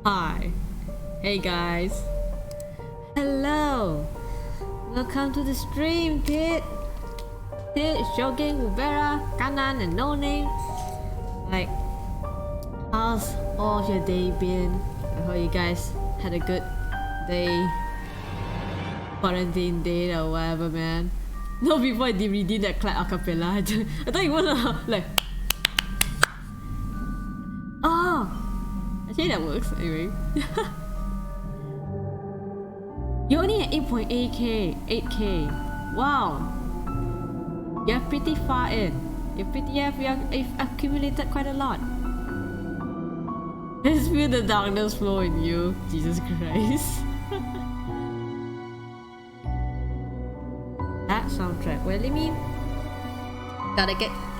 Hi. Hey guys. Hello. Welcome to the stream, Pit. Jogging, Ubera, Kanan, and No Name. Like, how's all your day been? I hope you guys had a good day, quarantine day or whatever, man. No, before I redeem that clap acapella, I thought you wanna like. Oh, actually that works anyway. You're only at 8.8k. Wow. You're pretty far in. You've accumulated quite a lot. I just feel the darkness flow in you. Jesus Christ. That soundtrack. Well, I mean, I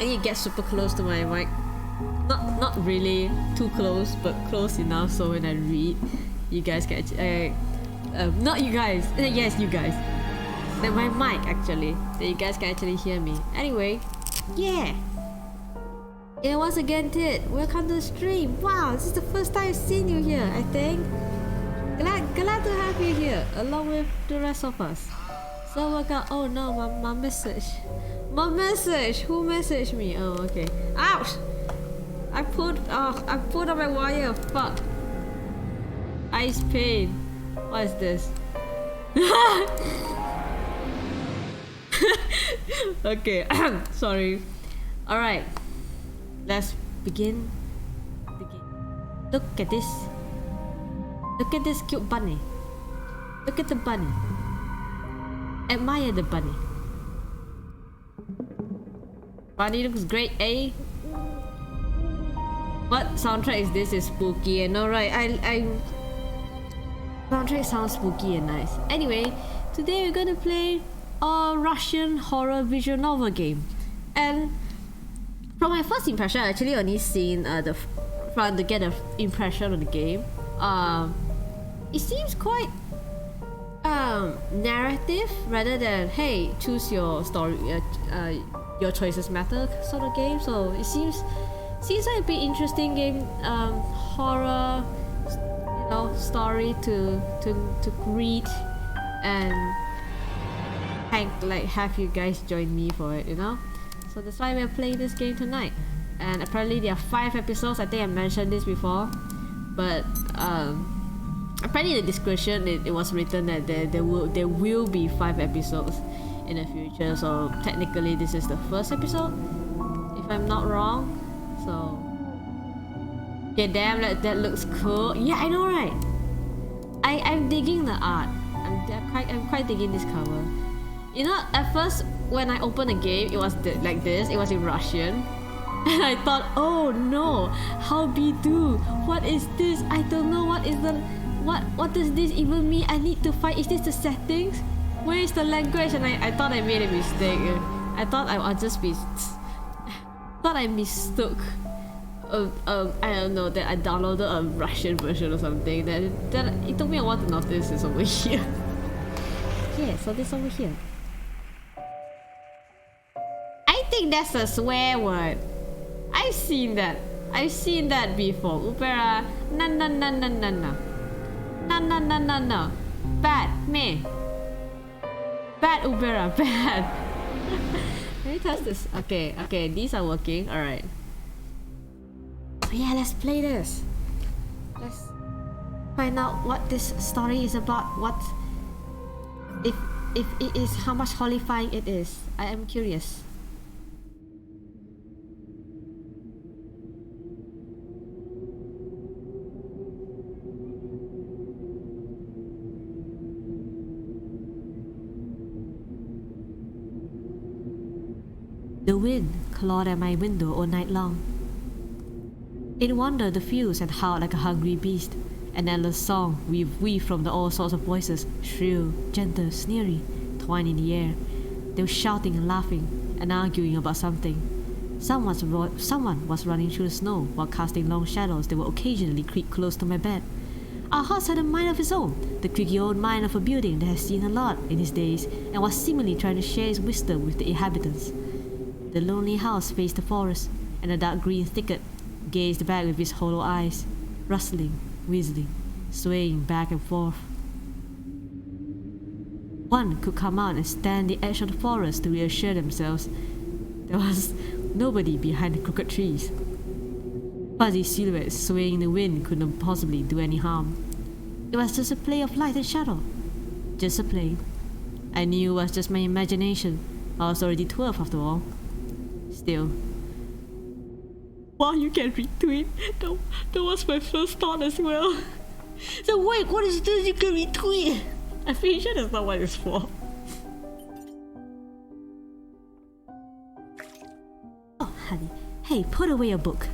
need to get super close to my mic. Not really too close, but close enough so when I read, you guys can not you guys. Yes, you guys. My mic actually, that you guys can actually hear me. Anyway, yeah. Yeah, once again, Tit, welcome to the stream. Wow, this is the first time I've seen you here, I think. Glad to have you here, along with the rest of us. So welcome. Oh no, my message. My message. Who messaged me? Oh, okay. Ouch! I pulled on my wire. Fuck. Ice pain. What is this? Okay. Sorry. All right. Let's begin the game. Look at this. Look at this cute bunny. Look at the bunny. Admire the bunny. Bunny looks great, eh? What soundtrack is this? Is spooky and alright. Soundtrack sounds spooky and nice. Anyway, today we're gonna play a Russian horror visual novel game. And from my first impression, I actually only seen trying to get an impression of the game. It seems quite narrative rather than hey, choose your story, your choices matter sort of game. So it seems like a bit interesting game, horror, story to read and have you guys join me for it, So that's why we're playing this game tonight. And apparently there are 5 episodes. I think I mentioned this before, but apparently in the description it was written that there will be 5 episodes in the future. So technically this is the first episode, if I'm not wrong. So yeah, damn, that looks cool. Yeah, I know, right? I'm digging the art. I'm quite digging this cover. At first when I opened the game, it was like this. It was in Russian, and I thought, oh no, how we do? What is this? I don't know. What does this even mean? I need to find. Is this the settings? Where is the language? And I thought I made a mistake. I thought I mistook. I don't know, that I downloaded a Russian version or something. That it took me a while to notice this over here. Yeah, so this over here. I think that's a swear word. I've seen that before. Upera, no. Bad, me. Bad Ubera, bad. Let me test this. Okay, these are working. Alright. Yeah, let's play this. Let's find out what this story is about. What if it is, how much horrifying it is. I am curious. The wind clawed at my window all night long. It wandered the fields and howled like a hungry beast, an endless song weaved from all sorts of voices, shrill, gentle, sneery, twined in the air. They were shouting and laughing and arguing about something. Someone was running through the snow while casting long shadows that would occasionally creep close to my bed. Our house had a mind of its own, the creaky old mind of a building that has seen a lot in its days and was seemingly trying to share its wisdom with the inhabitants. The lonely house faced the forest, and the dark green thicket gazed back with its hollow eyes, rustling, whistling, swaying back and forth. One could come out and stand the edge of the forest to reassure themselves there was nobody behind the crooked trees. Fuzzy silhouettes swaying in the wind could not possibly do any harm. It was just a play of light and shadow. Just a play. I knew it was just my imagination. I was already 12 after all. Still. Wow, you can retweet. That was my first thought as well. So wait, what is this you can retweet? I'm pretty sure that's not what it's for. Oh, honey. Hey, put away your book.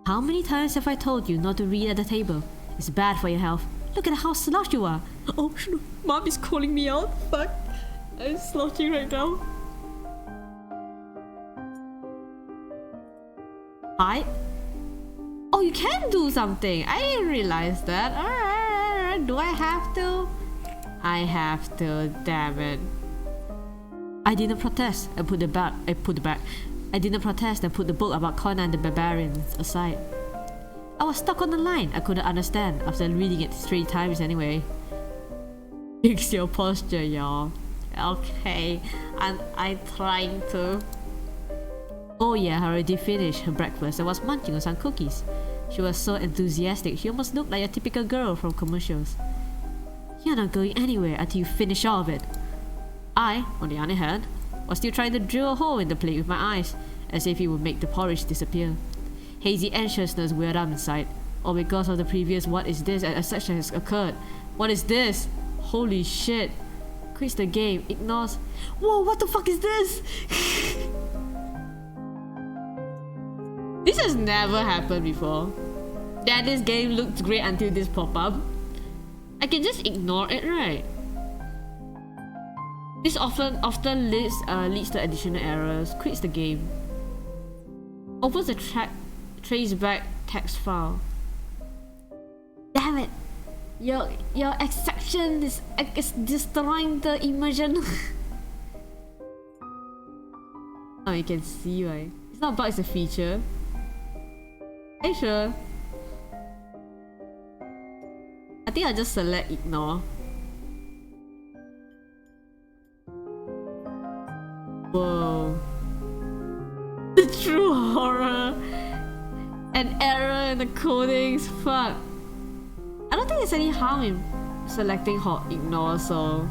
How many times have I told you not to read at the table? It's bad for your health. Look at how slouched you are. Oh, Mom is calling me out. Fuck. I'm slouching right now. Hi. Oh, you can do something. I didn't realize that. Alright. Do I have to? I have to. Damn it. I didn't protest and put the back. I didn't protest and put the book about Conan the Barbarian aside. I was stuck on the line. I couldn't understand after reading it 3 times anyway. Fix your posture, y'all. Okay, I'm trying to. Oh yeah, I already finished her breakfast and was munching on some cookies. She was so enthusiastic, she almost looked like a typical girl from commercials. You're not going anywhere until you finish all of it. I, on the other hand, was still trying to drill a hole in the plate with my eyes, as if it would make the porridge disappear. Hazy anxiousness welled up inside, all because of the previous what is this as such has occurred. What is this? Holy shit. Quits the game, ignores. Whoa, what the fuck is this? This has never happened before. That this game looked great until this pop up. I can just ignore it, right? This often leads to additional errors. Quits the game. Opens the traceback text file. Damn it! Your exception is destroying the immersion. Oh, you can see, right? It's not a bug, it's a feature. Are you sure? I think I'll just select ignore. Whoa. The true horror. An error in the codings. Fuck. I don't think there's any harm in selecting ignore, so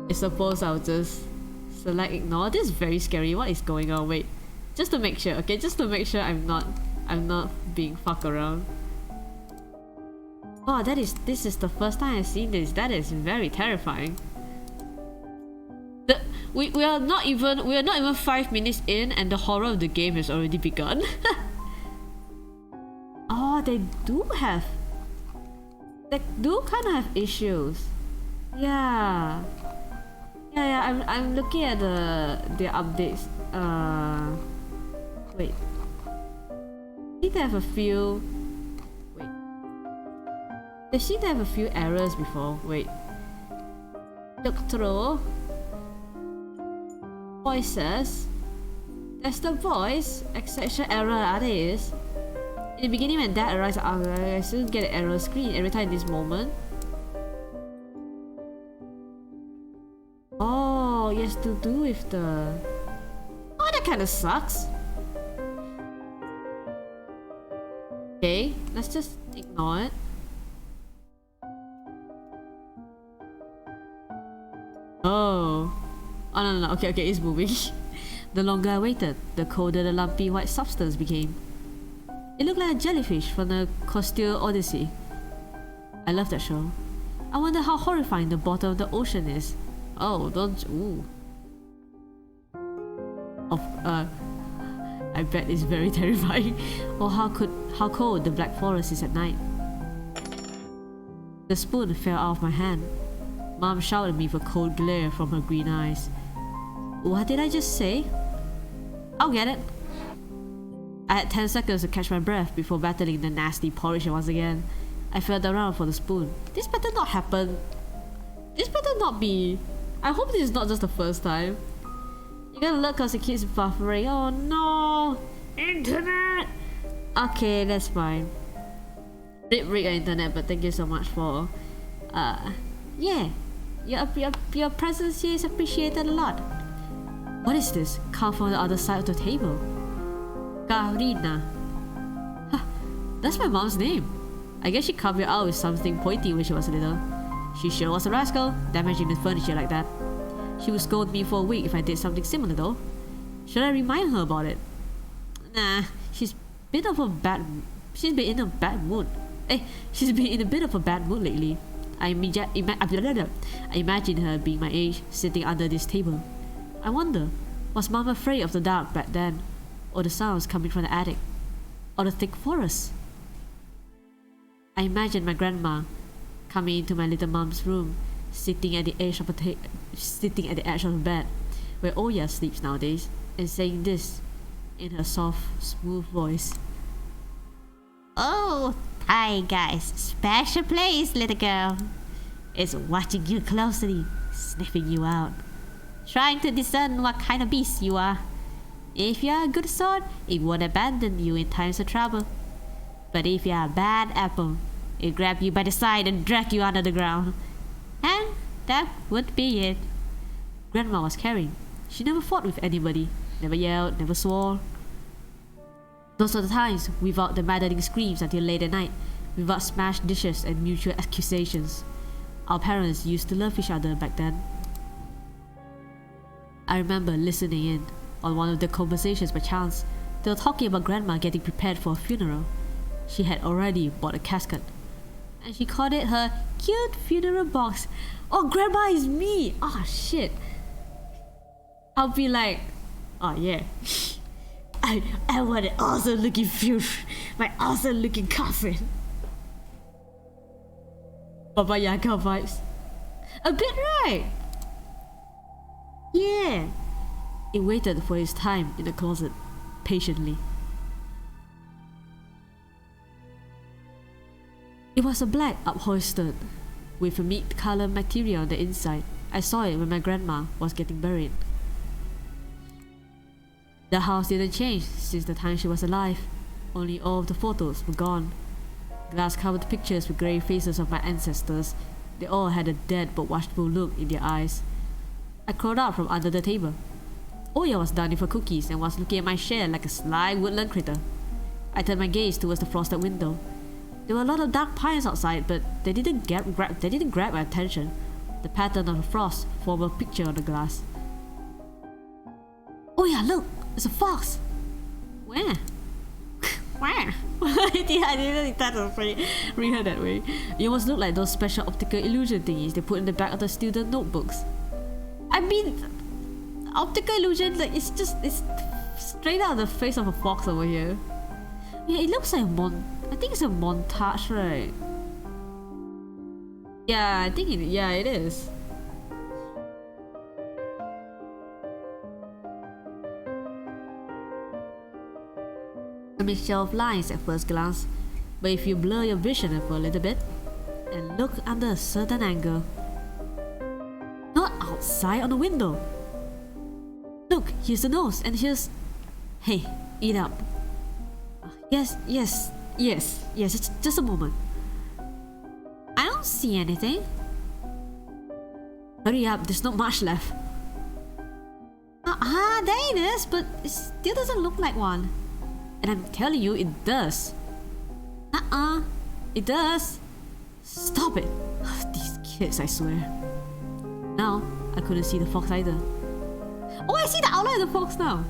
I suppose I'll just select ignore. This is very scary. What is going on? Wait. Just to make sure, okay? Just to make sure I'm not being fucked around. Oh, this is the first time I've seen this. That is very terrifying. We are not even 5 minutes in and the horror of the game has already begun. Oh, they do kind of have issues. Yeah. I'm looking at the updates. Wait. I think they have a few. Wait. They seem to have a few errors before. Wait. Look through. Voices. There's the voice. Exception error. That is. In the beginning, when that arrives, I still get an error screen every time in this moment. Oh, it has to do with the. Oh, that kind of sucks. Okay, let's just ignore it. Oh. Oh no, okay, it's moving. The longer I waited, the colder the lumpy white substance became. It looked like a jellyfish from the Coastal Odyssey. I love that show. I wonder how horrifying the bottom of the ocean is. Oh, don't. Ooh. I bet it's very terrifying. Or how cold the Black Forest is at night. The spoon fell out of my hand. Mom shouted at me with a cold glare from her green eyes. What did I just say? I'll get it. I had 10 seconds to catch my breath before battling the nasty porridge once again. I felt around for the spoon. This better not happen. This better not be I hope this is not just the first time. You gotta look cause it keeps buffering. Oh no! Internet! Okay, that's fine. Did rig your internet, but thank you so much for yeah. Your presence here is appreciated a lot. What is this? Come from the other side of the table. Karina. Huh, that's my mom's name. I guess she carved it out with something pointy when she was little. She sure was a rascal, damaging the furniture like that. She would scold me for a week if I did something similar though. Should I remind her about it? Nah, she's been in a bad mood. She's been in a bit of a bad mood lately. I imagine her being my age, sitting under this table. I wonder, was Mom afraid of the dark back then? Or the sounds coming from the attic? Or the thick forest? I imagine my grandma coming into my little mom's room, sitting at the edge of the bed, where Oya sleeps nowadays, and saying this in her soft, smooth voice. Oh, hi guys, special place, little girl. It's watching you closely, sniffing you out, trying to discern what kind of beast you are. If you're a good sort, it won't abandon you in times of trouble. But if you're a bad apple, it'll grab you by the side and drag you under the ground. And that would be it. Grandma was caring. She never fought with anybody, never yelled, never swore. Those are the times without the maddening screams until late at night, without smashed dishes and mutual accusations. Our parents used to love each other back then. I remember listening in on one of the conversations by chance. They were talking about Grandma getting prepared for a funeral. She had already bought a casket, and she called it her cute funeral box. Oh, Grandma is me! Oh shit. I'll be like, oh yeah. I want an awesome looking funeral. My awesome looking coffin. Baba Yaga vibes. A bit, right? Yeah. It waited for its time in the closet, patiently. It was a black upholstered, with a meat colour material on the inside. I saw it when my grandma was getting buried. The house didn't change since the time she was alive. Only all of the photos were gone. Glass covered pictures with grey faces of my ancestors. They all had a dead but watchful look in their eyes. I crawled out from under the table. Oya was dining for cookies and was looking at my share like a sly woodland critter. I turned my gaze towards the frosted window. There were a lot of dark pines outside, but they didn't grab my attention. The pattern of the frost formed a picture on the glass. Oya, look! It's a fox! Where? Where? I didn't intend to read her that way. It almost looked like those special optical illusion thingies they put in the back of the student notebooks. I mean, optical illusion, like it's straight out of the face of a fox over here. Yeah, it looks like I think it's a montage, right? Yeah, I think it is. A mixture of lines at first glance, but if you blur your vision for a little bit and look under a certain angle. Not outside on the window. Look, here's the nose and here's... Hey, eat up. Yes, just a moment. I don't see anything. Hurry up, there's not much left. There it is, but it still doesn't look like one. And I'm telling you, it does. It does. Stop it. These kids, I swear. Now, I couldn't see the fox either. Oh, I see the outline of the fox now.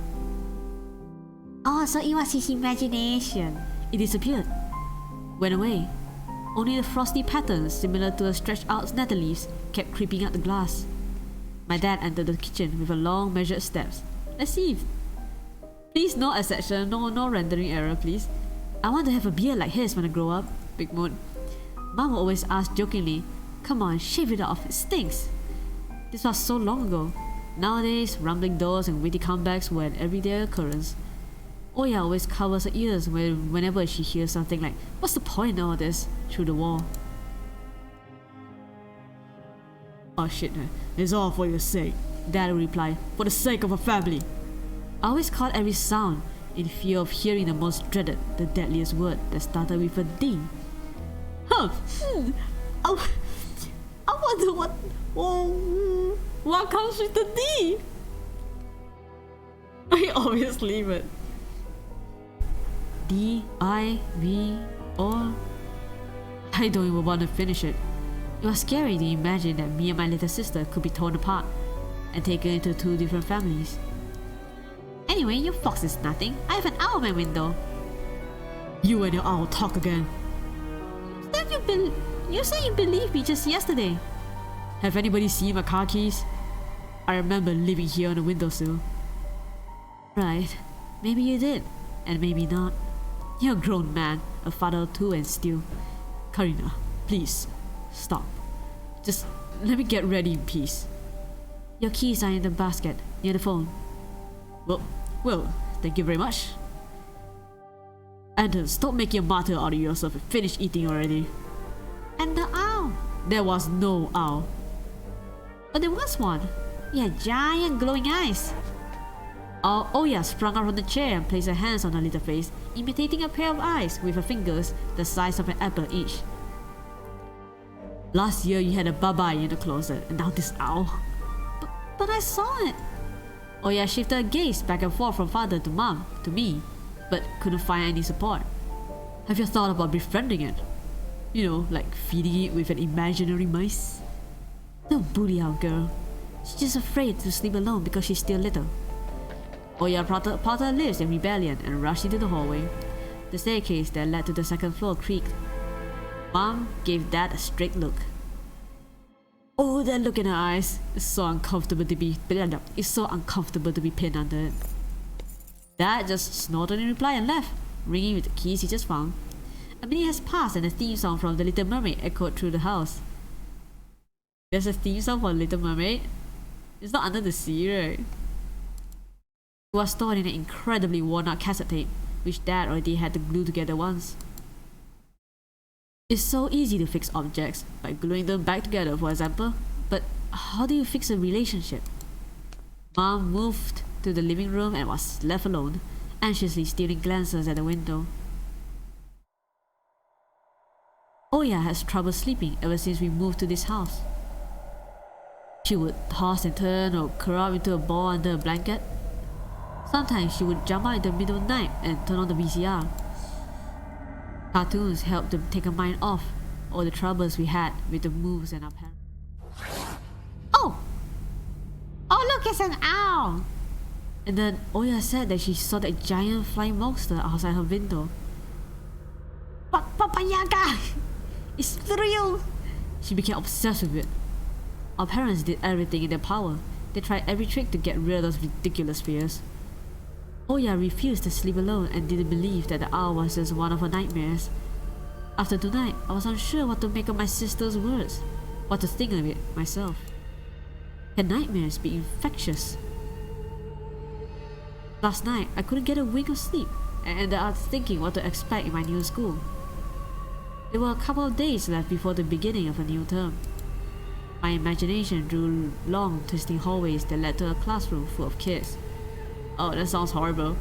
Oh, so it was his imagination. It disappeared. Went away. Only the frosty patterns, similar to a stretched out nettle leaves, kept creeping out the glass. My dad entered the kitchen with a long measured steps. Let's see. Please, no exception, no rendering error, please. I want to have a beard like his when I grow up. Big mood. Mom would always ask jokingly, come on, shave it off, it stinks. This was so long ago. Nowadays, rumbling doors and witty comebacks were an everyday occurrence. Oya always covers her ears whenever she hears something like, what's the point in all this, through the wall. Oh shit, man. It's all for your sake. Dad replied, for the sake of our family. I always caught every sound in fear of hearing the most dreaded, the deadliest word that started with a D. Huh. I wonder what comes with the D? Obviously, but D-I-V-O. I don't even want to finish it. It was scary to imagine that me and my little sister could be torn apart and taken into two different families. Anyway, your fox is nothing. I have an owl in my window. You and your owl talk again. You said you believed me just yesterday. Have anybody seen my car keys? I remember living here on the windowsill. Right, maybe you did, and maybe not. You're a grown man, a father of two, and still. Karina, please, stop. Just let me get ready in peace. Your keys are in the basket, near the phone. Well, thank you very much. And stop making a martyr out of yourself and finish eating already. And the owl? There was no owl. But there was one. He had giant glowing eyes. Oya sprung up from the chair and placed her hands on her little face, imitating a pair of eyes with her fingers the size of an apple each. Last year you had a bye-bye in the closet, and now this owl. But I saw it. Oya shifted her gaze back and forth from father to mom to me, but couldn't find any support. Have you thought about befriending it? You know, like feeding it with an imaginary mice? Don't bully our girl. She's just afraid to sleep alone because she's still little. Oya parted her lips in rebellion and rushed into the hallway. The staircase that led to the second floor creaked. Mom gave Dad a straight look. Oh, that look in her eyes. It's so uncomfortable to be pinned under it. Dad just snorted in reply and left, ringing with the keys he just found. A minute has passed and the theme song from The Little Mermaid echoed through the house. There's a theme song for Little Mermaid? It's not Under the Sea, right? It was stored in an incredibly worn-out cassette tape, which Dad already had to glue together once. It's so easy to fix objects, by gluing them back together for example, but how do you fix a relationship? Mom moved to the living room and was left alone, anxiously stealing glances at the window. Oya has trouble sleeping ever since we moved to this house. She would toss and turn or curl up into a ball under a blanket. Sometimes she would jump out in the middle of the night and turn on the VCR. Cartoons helped to take her mind off all the troubles we had with the moves and our parents. Oh, look, it's an owl! And then Oya said that she saw that giant flying monster outside her window. Papa Yaga! It's real! She became obsessed with it. Our parents did everything in their power. They tried every trick to get rid of those ridiculous fears. Oya refused to sleep alone and didn't believe that the owl was just one of her nightmares. After tonight, I was unsure what to make of my sister's words, what to think of it myself. Can nightmares be infectious? Last night, I couldn't get a wink of sleep and ended up thinking what to expect in my new school. There were a couple of days left before the beginning of a new term. My imagination drew long, twisting hallways that led to a classroom full of kids. Oh, that sounds horrible.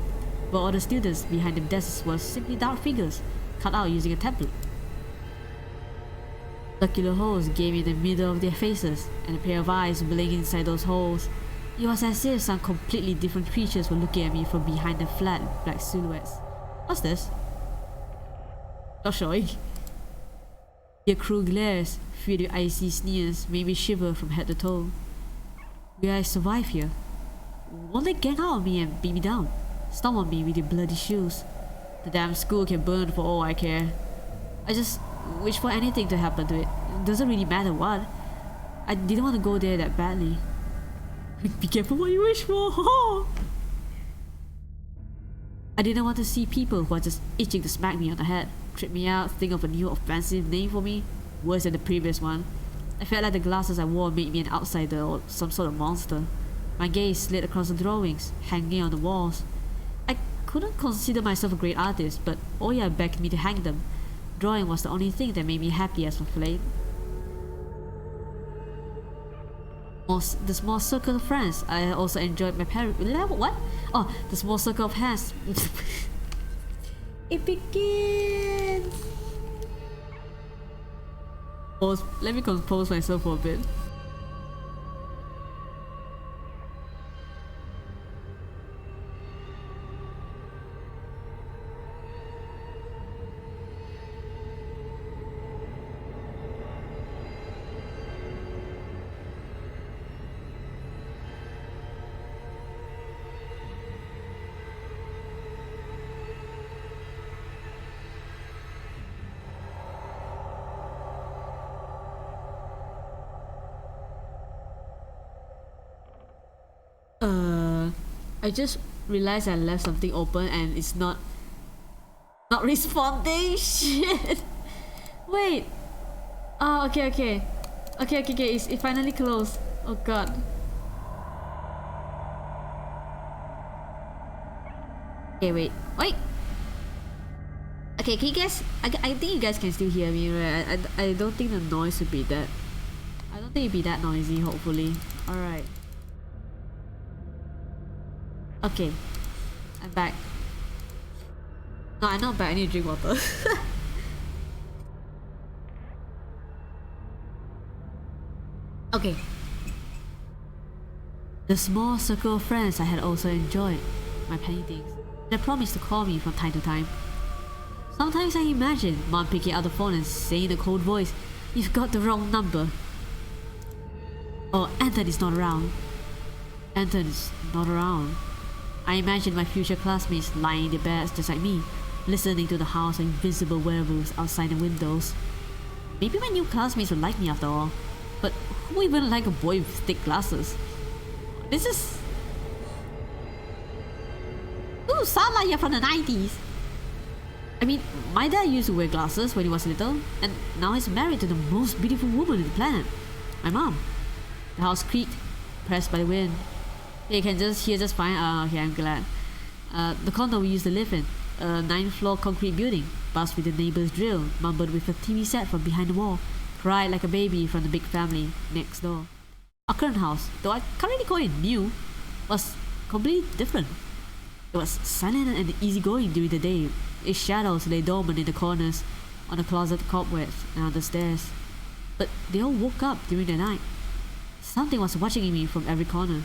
But all the students behind the desks were simply dark figures, cut out using a template. Circular holes gave me the middle of their faces, and a pair of eyes blinking inside those holes. It was as if some completely different creatures were looking at me from behind the flat, black silhouettes. What's this? Not showing. Their cruel glares, filled with icy sneers, made me shiver from head to toe. Will I survive here? Won't they gang out on me and beat me down? Stomp on me with their bloody shoes? The damn school can burn for all I care. I just wish for anything to happen to it. It doesn't really matter what. I didn't want to go there that badly. Be careful what you wish for! I didn't want to see people who are just itching to smack me on the head, trip me out, think of a new offensive name for me, worse than the previous one. I felt like the glasses I wore made me an outsider or some sort of monster. My gaze slid across the drawings, hanging on the walls. I couldn't consider myself a great artist, but Oya begged me to hang them. Drawing was the only thing that made me happy as of late. The small circle of friends. I also enjoyed my parents. What? Oh, the small circle of hands. It begins. Pause. Let me compose myself for a bit. I just realized I left something open and it's not responding. Shit. Wait. Oh, okay. It finally closed. Oh god. Okay, wait. Okay, can you guys? I think you guys can still hear me, right? I don't think the noise would be that. I don't think it'd be that noisy. Hopefully. All right. Okay, I'm back. No, I'm not back. I need to drink water. Okay. The small circle of friends I had also enjoyed my paintings. They promised to call me from time to time. Sometimes I imagine Mom picking up the phone and saying in a cold voice, "You've got the wrong number." Or Anton is not around. I imagine my future classmates lying in their beds just like me, listening to the house of invisible werewolves outside the windows. Maybe my new classmates will like me after all. But who even like a boy with thick glasses? This is... Ooh, sound like you're from the 90s. I mean, my dad used to wear glasses when he was little, and now he's married to the most beautiful woman on the planet, my mom. The house creaked, pressed by the wind. You can just hear just fine. Okay, I'm glad. The condo we used to live in, a 9th-floor concrete building, buzzed with the neighbor's drill, mumbled with a TV set from behind the wall, cried like a baby from the big family next door. Our current house, though I can't really call it new, was completely different. It was silent and easygoing during the day. Its shadows lay dormant in the corners, on the closet cobwebs, and on the stairs. But they all woke up during the night. Something was watching me from every corner.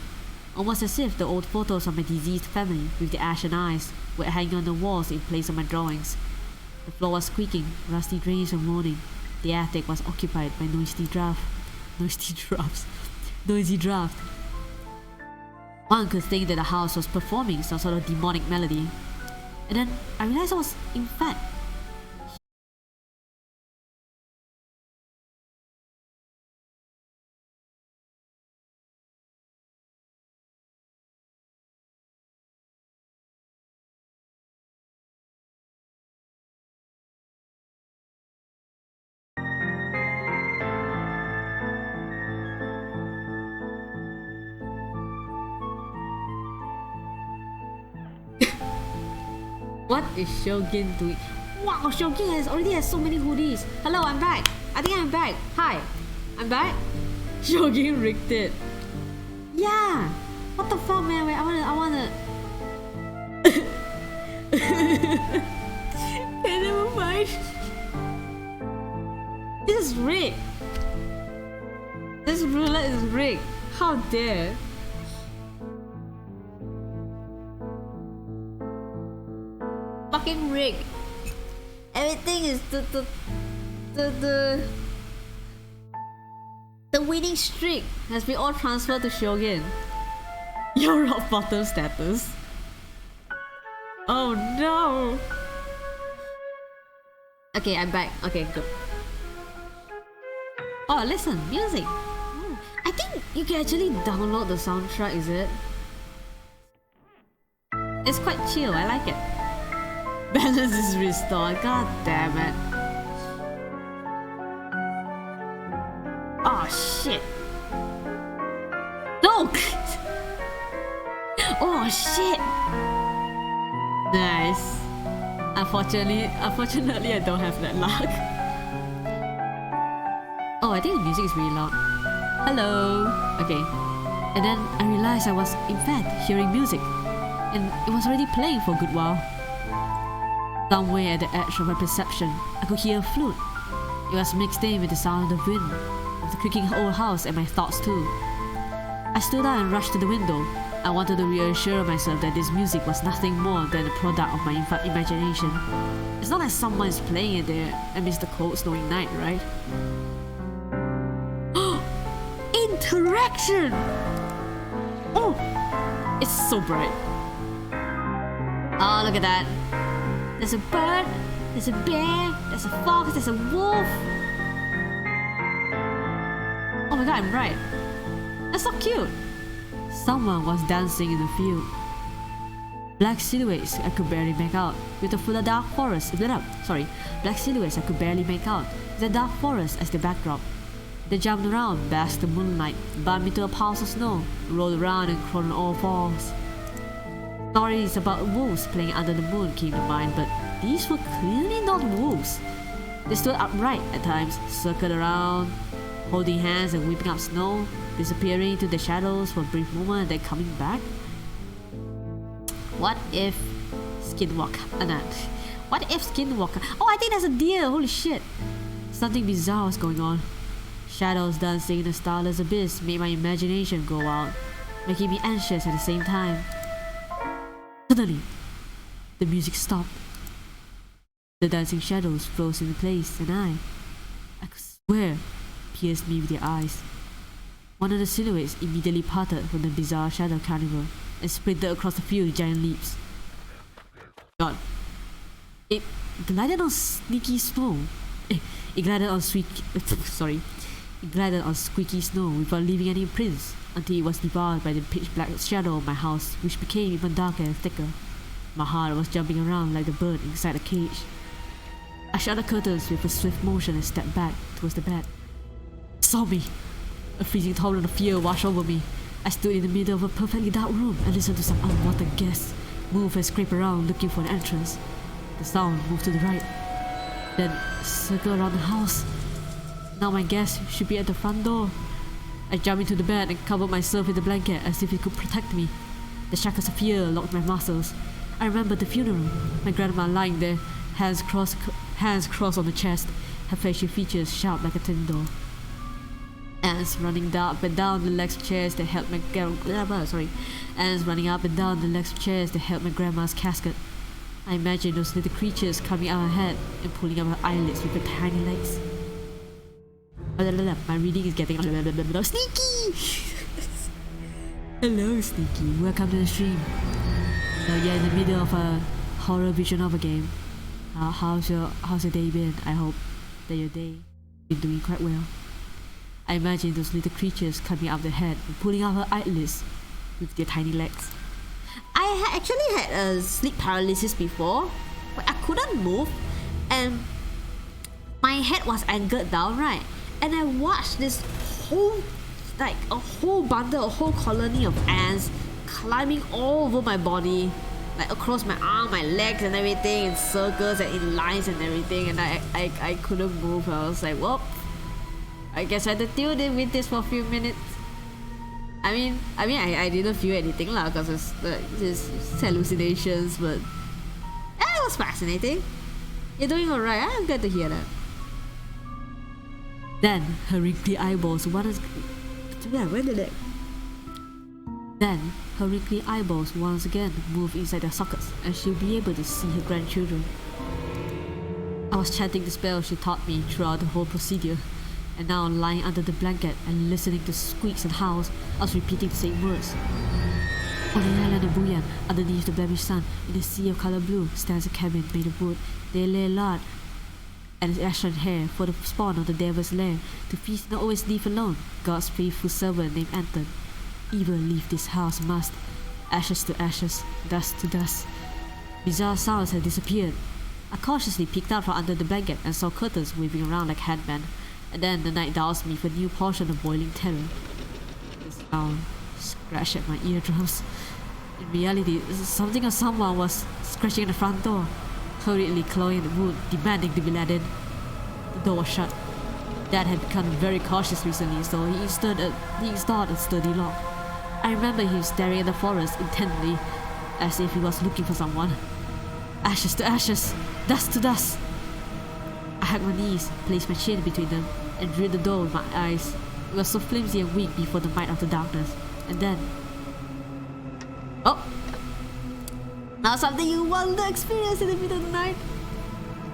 Almost as if the old photos of my diseased family with the ashen eyes were hanging on the walls in place of my drawings. The floor was squeaking, rusty drains were moaning. The attic was occupied by noisy draft. One could think that the house was performing some sort of demonic melody. And then I realized I was, in fact, what is Shogun doing? Wow, Shogun already has so many hoodies. Hello, I'm back. I think I'm back. Hi, I'm back. Shogun rigged it. Yeah. What the fuck, man? Wait, I wanna. Okay, never mind. This is rigged. This roulette is rigged. How dare? Fucking rigged. Everything is the winning streak has been all transferred to Shogun. Your rock bottom status. Oh no. Okay, I'm back. Okay, good. Oh, listen, music. Oh, I think you can actually download the soundtrack, is it? It's quite chill, I like it. Balance is restored, god damn it. Oh shit. No! Oh shit! Nice. Unfortunately I don't have that luck. Oh, I think the music is really loud. Hello. Okay. And then I realized I was, in fact, hearing music. And it was already playing for a good while. Somewhere at the edge of my perception, I could hear a flute. It was mixed in with the sound of the wind, of the creaking old house, and my thoughts too. I stood up and rushed to the window. I wanted to reassure myself that this music was nothing more than a product of my imagination. It's not like someone is playing it there amidst the cold, snowy night, right? Interaction! Oh! It's so bright. Oh, look at that. There's a bird, there's a bear, there's a fox, there's a wolf. Oh my god, I'm right. That's so cute. Someone was dancing in the field. Black silhouettes I could barely make out, with the full dark forest. Black silhouettes I could barely make out, with the dark forest as the backdrop. They jumped around, basked in the moonlight, bumped into a pile of snow, rolled around and crawled on all fours. Stories about wolves playing under the moon came to mind, but these were clearly not wolves. They stood upright at times, circled around, holding hands and whipping up snow, disappearing into the shadows for a brief moment and then coming back. What if Skinwalker? What if Skinwalker? Oh, I think that's a deer! Holy shit! Something bizarre was going on. Shadows dancing in the starless abyss made my imagination go wild, making me anxious at the same time. Suddenly, the music stopped. The dancing shadows froze in place, and I could swear, pierced me with their eyes. One of the silhouettes immediately parted from the bizarre shadow carnival and sprinted across the field with giant leaps. God. It glided on sneaky snow. It glided on It glided on squeaky snow without leaving any imprints until it was devoured by the pitch-black shadow of my house, which became even darker and thicker. My heart was jumping around like the bird inside a cage. I shut the curtains with a swift motion and stepped back towards the bed. It saw me! A freezing torrent of fear washed over me. I stood in the middle of a perfectly dark room and listened to some unwanted guests move and scrape around looking for an entrance. The sound moved to the right, then circled around the house. Now my guest should be at the front door. I jumped into the bed and covered myself with a blanket as if it could protect me. The shackles of fear locked my muscles. I remembered the funeral, my grandma lying there, hands crossed on the chest, her facial features sharp like a tin door. Ants running up and down the legs of chairs that held my grandma's casket. I imagined those little creatures coming out her head and pulling up her eyelids with their tiny legs. My reading is getting sneaky. Hello, Sneaky. Welcome to the stream. So yeah, in the middle of a horror visual novel game. How's your day been? I hope that your day been doing quite well. I imagine those little creatures coming out of the head and pulling out her eyelids with their tiny legs. I actually had a sleep paralysis before, but I couldn't move, and my head was angled down, right? And I watched this whole bundle, a whole colony of ants climbing all over my body, like across my arm, my legs and everything, in circles and in lines and everything, and I couldn't move. I was like, well, I guess I had to deal with this for a few minutes. I didn't feel anything lah, because it's just hallucinations, but it was fascinating. You're doing alright. I'm glad to hear that. Then her wrinkly eyeballs once again moved inside their sockets, and she'll be able to see her grandchildren. I was chanting the spell she taught me throughout the whole procedure, and now lying under the blanket and listening to squeaks and howls, I was repeating the same words. On the island of Buyan, underneath the blemished sun, in a sea of color blue, stands a cabin made of wood. They lay lard and ashen hair for the spawn of the devil's lair, to feast and always leave alone. God's faithful servant named Anton. Evil leave this house must, ashes to ashes, dust to dust. Bizarre sounds had disappeared. I cautiously peeked out from under the blanket and saw curtains waving around like handmen, and then the night doused me with a new portion of boiling terror. The sound scratched at my eardrums. In reality, something or someone was scratching at the front door, hurriedly clawing the wood, demanding to be let in. The door was shut. Dad had become very cautious recently, so he installed a sturdy lock. I remember him staring at the forest intently, as if he was looking for someone. Ashes to ashes, dust to dust. I hugged my knees, placed my chin between them, and drilled the door with my eyes. It was so flimsy and weak before the might of the darkness. And then... oh! Now something you want to experience in the middle of the night?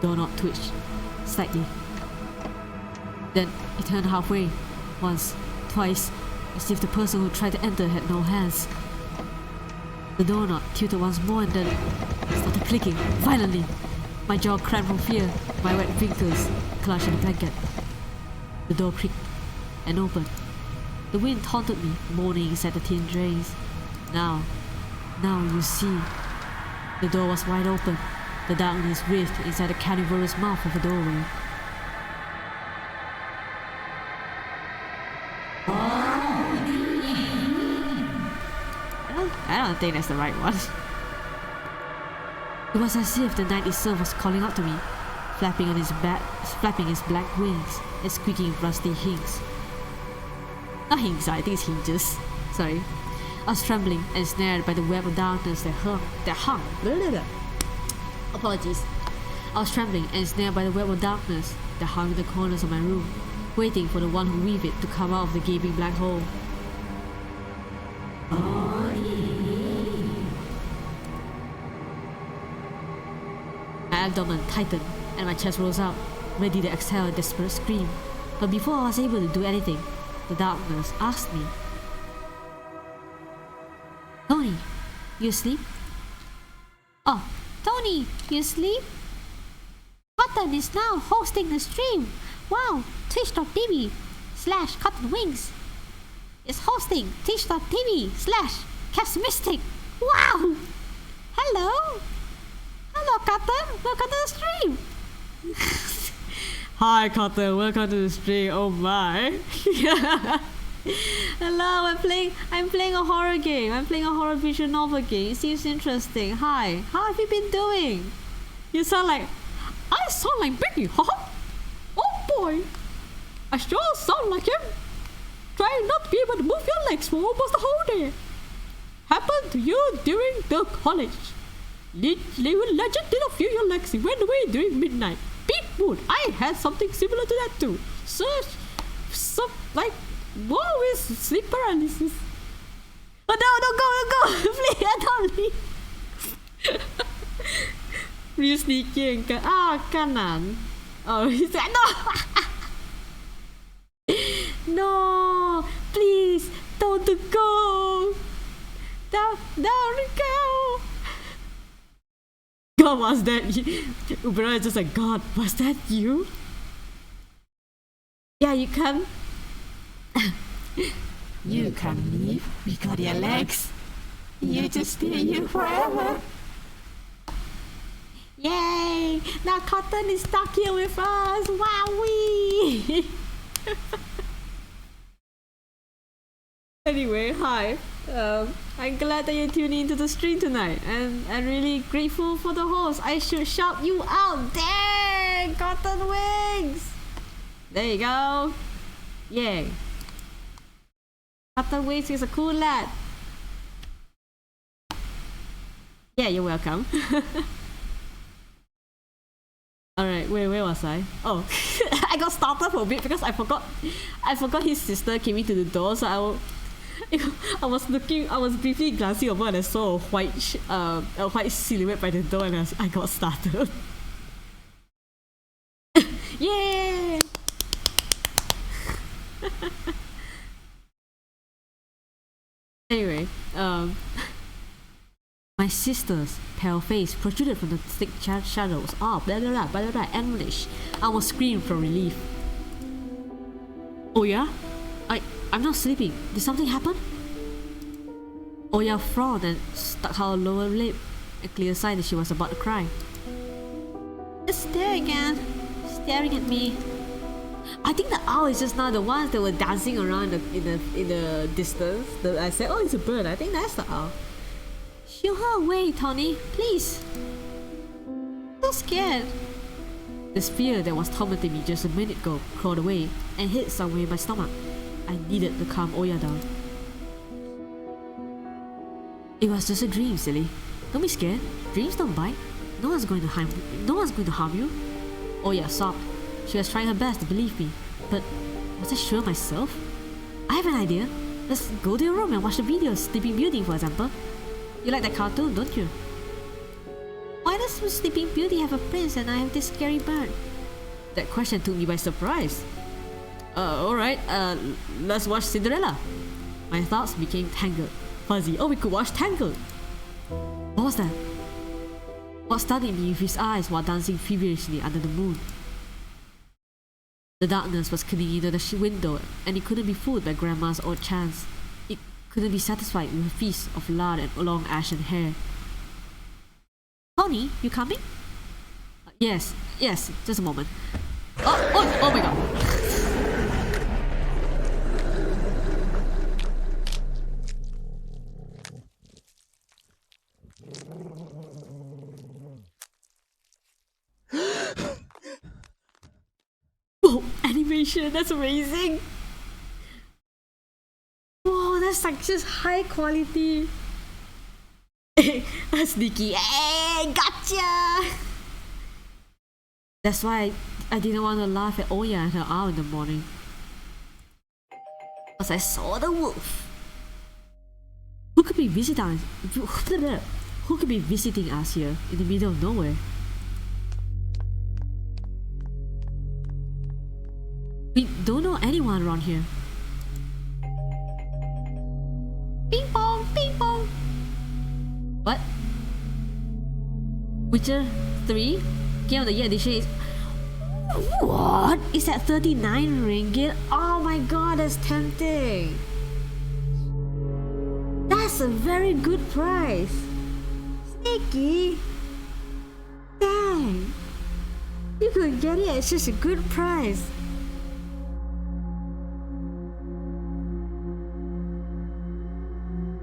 The doorknob twitched, slightly. Then it turned halfway, once, twice, as if the person who tried to enter had no hands. The doorknob tilted once more and then started clicking violently. My jaw cramped from fear, my wet fingers clutched in the blanket. The door creaked and opened. The wind taunted me, moaning inside the tin drains. Now you see. The door was wide open. The darkness writhed inside the carnivorous mouth of the doorway. I don't think that's the right one. It was as if the night itself was calling out to me, flapping its black wings and squeaking rusty hinges. Not hinges, I think it's hinges. Sorry. I was trembling and snared by the web of darkness that hung. Apologies. I was trembling and snared by the web of darkness that hung in the corners of my room, waiting for the one who weaved it to come out of the gaping black hole. My abdomen tightened and my chest rose out, ready to exhale a desperate scream. But before I was able to do anything, the darkness asked me, "Tony, you asleep?" "Oh, Tony, you asleep?" "Cotton is now hosting the stream. Wow, twitch.tv/CottonWings is hosting twitch.tv/Capssimistic. Wow! Hello? Hello, Cotton. Welcome to the stream." "Hi, Cotton. Welcome to the stream. Oh my." "Hello, I'm playing a horror game. I'm playing a horror visual novel game. It seems interesting. Hi. How have you been doing?" I sound like Mickey, huh? Oh boy. I sure sound like him. Trying not to be able to move your legs for almost the whole day. Happened to you during the college. Living legend did not feel your legs. He went away during midnight. Beat mood. I had something similar to that too. Whoa, is sleep paralysis. Oh no, don't go. Please, don't leave. Real sneaky. Kanan. Oh, he said no. No, please, don't go. Don't go. God, was that you? Ubera is just like, "God, was that you?" "Yeah, you can." "You can leave. We got your legs. You just stay here forever." Yay! Now Cotton is stuck here with us. Wowee! Anyway, hi. I'm glad that you're tuning into the stream tonight, and I'm really grateful for the host. I should shout you out. Dang, Cotton Wings! There you go. Yay. Cotton Wings is a cool lad. Yeah, you're welcome. Alright, where was I? Oh, I got startled for a bit because I forgot his sister came into the door, so I was briefly glancing over and I saw a white silhouette by the door and I got startled. Yay! Anyway, my sister's pale face protruded from the thick shadows. Oh, blah blah blah, English. I almost screamed from relief. "Oya? I'm not sleeping. Did something happen?" Oya frowned and stuck out her lower lip, a clear sign that she was about to cry. "It's there again, staring at me." I think the owl is just now the ones that were dancing around in the distance. I said, "Oh, it's a bird." I think that's the owl. "Shoo her away, Tony, please." "So scared." This fear that was tormenting me just a minute ago crawled away and hid somewhere in my stomach. I needed to calm Oya down. It was just a dream, silly. Don't be scared. Dreams don't bite. No one's going to harm you. Oya sobbed. She was trying her best to believe me, but was I sure myself? I have an idea. Let's go to your room and watch the video of Sleeping Beauty, for example. You like that cartoon, don't you? Why does Sleeping Beauty have a prince and I have this scary bird? That question took me by surprise. Alright, let's watch Cinderella. My thoughts became tangled, fuzzy. Oh, we could watch Tangled. What was that? What studied me with his eyes while dancing feverishly under the moon? The darkness was clinging to the window, and it couldn't be fooled by Grandma's odd chants. It couldn't be satisfied with a feast of lard and long ashen hair. Tony, you coming? Yes, just a moment. Oh my god. Whoa, animation, that's amazing. Whoa, that's like just high quality. Sneaky. Hey, gotcha! That's why I didn't want to laugh at Oya and her owl in the morning. Because I saw the wolf. Who could be visiting us here in the middle of nowhere? We don't know anyone around here. Ping pong, ping pong. What? Witcher 3? Game of the Year edition is... What? Is that 39 ringgit? Oh my god, that's tempting. That's a very good price. Sneaky. Dang. You could get it at such a good price.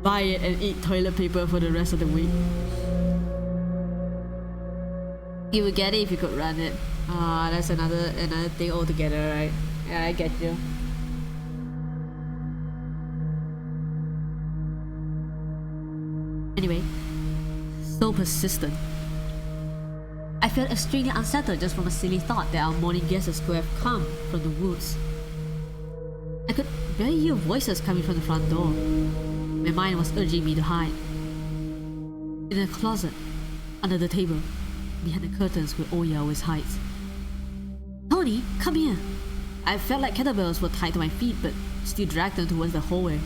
Buy it and eat toilet paper for the rest of the week. You would get it if you could run it. That's another thing altogether, right? Yeah, I get you. Anyway, so persistent. I felt extremely unsettled just from a silly thought that our morning guests could have come from the woods. I could barely hear voices coming from the front door. My mind was urging me to hide. In a closet, under the table, behind the curtains where Oya always hides. Tony, come here! I felt like kettlebells were tied to my feet, but still dragged them towards the hallway.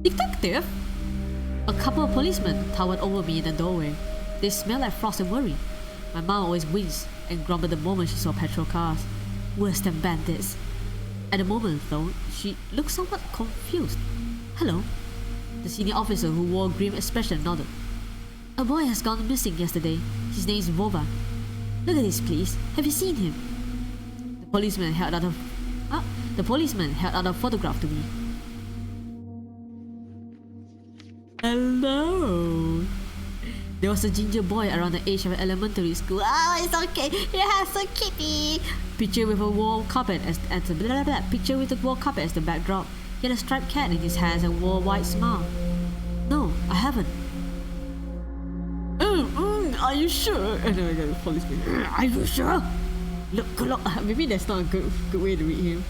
Detective! A couple of policemen towered over me in the doorway. They smelled like frost and worry. My mom always winced and grumbled the moment she saw patrol cars. Worse than bandits. At the moment, though, she looked somewhat confused. Hello. The senior officer who wore a grim expression nodded. A boy has gone missing yesterday. His name is Vova. Look at this, please. Have you seen him? The policeman held out a photograph to me. Hello. There was a ginger boy around the age of elementary school. Oh, it's okay. You have so kitty. Picture with a wall carpet as the backdrop. He had a striped cat in his hands and wore a white smile. No, I haven't. Are you sure? Oh my god, policeman. Are you sure? Look. Maybe that's not a good way to read him.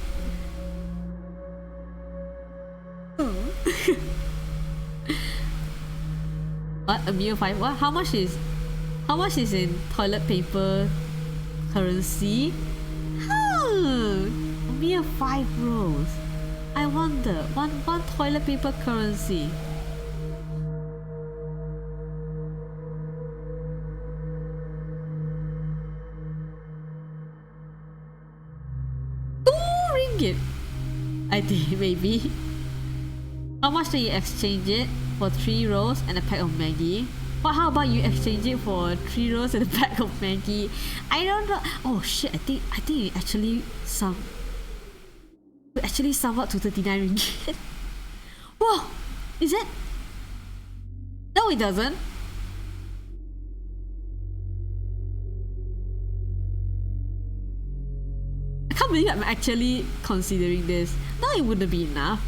What? A mere 5? What? How much is in toilet paper currency? A mere 5 rolls. I wonder, one toilet paper currency. $2. I think maybe. How much do you exchange it for 3 rolls and a pack of Maggie? Well, how about you exchange it for 3 rolls and a pack of Maggie? I don't know. Oh shit! I think it actually sum up to 39 ringgit. Whoa! Is it? No, it doesn't. can't believe I'm actually considering this. No, it wouldn't be enough.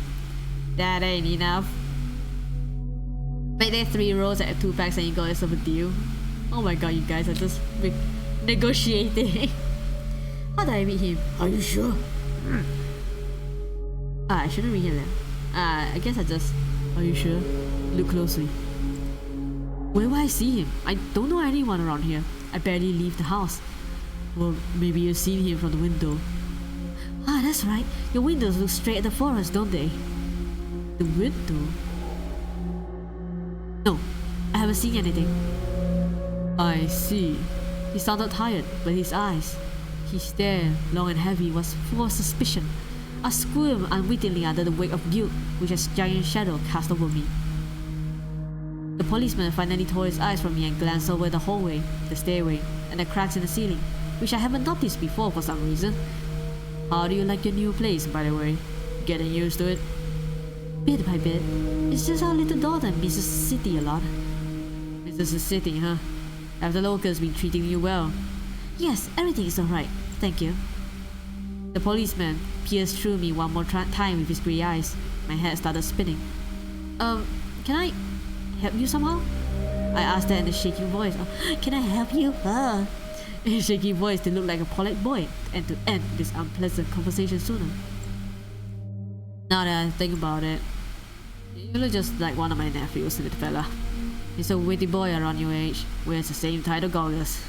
That ain't enough. Make there 3 rolls at 2 packs and you got yourself a deal. Oh my god, you guys are just negotiating. How do I read him? Are you sure? I shouldn't read him then. I guess I just... Are you sure? Look closely. Where will I see him? I don't know anyone around here. I barely leave the house. Well, maybe you've seen him from the window. Ah, that's right. Your windows look straight at the forest, don't they? The window? No, I haven't seen anything. I see. He sounded tired, but his eyes, his stare, long and heavy, was full of suspicion. I squirmed unwittingly under the weight of guilt which a giant shadow cast over me. The policeman finally tore his eyes from me and glanced over the hallway, the stairway, and the cracks in the ceiling, which I haven't noticed before for some reason. How do you like your new place, by the way? Getting used to it? Bit by bit. It's just our little daughter misses the city a lot. Misses the city, huh? Have the locals been treating you well? Yes, everything is alright, thank you. The policeman pierced through me one more time with his grey eyes. My head started spinning. Can I help you somehow? I asked her in a shaking voice. Can I help you? In a shaky voice to look like a polite boy and to end this unpleasant conversation sooner. Now that I think about it, you look just like one of my nephews, little fella. He's a witty boy around your age, wears the same title goggles.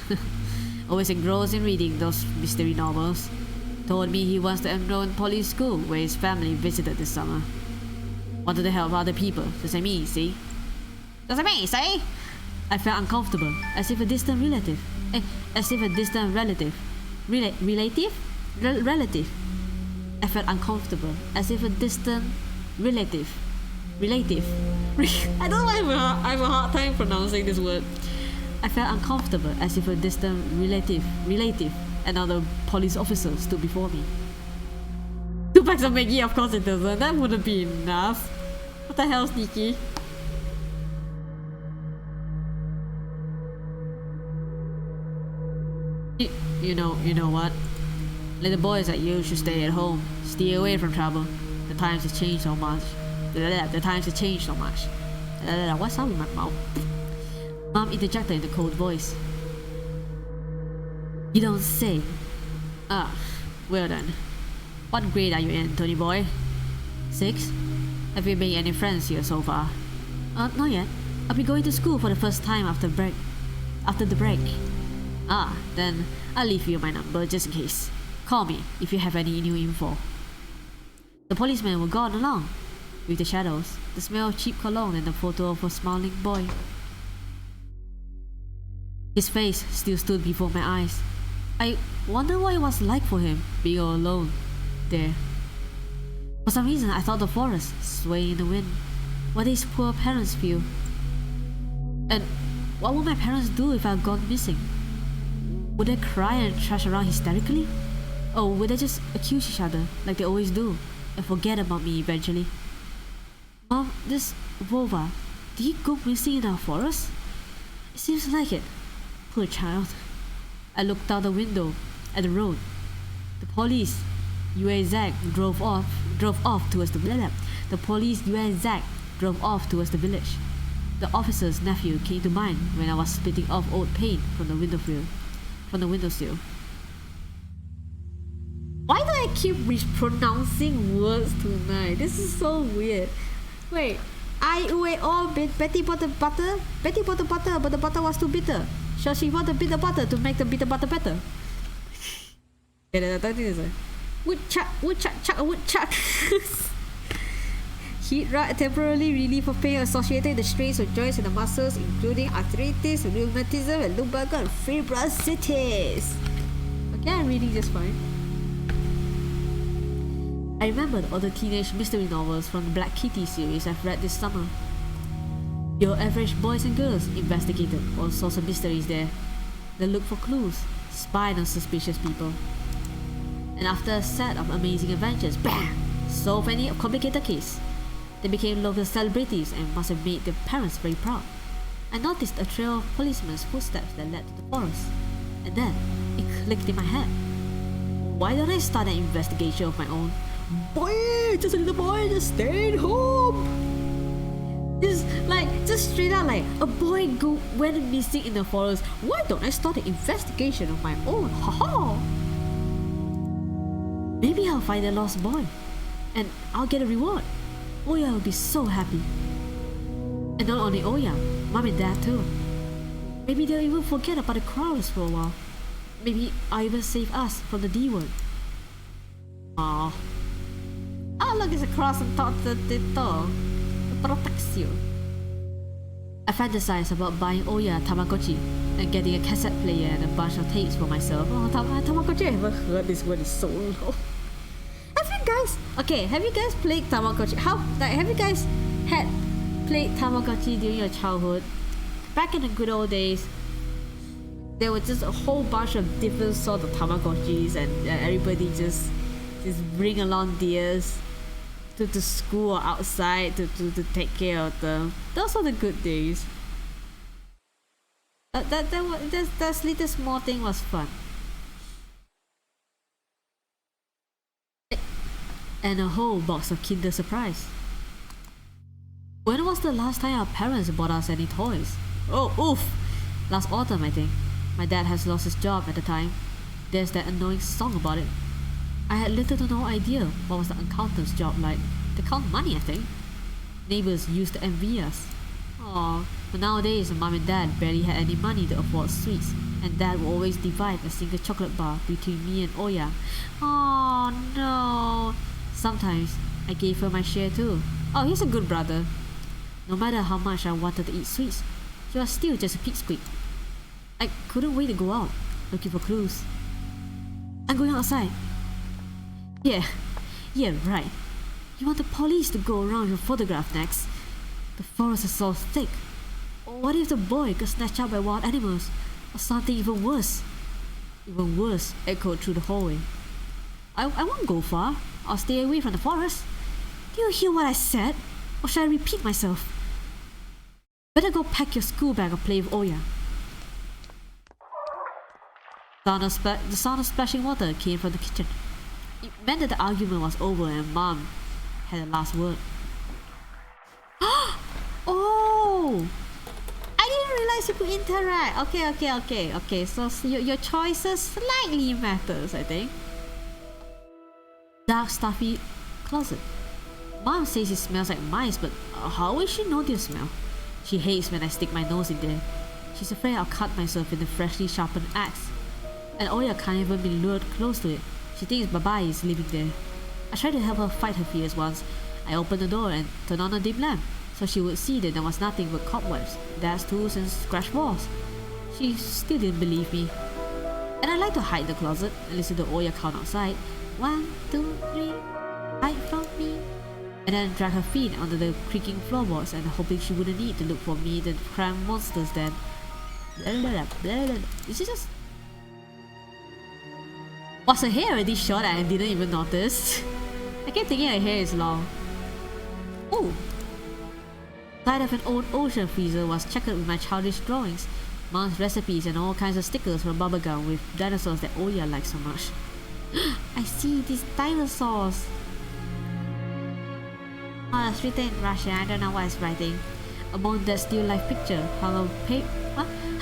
Always engrossed in reading those mystery novels. Told me he wants to enroll in police school where his family visited this summer. Wanted to help other people, just like me, see? Just like me, see? I felt uncomfortable, as if a distant relative. Relative? I felt uncomfortable, as if a distant relative. I don't know why I have a hard time pronouncing this word. I felt uncomfortable, as if a distant relative, and other police officer stood before me. 2 packs of Maggie, of course it doesn't. That wouldn't be enough. What the hell, Sneaky? You know what? Little boys like you should stay at home. Stay away from trouble. The times have changed so much. What's up with my mouth? Mom interjected in a cold voice. You don't say. Ah, well then. What grade are you in, Tony boy? 6? Have you made any friends here so far? Not yet. I'll be going to school for the first time after the break. Ah, then I'll leave you my number just in case. Call me if you have any new info. The policemen were gone along with the shadows, the smell of cheap cologne and the photo of a smiling boy. His face still stood before my eyes. I wonder what it was like for him, being all alone there. For some reason, I thought the forest swaying in the wind. What did his poor parents feel? And what would my parents do if I had gone missing? Would they cry and thrash around hysterically? Or would they just accuse each other like they always do and forget about me eventually? Mom, this Vova, did he go missing in our forest? It seems like it. Poor child. I looked out the window at the road. The police UAZ drove off towards the village. The officer's nephew came to mind when I was splitting off old paint from the windowsill. Why do I keep mispronouncing words tonight? This is so weird. Wait, Betty bought the butter. Betty bought the butter, but the butter was too bitter. So she bought the bitter butter to make the bitter butter better. Woodchuck. Heat rod temporarily relief of pain associated with the strains of joints in the muscles, including arthritis, rheumatism, and lumbar and fibrosities. Okay, I'm reading just fine. I remembered all the teenage mystery novels from the Black Kitty series I've read this summer. Your average boys and girls investigated all sorts of mysteries there. They looked for clues, spied on suspicious people. And after a set of amazing adventures, BAM! Solved any complicated case. They became local celebrities and must have made their parents very proud. I noticed a trail of policemen's footsteps that led to the forest. And then, it clicked in my head. Why don't I start an investigation of my own? Boy, just a little boy just stayed home. Just straight out like, a boy went missing in the forest. Why don't I start an investigation of my own? Haha. Maybe I'll find a lost boy, and I'll get a reward. Oya will be so happy. And not only Oya, Mom and Dad too. Maybe they'll even forget about the crowds for a while. Maybe I'll even save us from the D word. Aww. Oh look, it's a cross on top of the door. It protects you. I fantasize about buying Oya a Tamagotchi and getting a cassette player and a bunch of tapes for myself. Oh, Tamagotchi, I haven't heard this word in so long. Have you guys played Tamagotchi? Have you guys played Tamagotchi during your childhood? Back in the good old days, there was just a whole bunch of different sorts of Tamagotchis, and everybody just bring along theirs to school or outside to take care of them. Those were the good days. That little small thing was fun. And a whole box of Kinder Surprise. When was the last time our parents bought us any toys? Oh, oof! Last autumn, I think. My dad has lost his job at the time. There's that annoying song about it. I had little to no idea what was the accountant's job like. They count money, I think. Neighbors used to envy us. Aww, but nowadays Mom and Dad barely had any money to afford sweets, and Dad would always divide a single chocolate bar between me and Oya. Oh no! Sometimes I gave her my share too. Oh, he's a good brother. No matter how much I wanted to eat sweets, she was still just a pipsqueak. I couldn't wait to go out, looking for clues. I'm going outside. Yeah, right. You want the police to go around your photograph next? The forest is so thick. What if the boy got snatched up by wild animals? Or something even worse? Even worse echoed through the hallway. I won't go far. I'll stay away from the forest. Do you hear what I said? Or should I repeat myself? Better go pack your school bag or play with Oya. The sound of splashing water came from the kitchen. It meant that the argument was over and Mom had the last word. Oh! I didn't realize you could interact. Okay. So your choices slightly matters, I think. Dark, stuffy closet. Mom says it smells like mice, but how will she know the smell? She hates when I stick my nose in there. She's afraid I'll cut myself with a freshly sharpened axe. And Oya can't even be lured close to it. She thinks Baba is living there. I tried to help her fight her fears once. I opened the door and turned on a dim lamp, so she would see that there was nothing but cobwebs, Dad's tools and scratch balls. She still didn't believe me. And I like to hide in the closet and listen to Oya count outside. 1, 2, 3, hide from me. And then drag her feet onto the creaking floorboards and hoping she wouldn't need to look for me the cram monsters then. Is it just... Was her hair already short and I didn't even notice? I kept thinking her hair is long. Ooh! Side of an old ocean freezer was checkered with my childish drawings, Mom's recipes and all kinds of stickers from bubblegum with dinosaurs that Oya likes so much. I see these dinosaurs! Oh, it's written in Russian, I don't know what it's writing. Among that still life picture hung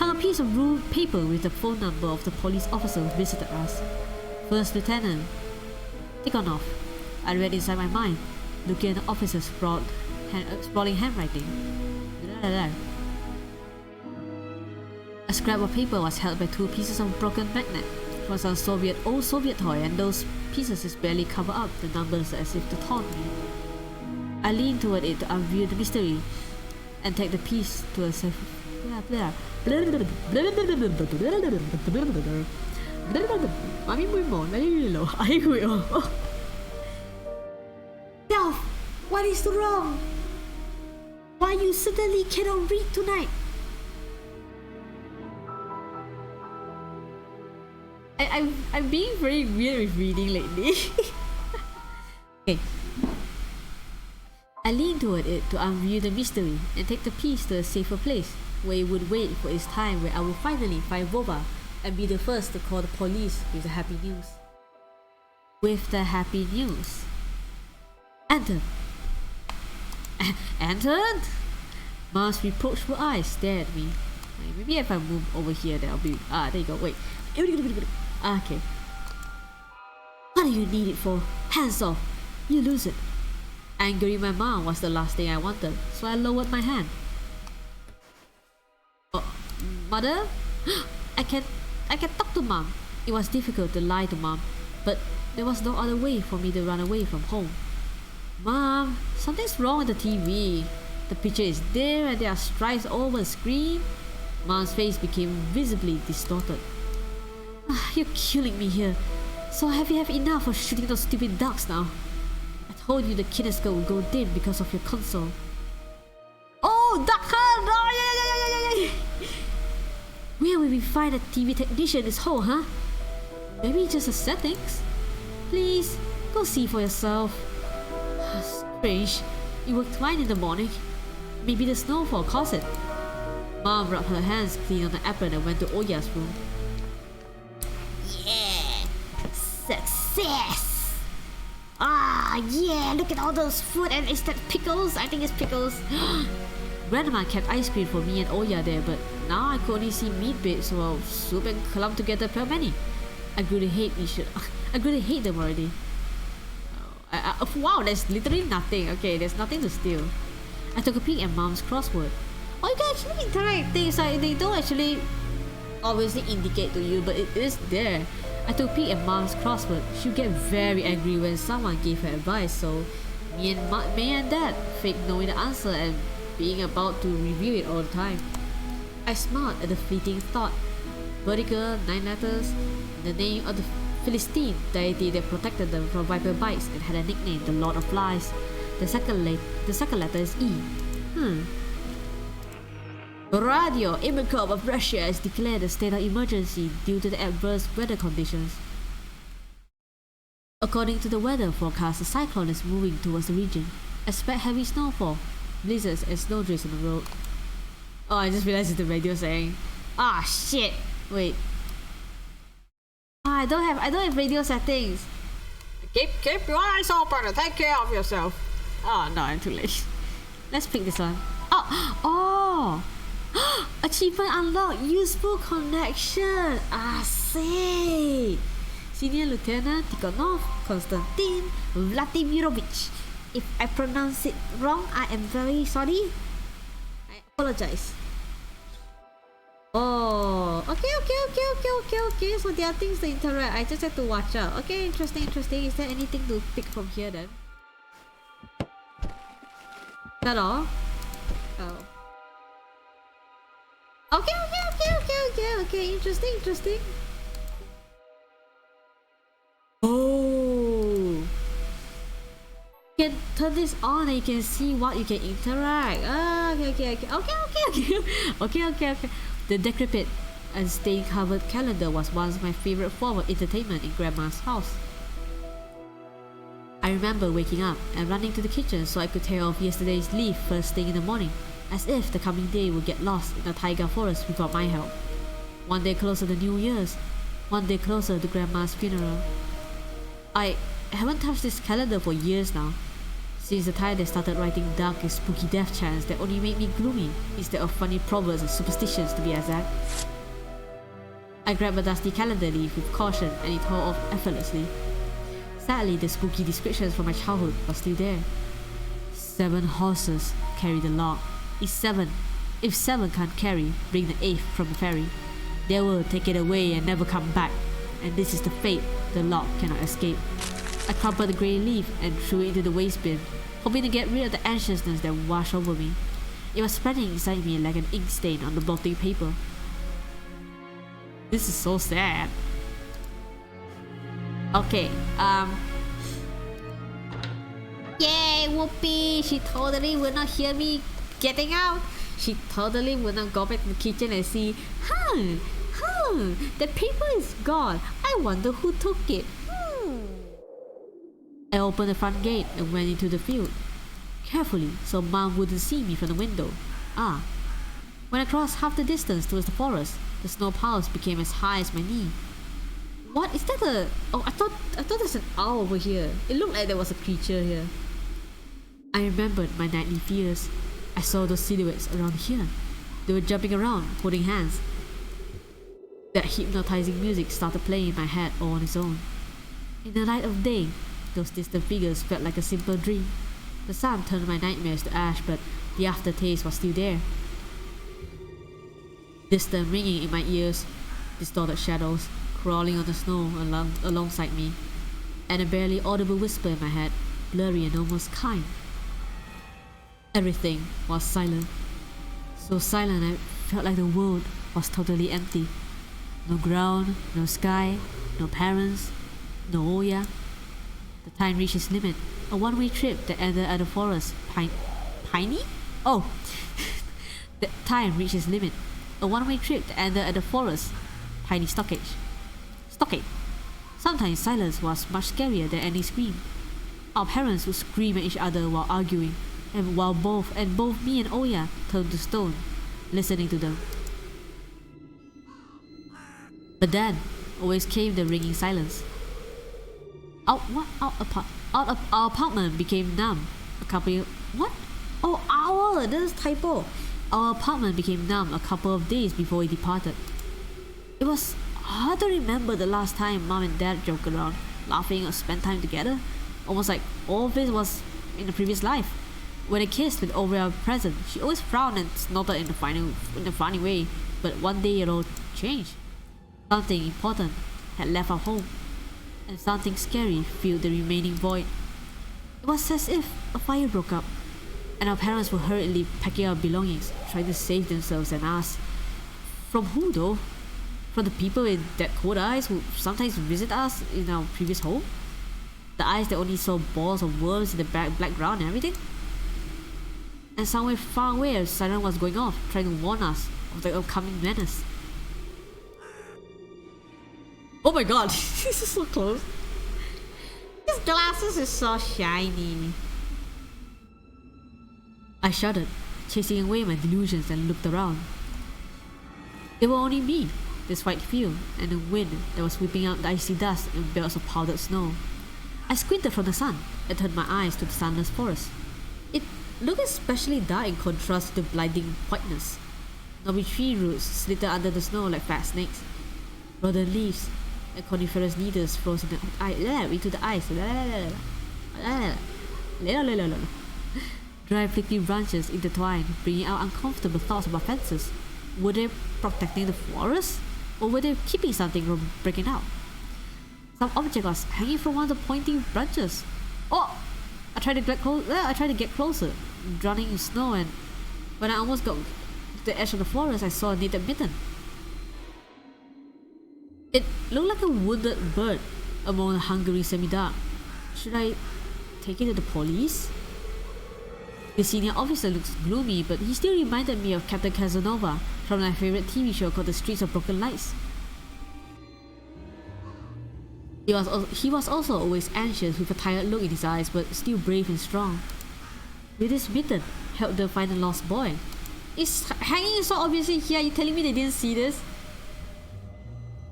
a piece of ruled paper with the phone number of the police officer who visited us. First Lieutenant Tikhonov. I read inside my mind, looking at the officer's sprawling handwriting. A scrap of paper was held by 2 pieces of broken magnet. It was an old Soviet toy, and those pieces just barely cover up the numbers as if to taunt me. I leaned toward it to unveil the mystery and take the piece to a safe. Self, what is wrong? Why you suddenly cannot read tonight? I'm being very weird with reading lately. Okay. I leaned toward it to unveil the mystery and take the piece to a safer place, where it would wait for its time, where I would finally find Boba and be the first to call the police with the happy news. with the happy news. Enter! Entered? Mom's reproachful eyes stared at me. Maybe if I move over here, that'll be. There you go. Wait. Okay. What do you need it for? Hands off! You lose it. Angering my mom was the last thing I wanted, so I lowered my hand. Mother? I can talk to Mom. It was difficult to lie to Mom, but there was no other way for me to run away from home. Mom, something's wrong with the TV. The picture is there and there are stripes all over the screen. Mom's face became visibly distorted. You're killing me here. So have you had enough of shooting those stupid ducks now? I told you the kinetoscope would go dim because of your console. Oh, Duck Hunt! Oh, yeah. Where will we find a TV technician in this hole, huh? Maybe just the settings? Please, go see for yourself. Strange. It worked fine in the morning. Maybe the snowfall caused it. Mom rubbed her hands clean on the apron and went to Oya's room. Yeah! Success! Yeah, look at all those food, and is that pickles? I think it's pickles. Grandma kept ice cream for me and Oya there, but now I could only see meat bits, well, soup and clumped together pelmeni. I grew to hate I grew to hate them already. Wow, there's literally nothing. Okay, there's nothing to steal. I took a peek at Mom's crossword. Oh, you can actually interact things. Like, they don't actually obviously indicate to you, but it is there. I took a peek at Mom's crossword. She would get very angry when someone gave her advice, so me and Dad faked knowing the answer and being about to review it all the time. I smiled at the fleeting thought. Vertical, 9 letters, the name of the Philistine deity that protected them from viper bites and had a nickname, the Lord of Flies. The second letter is E. Radio Immercom of Russia has declared a state of emergency due to the adverse weather conditions. According to the weather forecast, a cyclone is moving towards the region. Expect heavy snowfall, blizzards and snow drifts on the road. Oh, I just realized it's the radio saying. Shit! Wait. I don't have radio settings. Keep your eyes open and take care of yourself. Oh no, I'm too late. Let's pick this one. Oh! Achievement unlocked. Useful connection. See. Senior Lieutenant Tikhonov Konstantin Vladimirovich. If I pronounce it wrong, I am very sorry. I apologize. Oh, okay. So there are things to interact. I just have to watch out. Okay, interesting. Is there anything to pick from here then? Is that all? Oh. Okay. Interesting. Oh. You can turn this on and you can see what you can interact. Okay. The decrepit and stain-covered calendar was once my favorite form of entertainment in Grandma's house. I remember waking up and running to the kitchen so I could tear off yesterday's leaf first thing in the morning, as if the coming day would get lost in the taiga forest without my help. One day closer to New Year's, one day closer to Grandma's funeral. I haven't touched this calendar for years now, since the time they started writing dark and spooky death chants that only made me gloomy instead of funny proverbs and superstitions to be exact. I grabbed a dusty calendar leaf with caution and it tore off effortlessly. Sadly, the spooky descriptions from my childhood were still there. 7 horses carry the log. If 7 can't carry, bring the 8th from the ferry. They will take it away and never come back, and this is the fate the log cannot escape. I crumpled the grey leaf and threw it into the waste bin, hoping to get rid of the anxiousness that washed over me. It was spreading inside me like an ink stain on the blotting paper. This is so sad. Okay, yay, Whoopi! She totally would not hear me getting out. She totally would not go back to the kitchen and see, the paper is gone. I wonder who took it. I opened the front gate and went into the field, carefully so Mom wouldn't see me from the window. When I crossed half the distance towards the forest, the snow piles became as high as my knee. What is that? Oh, I thought there's an owl over here. It looked like there was a creature here. I remembered my nightly fears. I saw those silhouettes around here. They were jumping around, holding hands. That hypnotizing music started playing in my head all on its own. In the light of day, those distant figures felt like a simple dream. The sun turned my nightmares to ash, but the aftertaste was still there. Distant ringing in my ears, distorted shadows crawling on the snow alongside me, and a barely audible whisper in my head, blurry and almost kind. Everything was silent. So silent I felt like the world was totally empty. No ground, no sky, no parents, no Oya. The time reached its limit. A one-way trip that ended at the forest. Piney? Oh! The time reached its limit. A one-way trip that ended at the forest. Piney Stockade. Sometimes silence was much scarier than any scream. Our parents would scream at each other while arguing, and both me and Oya turned to stone, listening to them. But then, always came the ringing silence. Our apartment became numb. What? Oh, owl! This is typo. Our apartment became numb a couple of days before we departed. It was hard to remember the last time Mom and Dad joked around, laughing or spent time together. Almost like all of it was in the previous life. When I kissed with Aurea present, she always frowned and snorted in a funny way. But one day it all changed. Something important had left our home, and something scary filled the remaining void. It was as if a fire broke up, and our parents were hurriedly packing our belongings, trying to save themselves and us. From who though? From the people with that cold eyes who sometimes visit us in our previous home? The eyes that only saw balls of worms in the black ground and everything? And somewhere far away a siren was going off, trying to warn us of the upcoming menace. Oh my god, this is so close. His glasses is so shiny. I shuddered, chasing away my delusions, and looked around. It was only me, this white field, and the wind that was whipping out the icy dust and belts of powdered snow. I squinted from the sun and turned my eyes to the sunless forest. It looked especially dark in contrast to the blinding whiteness. Knobby tree roots slither under the snow like fat snakes. Rodent leaves and coniferous needles froze into the ice. Dry flickering branches intertwined, bringing out uncomfortable thoughts about fences. Were they protecting the forest? Or were they keeping something from breaking out? Some object was hanging from one of the pointing branches. Oh! I tried to get closer, drowning in snow, and when I almost got to the edge of the forest, I saw a knitted mitten. It looked like a wounded bird among the hungry semi-dark. Should I take it to the police? The senior officer looks gloomy, but he still reminded me of Captain Casanova from my favorite TV show called The Streets of Broken Lights. He was also always anxious with a tired look in his eyes, but still brave and strong. With his mitten, helped them find the lost boy. It's hanging so obviously here. Are you telling me they didn't see this?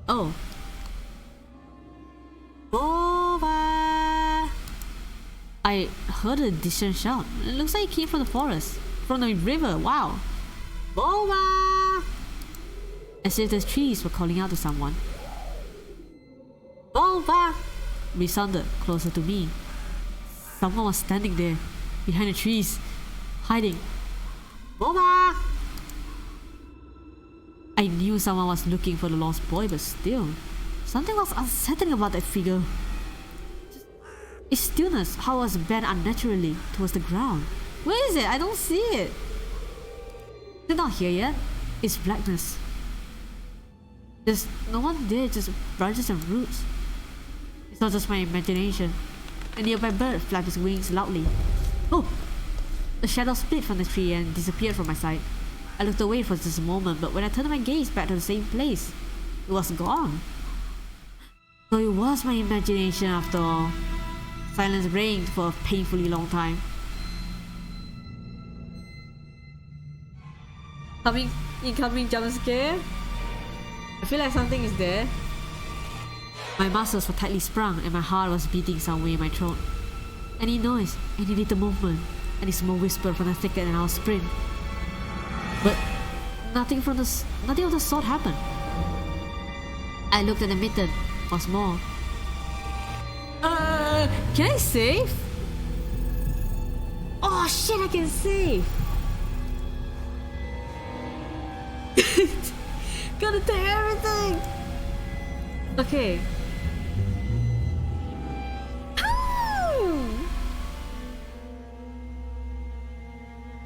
Oh. Boba! I heard a distant shout. It looks like it came from the forest. From the river, wow. Boba! As if the trees were calling out to someone. Boba! Resounded closer to me. Someone was standing there, behind the trees, hiding. Boba! I knew someone was looking for the lost boy, but still, something was unsettling about that figure. Its stillness, how it was bent unnaturally towards the ground. Where is it? I don't see it. They're not here yet. It's blackness. There's no one there, just branches and roots. It's not just my imagination. A nearby bird flapped its wings loudly. Oh! The shadow split from the tree and disappeared from my sight. I looked away for just a moment, but when I turned my gaze back to the same place, it was gone. So it was my imagination after all. Silence reigned for a painfully long time. Incoming jump scare? I feel like something is there. My muscles were tightly sprung and my heart was beating somewhere in my throat. Any noise, any little movement, any small whisper from the thicket and I'll sprint. But nothing of the sort happened. I looked at the mitten once more. Can I save? Oh shit, I can save! Gotta take everything! Okay.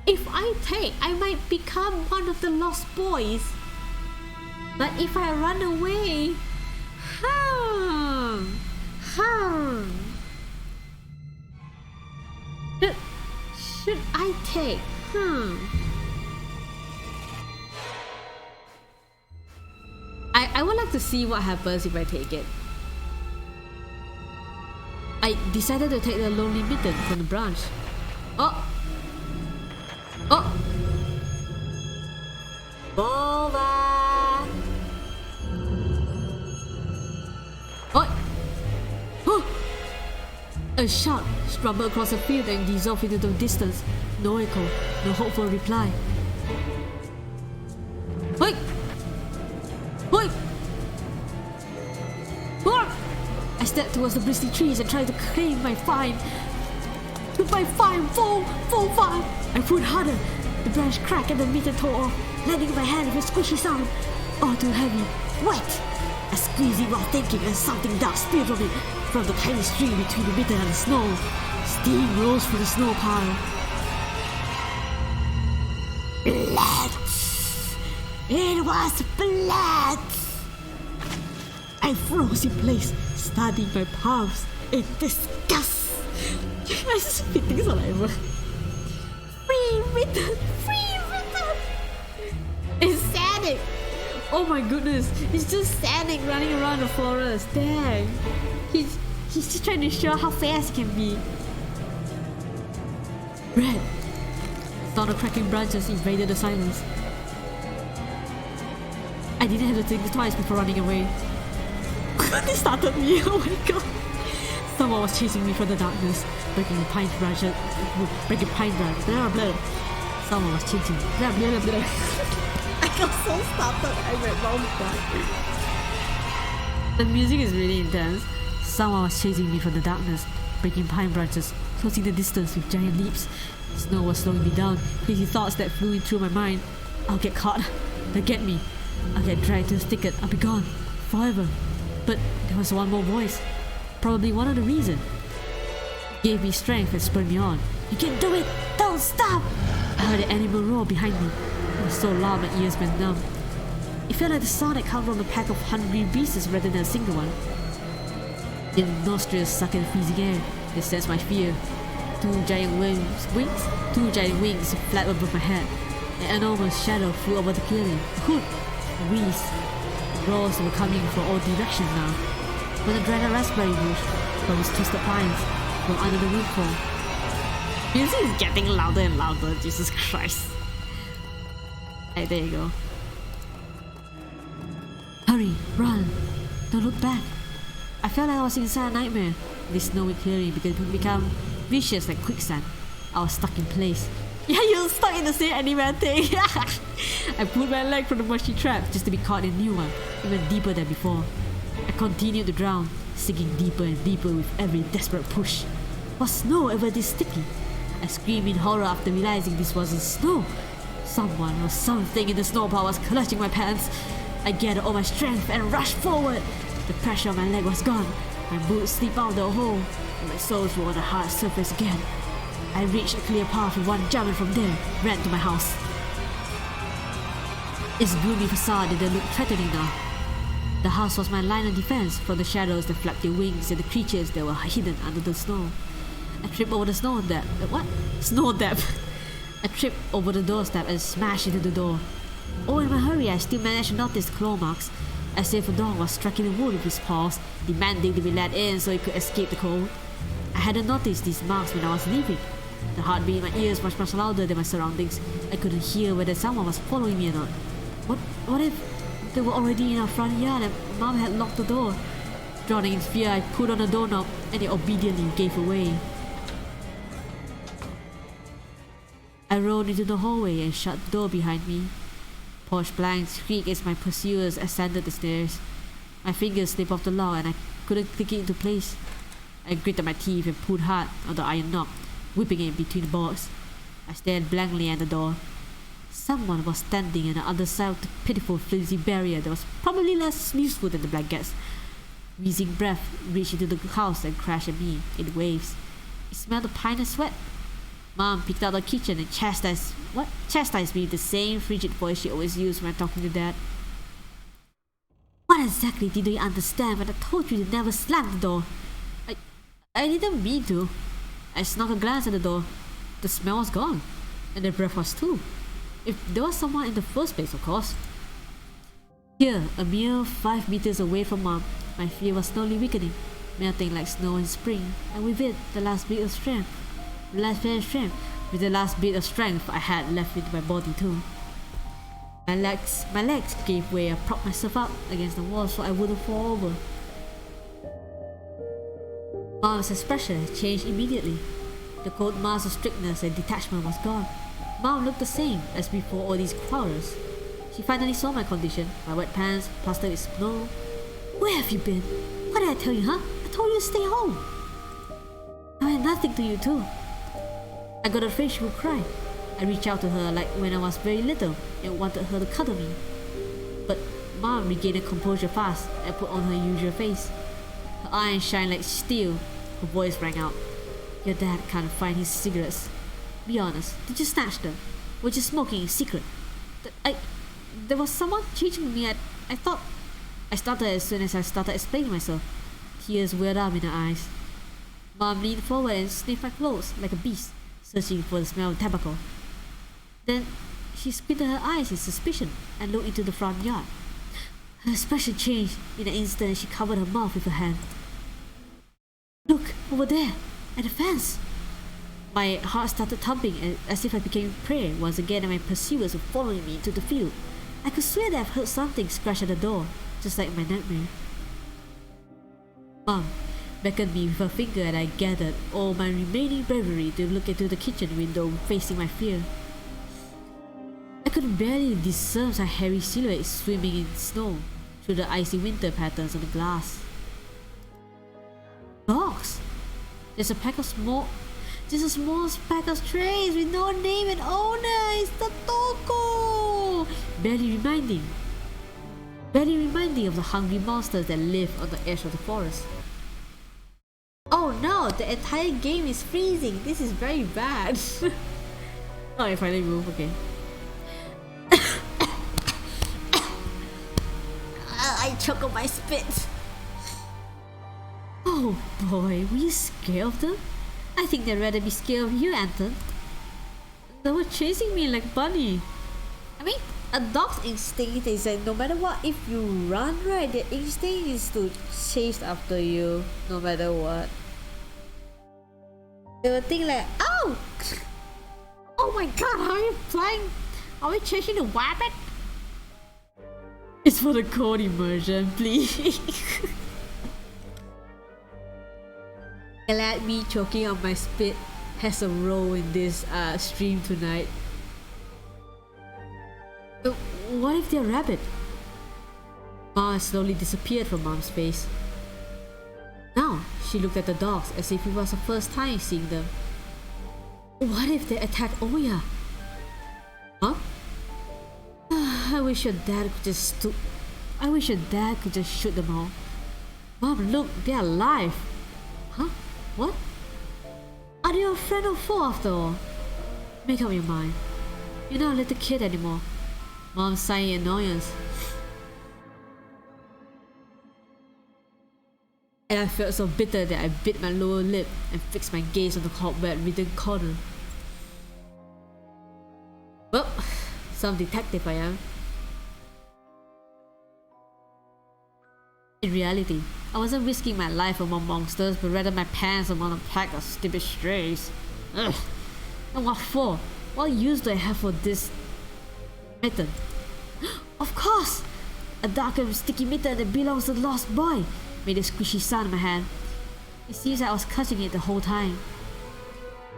If I take, I might become one of the lost boys. But if I run away, should I take? I would like to see what happens if I take it. I decided to take the lonely mitten from the branch. Oh! Over! Oh! A shout rumbled across the field and dissolved into the distance. No echo, no hope for a reply. Wait! I stepped towards the bristly trees and tried to claim my fine. With my fine, full fine. I pulled harder. The branch cracked and the mitten tore off, landing in my hand with a squishy sound. All too heavy, wet. I squeezed it while thinking, and something dark spilled from it, from the tiny stream between the mitten and the snow. Steam rose from the snow pile. Blood! It was blood! I froze in place, studying my palms in disgust. I spit things all over. Free mitten! It's Sonic! Oh my goodness, it's just Sonic running around the forest. Dang. He's just trying to show how fast he can be. Red. Sound of cracking branches invaded the silence. I didn't have to think twice before running away. They started me, oh my god. Someone was chasing me from the darkness, breaking pine branches. Blah, blah. Someone was chasing me. Blah, blah, blah. I got so started, I went wrong back. The music is really intense. Someone was chasing me from the darkness, breaking pine branches, closing the distance with giant leaps. Snow was slowing me down, crazy thoughts that flew in through my mind. I'll get caught. They'll get me. I'll get dragged to the thicket. I'll be gone. Forever. But there was one more voice. Probably one of the reasons. It gave me strength and spurred me on. You can do it! Don't stop! I heard an animal roar behind me. It was so loud my ears went numb. It felt like the sound had come from a pack of hungry beasts rather than a single one. The nostrils sucked in the freezing air. They sensed my fear. Two giant wings flapped above my head. An enormous shadow flew over the clearing. A hood, a wreath. Roars were coming from all directions now. From the dreaded raspberry bush, from its twisted pines, from under the woodfall. Music is getting louder and louder, Jesus Christ. Hey, there you go. Hurry, run, don't look back. I felt like I was inside a nightmare. This snowy clearing began to become vicious like quicksand. I was stuck in place. Yeah, you're stuck in the same anime thing. I pulled my leg from the mushy trap just to be caught in a new one, even deeper than before. I continued to drown, sinking deeper and deeper with every desperate push. Was snow ever this sticky? I screamed in horror after realizing this wasn't snow. Someone or something in the snow pile was clutching my pants. I gathered all my strength and rushed forward. The pressure on my leg was gone. My boots slipped out the hole, and my soles were on the hard surface again. I reached a clear path with one jump, and from there, ran to my house. Its gloomy facade didn't look threatening now. The house was my line of defense from the shadows that flapped their wings and the creatures that were hidden under the snow. I tripped over the snow depth. What? Snow depth. I tripped over the doorstep and smashed into the door. Oh, in my hurry, I still managed to notice the claw marks, as if a dog was striking the wood with his paws, demanding to be let in so it could escape the cold. I hadn't noticed these marks when I was leaving. The heartbeat in my ears was much louder than my surroundings. I couldn't hear whether someone was following me or not. What if they were already in our front yard and Mom had locked the door? Drowning in fear, I put on the doorknob and it obediently gave away. I rolled into the hallway and shut the door behind me. Porch blanks creaked as my pursuers ascended the stairs. My fingers slipped off the lock and I couldn't click it into place. I gritted my teeth and pulled hard on the iron knob, whipping it between the boards. I stared blankly at the door. Someone was standing on the other side of the pitiful flimsy barrier that was probably less useful than the blankets. Wheezing breath reached into the house and crashed at me in waves. It smelled of pine and sweat. Mom picked out the kitchen and chastised me with the same frigid voice she always used when talking to Dad. What exactly did you understand when I told you to never slam the door? I didn't mean to. I snuck a glance at the door. The smell was gone. And the breath was too. If there was someone in the first place, of course. Here, a mere 5 meters away from Mom, my fear was slowly weakening, melting like snow in spring, and with it, the last bit of strength. With the last bit of strength I had left in my body too. My legs gave way. I propped myself up against the wall so I wouldn't fall over. Mom's expression had changed immediately. The cold mask of strictness and detachment was gone. Mom looked the same as before all these quarrels. She finally saw my condition, my wet pants plastered with snow. Where have you been? What did I tell you, huh? I told you to stay home. I had nothing to you too. I got afraid she would cry. I reached out to her like when I was very little and wanted her to cuddle me. But Mom regained her composure fast and put on her usual face. Her eyes shined like steel. Her voice rang out. Your dad can't find his cigarettes. Be honest, did you snatch them? Were you smoking in secret? There was someone chasing me. I thought... I started as soon as I started explaining myself. Tears welled up in her eyes. Mom leaned forward and sniffed my clothes like a beast, searching for the smell of tobacco. Then she squinted her eyes in suspicion and looked into the front yard. Her expression changed. In an instant and she covered her mouth with her hand. Look, over there, at the fence. My heart started thumping as if I became prey once again and my pursuers were following me into the field. I could swear that I've heard something scratch at the door, just like my nightmare. Mom beckoned me with her finger and I gathered all my remaining bravery to look into the kitchen window facing my fear. I could barely discern my hairy silhouette swimming in snow through the icy winter patterns on the glass. Dogs! There's a small pack of strays with no name and owner. It's the Toko! Barely reminding of the hungry monsters that live on the edge of the forest. Oh no, the entire game is freezing. This is very bad. Oh, I finally move, okay. I choke on my spit. Oh boy, were you scared of them? I think they'd rather be scared of you, Anton. They were chasing me like bunny. I mean, a dog's instinct is that no matter what, if you run, right, their instinct is to chase after you, no matter what. They will think like, oh! Oh my god, how are you flying? Are we chasing the rabbit? It's for the cold immersion, please. Glad me choking on my spit has a role in this stream tonight. What if they're rabbit? Ma slowly disappeared from Mom's face. Now she looked at the dogs as if it was her first time seeing them. What if they attacked Oya? Huh? I wish your dad could just shoot them all. Mom, look, they're alive. Huh? What? Are they your friend or foe after all? Make up your mind. You're not a little kid anymore. Mom sighed in annoyance. And I felt so bitter that I bit my lower lip and fixed my gaze on the cobweb-ridden corner. Well, some detective I am. In reality, I wasn't risking my life among monsters, but rather my pants among a pack of stupid strays. Ugh. And what for? What use do I have for this method? Of course! A dark and sticky mitten that belongs to the lost boy made a squishy sound in my hand. It seems I was clutching it the whole time.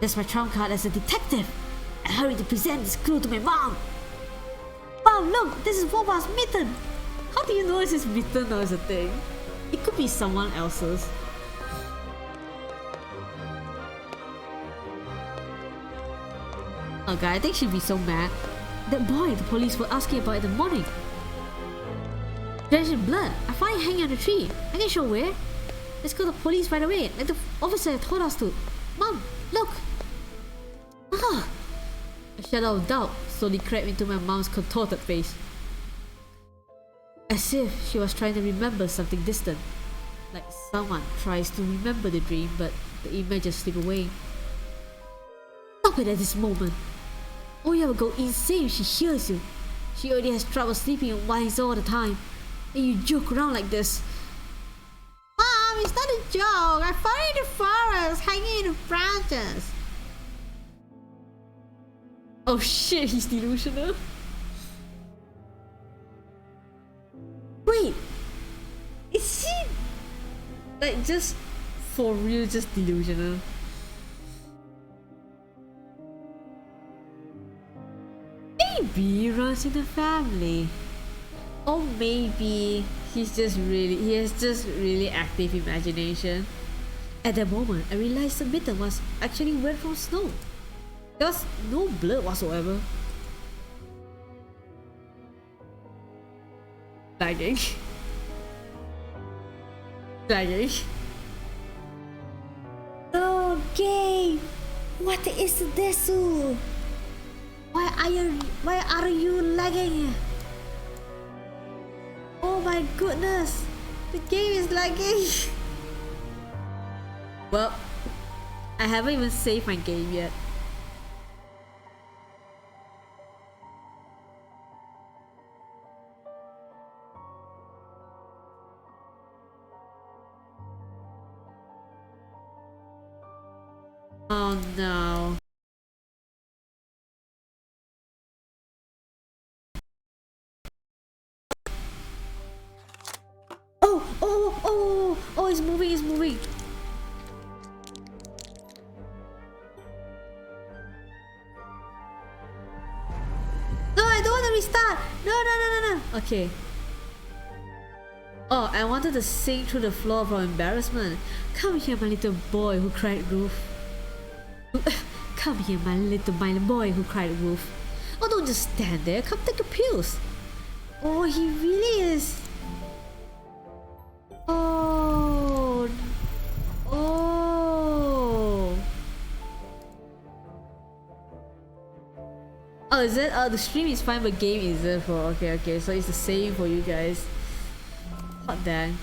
That's my trump card as a detective. I hurried to present this clue to my mom. Mom, look, this is Boba's mitten. How do you know it's his mitten or is a thing? It could be someone else's. Oh god, I think she'd be so mad. That boy the police were asking about in the morning. Drenched in blood. I found it hanging on the tree. I can show where. Let's go to the police right away, like the officer told us to. Mom, look! Ah! A shadow of doubt slowly crept into my mom's contorted face. As if she was trying to remember something distant. Like someone tries to remember the dream, but the images slip away. Stop it at this moment! Oya will go insane if she hears you. She already has trouble sleeping and whines all the time. And you joke around like this. Mom, it's not a joke. I found it in the forest, hanging in the branches. Oh shit, he's delusional. Wait, is he like just for real just delusional? Maybe he runs in the family. Or maybe he has just really active imagination. At that moment, I realized the mitten was actually wet from snow. There was no blood whatsoever. Lagging. Lagging. Oh, game! What is this? Why are you lagging? Oh my goodness! The game is lagging! Well, I haven't even saved my game yet. Oh no. Oh, it's moving, it's moving. No, I don't want to restart. No. Okay. Oh, I wanted to sink through the floor from embarrassment. Come here, my little boy who cried Ruth. Come here, my little boy who cried Ruth. Oh, don't just stand there. Come take a pills. Oh, he really is. Oh. Oh, is it? Oh, the stream is fine, but game isn't for. Okay. So it's the same for you guys. Hot dang.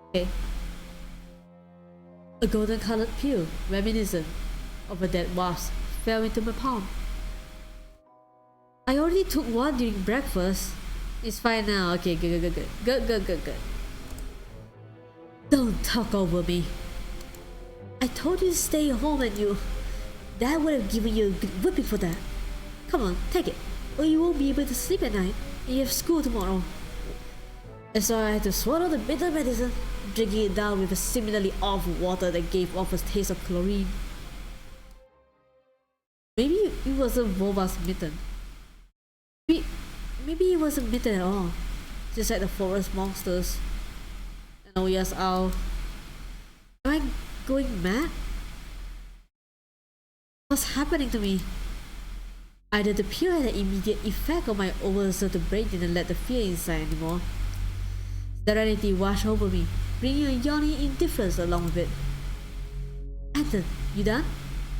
Okay. A golden colored pill, reminiscent of a dead wasp, fell into my palm. I already took one during breakfast. It's fine now. Okay, good. Don't talk over me. I told you to stay home and you... Dad would have given you a good whipping for that. Come on, take it, or you won't be able to sleep at night, and you have school tomorrow. And so I had to swallow the bitter medicine, drinking it down with a similarly awful water that gave off a taste of chlorine. Maybe it wasn't Boba's mitten. Maybe it wasn't mitten at all. Just like the forest monsters. And Oya's owl. Am I going mad? What's happening to me? Either the pill had an immediate effect on my overexerted brain didn't let the fear inside anymore. Serenity washed over me, bringing a yawning indifference along with it. Aaand, you done?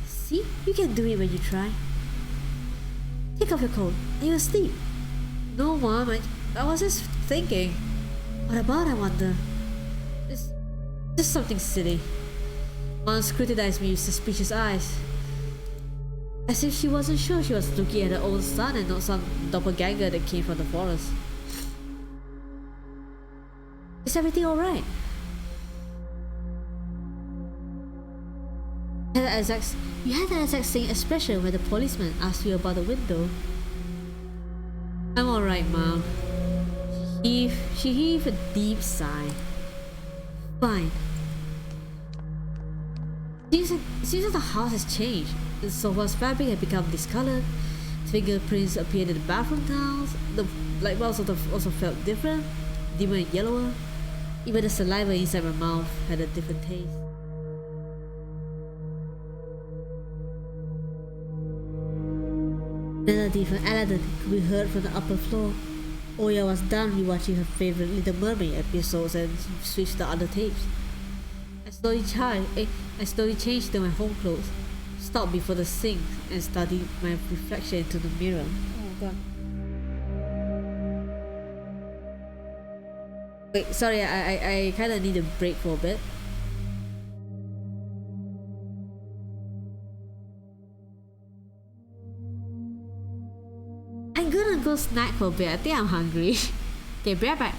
See? You can do it when you try. Take off your coat and you'll sleep. No, Mom, I was just thinking. What about, I wonder? It's just something silly. Mom scrutinized me with suspicious eyes. As if she wasn't sure she was looking at her own son and not some doppelganger that came from the forest. Is everything alright? You had the exact same expression when the policeman asked you about the window. I'm alright, Mom. She heaved a deep sigh. Fine. Seems like the house has changed. The sofa's fabric had become discolored. Fingerprints appeared in the bathroom tiles. The light bulbs also felt different, dimmer and yellower. Even the saliva inside my mouth had a different taste. Melody from Aladdin could be heard from the upper floor. Oya was done rewatching her favorite Little Mermaid episodes and switched to other tapes. I slowly changed to my home clothes, stopped before the sink, and studied my reflection into the mirror. Oh god. Wait, sorry, I kinda need a break for a bit. I'm gonna go snack for a bit. I think I'm hungry. Okay, be right back.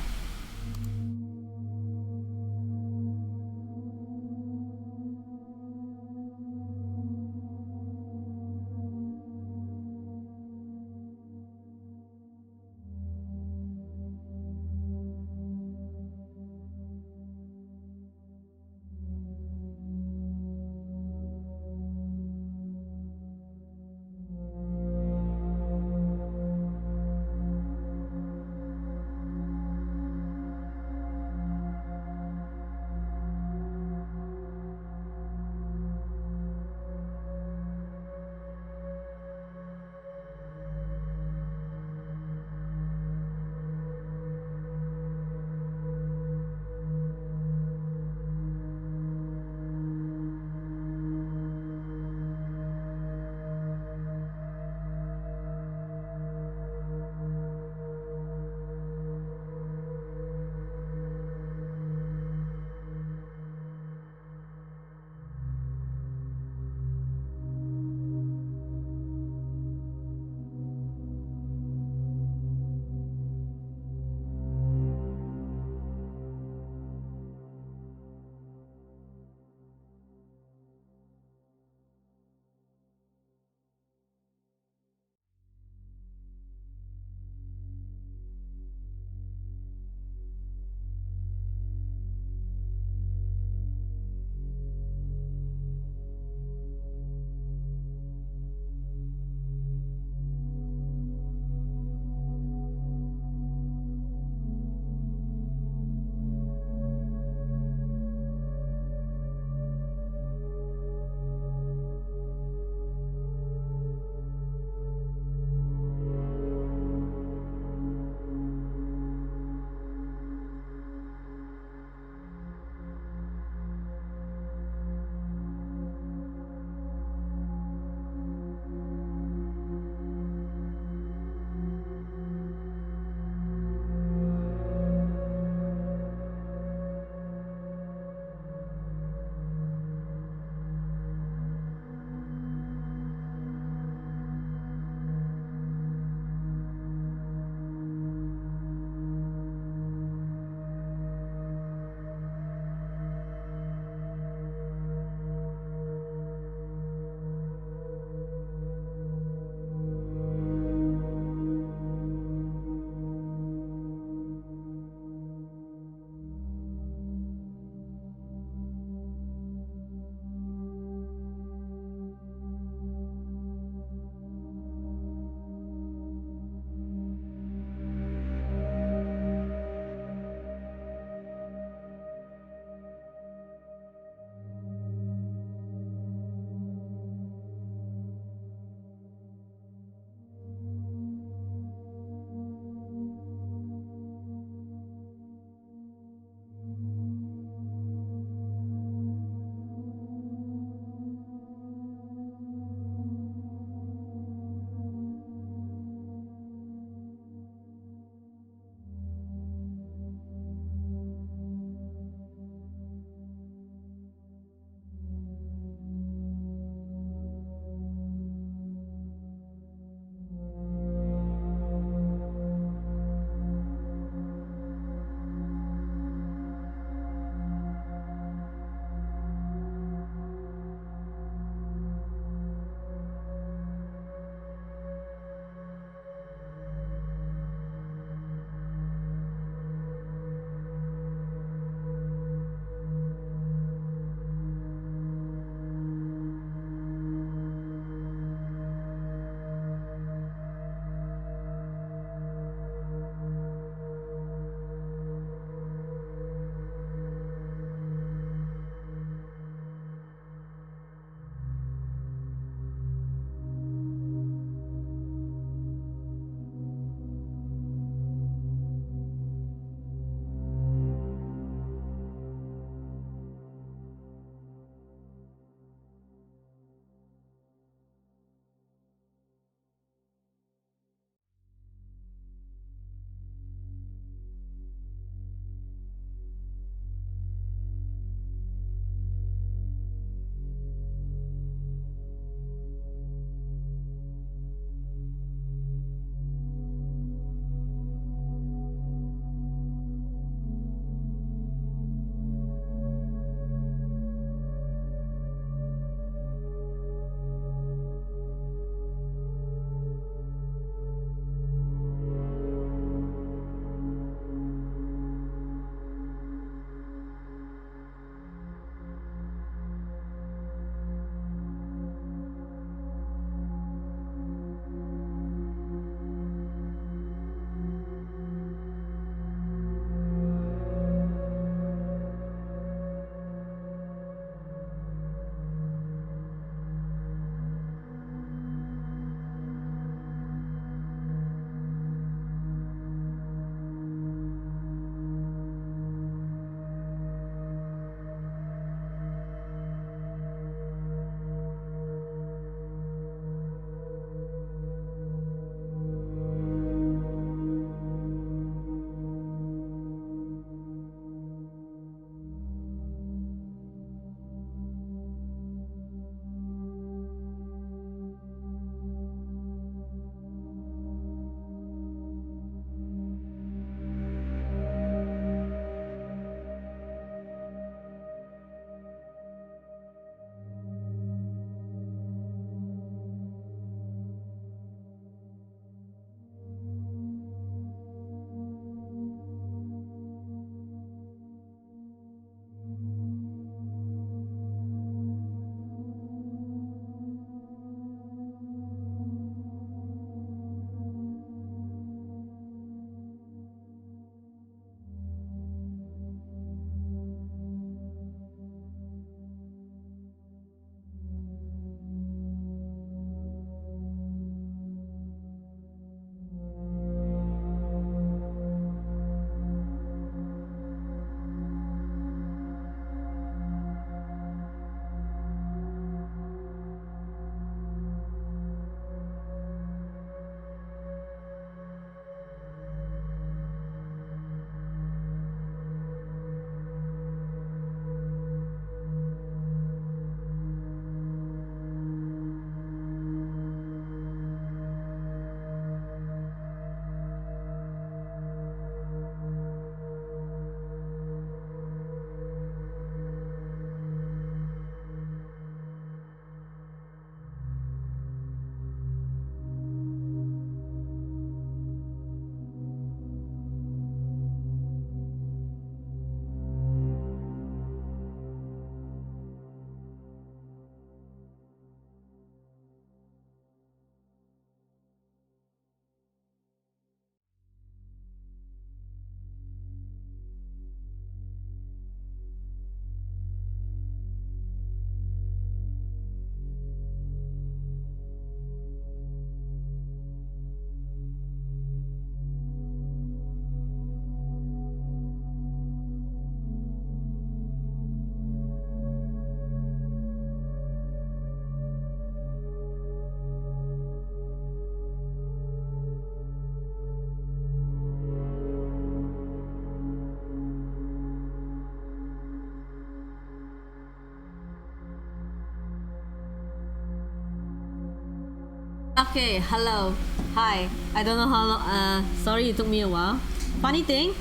Okay, hello. Hi. I don't know how long, sorry it took me a while. Funny thing,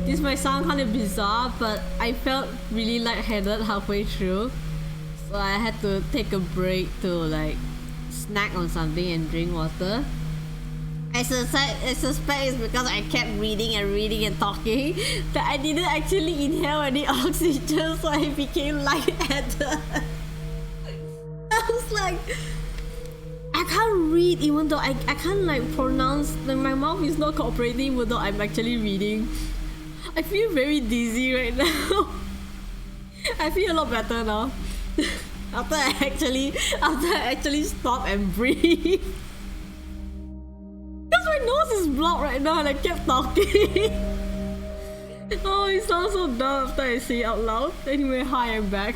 this might sound kind of bizarre, but I felt really lightheaded halfway through. So I had to take a break to like snack on something and drink water. I suspect it's because I kept reading and talking that I didn't actually inhale any oxygen, so I became lightheaded. I was like, I can't read even though I can't like pronounce, like my mouth is not cooperating even though I'm actually reading. I feel very dizzy right now. I feel a lot better now. after I actually stop and breathe. Because my nose is blocked right now and I kept talking. Oh, it sounds so dumb after I say it out loud. Anyway, hi, I'm back.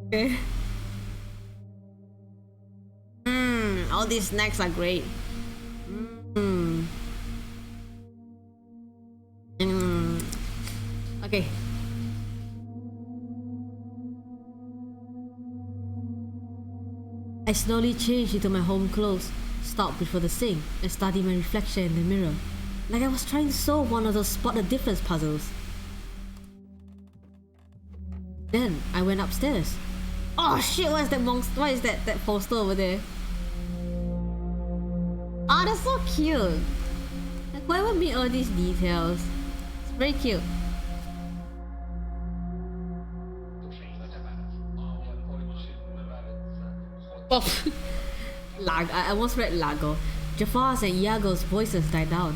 Okay. All these snacks are great. Okay. I slowly changed into my home clothes, stopped before the sink, and studied my reflection in the mirror, like I was trying to solve one of those spot the difference puzzles. Then I went upstairs. Oh shit! What is that monster? What is that poster over there? Ah, that's so cute. Like, whoever made all these details, it's very cute. Oh, I almost read Lago. Jafar's and Iago's voices died down.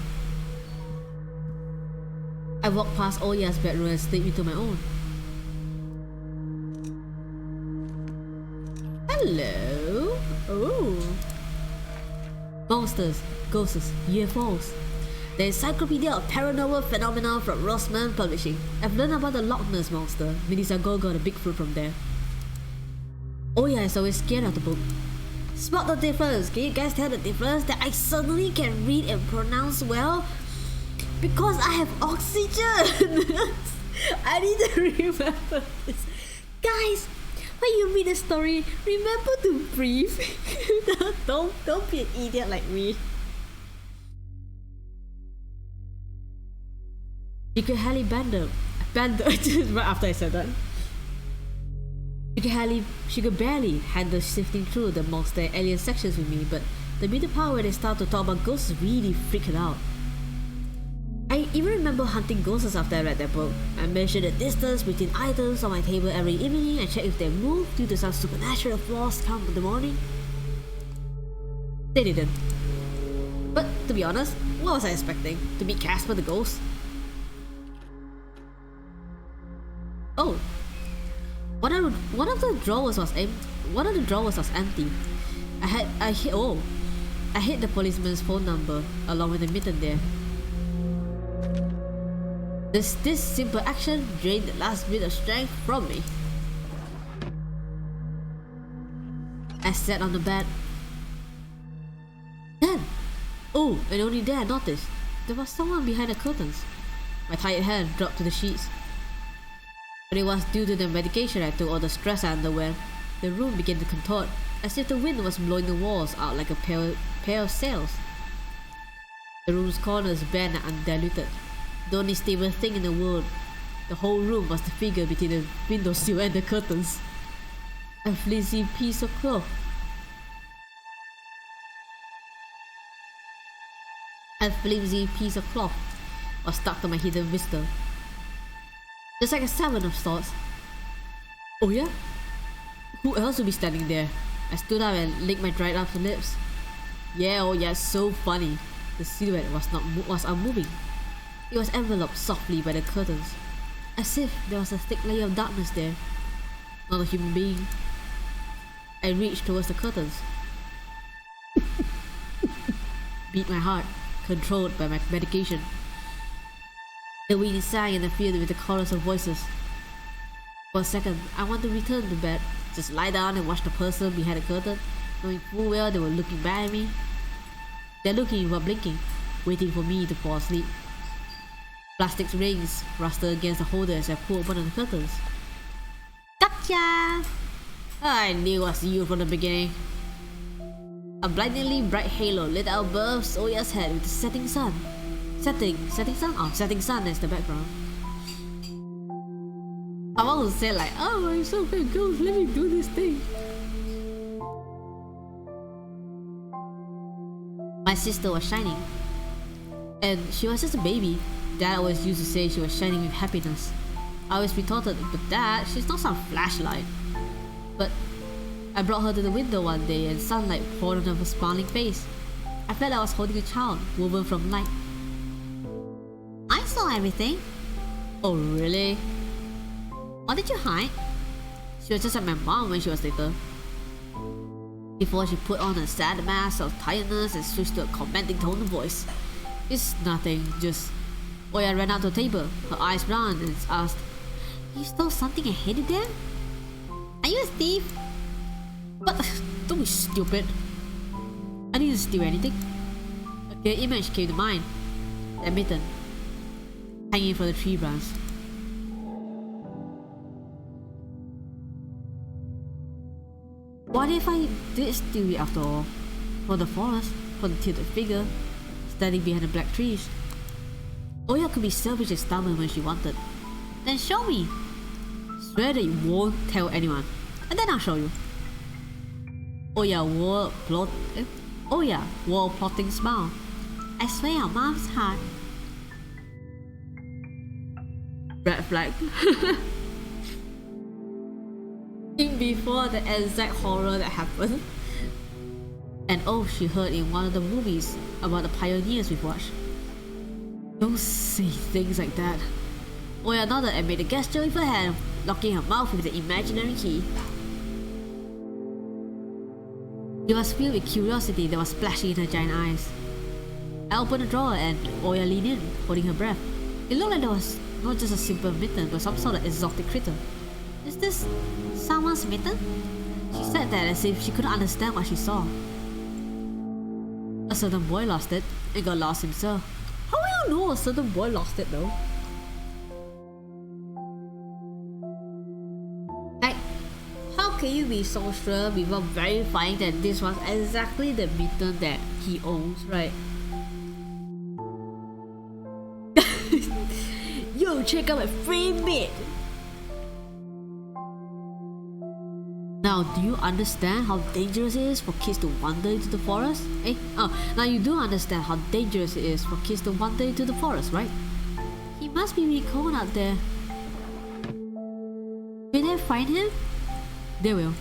I walked past Oya's bedroom and slipped into my own. Hello. Oh. Monsters, ghosts, UFOs. The Encyclopedia of Paranormal Phenomena from Rossmann Publishing. I've learned about the Loch Ness Monster. Minisago got a Bigfoot from there. Oya is always scared of the book. Spot the difference. Can you guys tell the difference that I suddenly can read and pronounce well? Because I have oxygen! I need to remember this. Guys, when you read a story, remember to breathe. don't be an idiot like me. You could hardly just right after I said that. She could barely handle sifting through the monster and alien sections with me, but the middle part where they start to talk about ghosts really freaked her out. I even remember hunting ghosts after I read that book. I measured the distance between items on my table every evening and checked if they moved due to some supernatural flaws come in the morning. They didn't. But to be honest, what was I expecting? To meet Casper the ghost? Oh. One of the drawers was empty. I hid the policeman's phone number along with the mitten there. This simple action drained the last bit of strength from me. I sat on the bed. Then, and only then I noticed there was someone behind the curtains. My tired hand dropped to the sheets. But it was due to the medication I took or the stress I underwent. The room began to contort, as if the wind was blowing the walls out like a pair of sails. The room's corners bent and undiluted. The only stable thing in the world. The whole room was the figure between the windowsill and the curtains. A flimsy piece of cloth. Was stuck to my hidden vista. Just like a servant of sorts. Oh yeah? Who else would be standing there? I stood up and licked my dried up lips. Yeah, oh yeah, so funny. The silhouette was unmoving. It was enveloped softly by the curtains, as if there was a thick layer of darkness there. Not a human being. I reached towards the curtains. Beat my heart, controlled by my medication. The wind sang and I filled with the chorus of voices. For a second, I wanted to return to bed, just lie down and watch the person behind the curtain, knowing full well they were looking back at me. They're looking without blinking, waiting for me to fall asleep. Plastic rings rustled against the holder as I pulled open the curtains. Gotcha! I knew it was you from the beginning. A blindingly bright halo lit out above Oya's head with the setting sun. Setting sun? Oh, setting sun is the background. I want to say like, oh, I'm so good, go, let me do this thing. My sister was shining. And she was just a baby. Dad always used to say she was shining with happiness. I always retorted, but Dad, she's not some flashlight. But I brought her to the window one day and sunlight poured on her smiling face. I felt like I was holding a child, woven from light. I saw everything. Oh really? Why did you hide? She was just like my mom when she was little. Before she put on a sad mask of tiredness and switched to a commanding tone of voice. It's nothing, just... Oya ran out to the table, her eyes round, and asked, "You stole something and hid it there? Are you a thief?" What? Don't be stupid. I didn't steal anything. A clear image came to mind. That mitten, hanging from the tree branch. What if I did steal it after all? From the forest, from the tilted figure, standing behind the black trees. Oya could be selfish and stubborn when she wanted. Then show me. Swear that you won't tell anyone, and then I'll show you. Oya wore a plotting smile. I swear on Mom's heart. Red flag. Before the exact horror that happened. An oath she heard in one of the movies about the pioneers we've watched. Don't say things like that. Oya nodded and made a gesture with her hand, locking her mouth with the imaginary key. She was filled with curiosity that was splashing in her giant eyes. I opened the drawer and Oya leaned in, holding her breath. It looked like there was not just a simple mitten, but some sort of exotic critter. Is this someone's mitten? She said that as if she couldn't understand what she saw. A certain boy lost it and got lost himself. How will you know a certain boy lost it though? Like, how can you be so sure without verifying that this was exactly the mitten that he owns, right? Yo, check out my free mitt! Now, do you understand how dangerous it is for kids to wander into the forest? Eh? Oh, now you do understand how dangerous it is for kids to wander into the forest, right? He must be really cold out there. Will they find him? They will.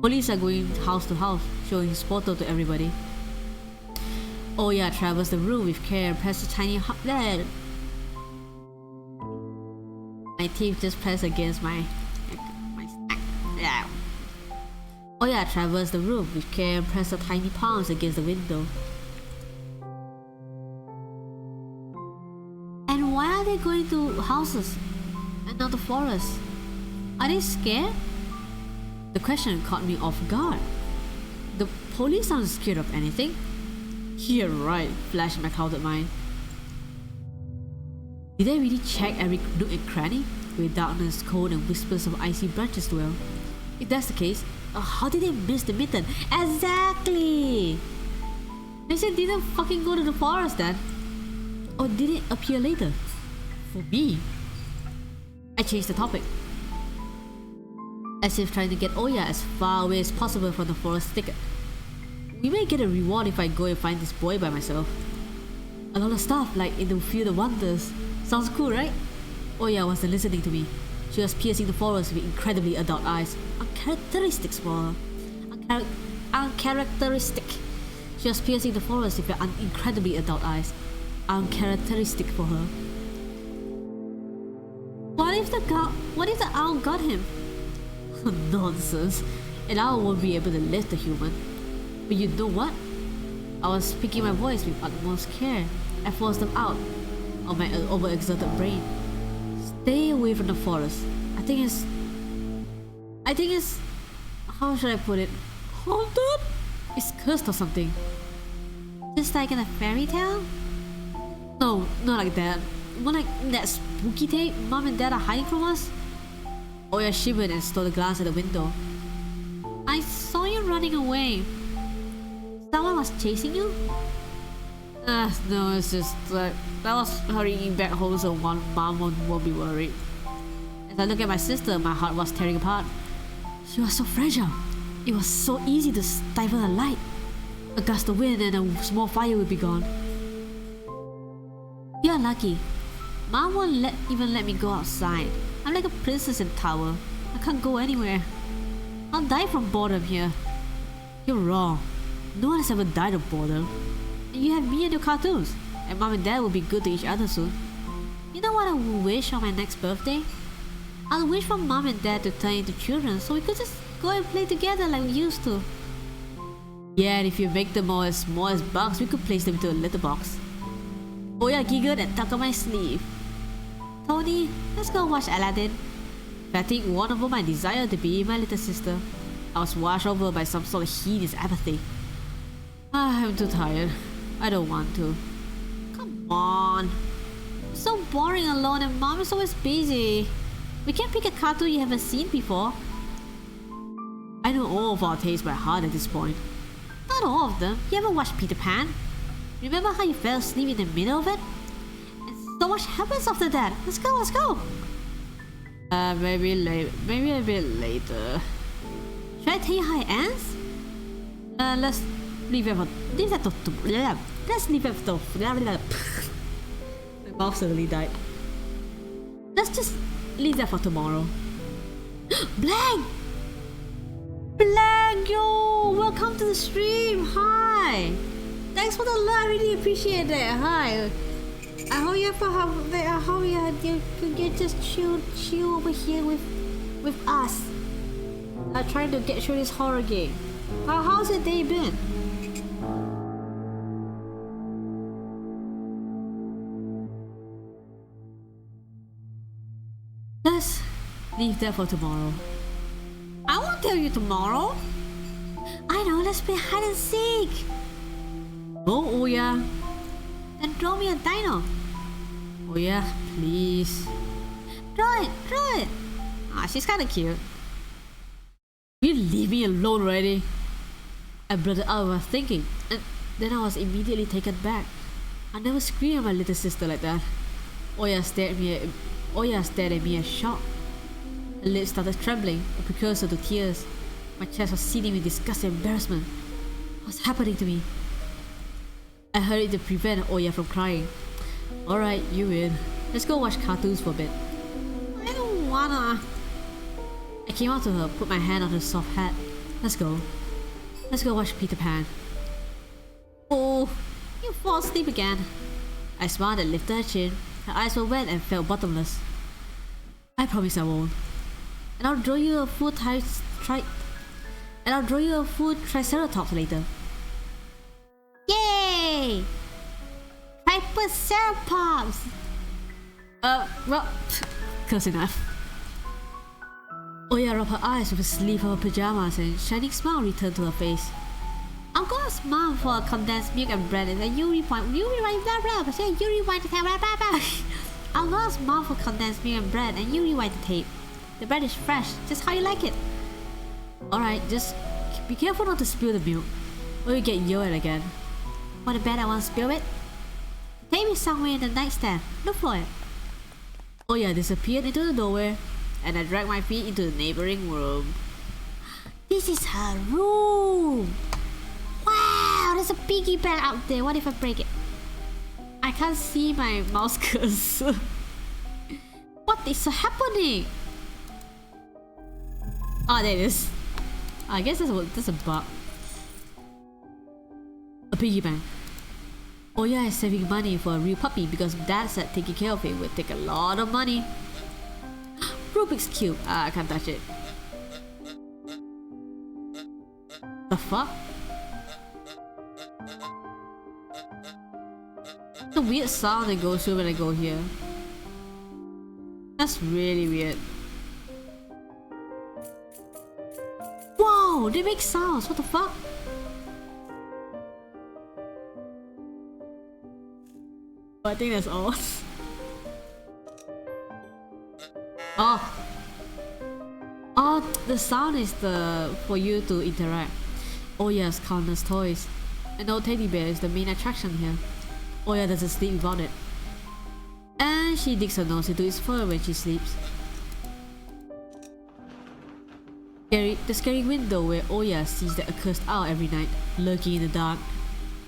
Police are going house to house, showing his photo to everybody. Oya travels the room with care and presses a tiny bed. My teeth just pressed against my Oya traversed the room with care and pressed her tiny palms against the window. And why are they going to houses and not the forest? Are they scared? The question caught me off guard. The police aren't scared of anything. You're right, flashed my clouded mind. Did they really check every nook and cranny, where darkness, cold, and whispers of icy branches dwell? If that's the case, how did they miss the mitten? Exactly! They said didn't fucking go to the forest then. Or did it appear later? For me? I changed the topic. As if trying to get Oya as far away as possible from the forest thicket. We may get a reward if I go and find this boy by myself. A lot of stuff like in the Field of Wonders. Sounds cool, right? Oya wasn't listening to me. She was piercing the forest with incredibly adult eyes. Uncharacteristic for her. Uncharacteristic. She was piercing the forest with her incredibly adult eyes. Uncharacteristic for her. What if the owl got him? Nonsense. An owl won't be able to lift a human. But you know what? I was speaking my voice with utmost care. I forced them out of my overexerted brain. Stay away from the forest. I think it's how should I put it? Haunted? It's cursed or something. Just like in a fairy tale? No, not like that. More like that spooky tape Mom and Dad are hiding from us. Oya shivered and stole the glass at the window. I saw you running away. Someone was chasing you? No, it's just like I was hurrying back home so mom won't be worried. As I looked at my sister, my heart was tearing apart. She was so fragile. It was so easy to stifle her light. A gust of wind and a small fire would be gone. You're lucky. Mom won't even let me go outside. I'm like a princess in tower. I can't go anywhere. I'll die from boredom here. You're wrong. No one has ever died of boredom. And you have me and your cartoons. And Mom and Dad will be good to each other soon. You know what I will wish on my next birthday? I'll wish for Mom and Dad to turn into children so we could just go and play together like we used to. Yeah, and if you make them all as small as bugs, we could place them into a litter box. Oya giggled and tugged on my sleeve. Tony, let's go watch Aladdin. Fatigue won over my desire to be my little sister. I was washed over by some sort of hideous apathy. I'm too tired. I don't want to. Come on. It's so boring alone and Mom is always busy. We can't pick a cartoon you haven't seen before. I know all of our tastes by heart at this point. Not all of them. You ever watched Peter Pan? Remember how you fell asleep in the middle of it? And so much happens after that. Let's go, let's go. Maybe a bit later. Should I tell you how it ends? Let's leave it for my mouth suddenly died. Let's just leave that for tomorrow. Blank! Blank, yo! Welcome to the stream. Hi. Thanks for the love. I really appreciate that. Hi. I hope you just chill over here with us. Trying to get through this horror game. How's your day been? Let's leave that for tomorrow. I won't tell you tomorrow. I know, let's play hide and seek. Oh yeah. Then draw me a dino. Oh yeah, please. Draw it. Ah, she's kinda cute. Will you leave me alone already? I blurted out what I was thinking, and then I was immediately taken back. I never screamed at my little sister like that. Oya stared at me in shock. Her lips started trembling, a precursor to tears. My chest was seething with disgust and embarrassment. What's happening to me? I hurried to prevent Oya from crying. Alright, you win. Let's go watch cartoons for a bit. I don't wanna. I came out to her, put my hand on her soft hat. Let's go. Let's go watch Peter Pan. Oh, you fall asleep again. I smiled and lifted her chin. Her eyes were wet and felt bottomless. I promise I won't. And I'll draw you a full Triceratops later. Yay! Triceratops! Well, close enough. Oya rubbed her eyes with a sleeve of her pajamas and a shining smile returned to her face. I'm gonna smile for a condensed milk and bread and you rewind. I'm gonna smile for condensed milk and bread and you rewind the tape. The bread is fresh, just how you like it. Alright, just be careful not to spill the milk, or you get yelled at again. For the bed I won't spill it. The tape is somewhere in the nightstand. Look for it. Oya disappeared into the doorway, and I dragged my feet into the neighboring room. This is her room! Wow, there's a piggy bank out there. What if I break it? I can't see my mouse cursor. What is happening? Oh, there it is. I guess that's a bug. A piggy bank. Oya is saving money for a real puppy because Dad said taking care of it would take a lot of money. Rubik's Cube. I can't touch it. The fuck? It's a weird sound that goes through when I go here. That's really weird. Whoa, they make sounds. What the fuck? I think that's all. Oh. Oh, the sound is for you to interact. Oya's countless toys. An old teddy bear is the main attraction here. Oya doesn't sleep without it. And she digs her nose into its fur when she sleeps. The scary window where Oya sees the accursed owl every night, lurking in the dark.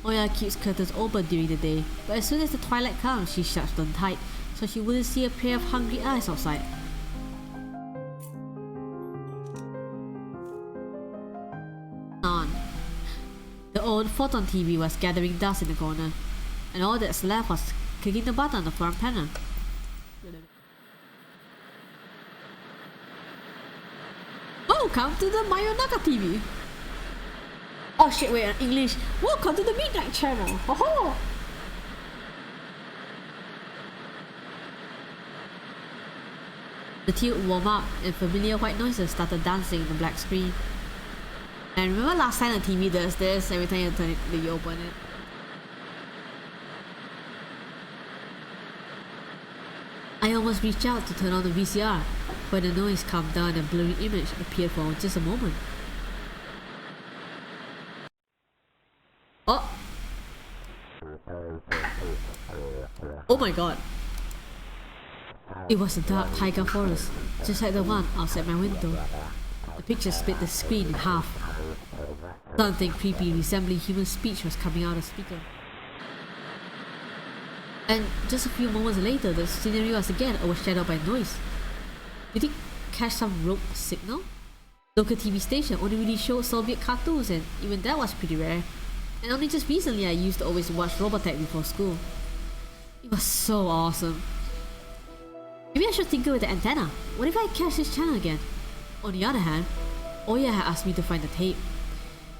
Oya keeps curtains open during the day, but as soon as the twilight comes, she shuts them tight, so she wouldn't see a pair of hungry eyes outside. On. The old photon TV was gathering dust in the corner, and all that's left was clicking the button on the front panel. Welcome to the Mayonaka TV! Oh shit, wait, English. Welcome to the Midnight Channel! Ho-ho! The tea would warm up and familiar white noises started dancing in the black screen. And remember last time the TV does this every time you turn it, you open it? I almost reached out to turn on the VCR, but the noise calmed down and a blurry image appeared for just a moment. Oh! Oh my god! It was a dark taiga forest, just like the one outside my window. The picture split the screen in half. Something creepy resembling human speech was coming out of the speaker. And just a few moments later, the scenery was again overshadowed by noise. Did it catch some rogue signal? Local TV station only really showed Soviet cartoons, and even that was pretty rare. And only just recently I used to always watch Robotech before school. It was so awesome. Maybe I should tinker with the antenna. What if I catch this channel again? On the other hand, Oya had asked me to find the tape.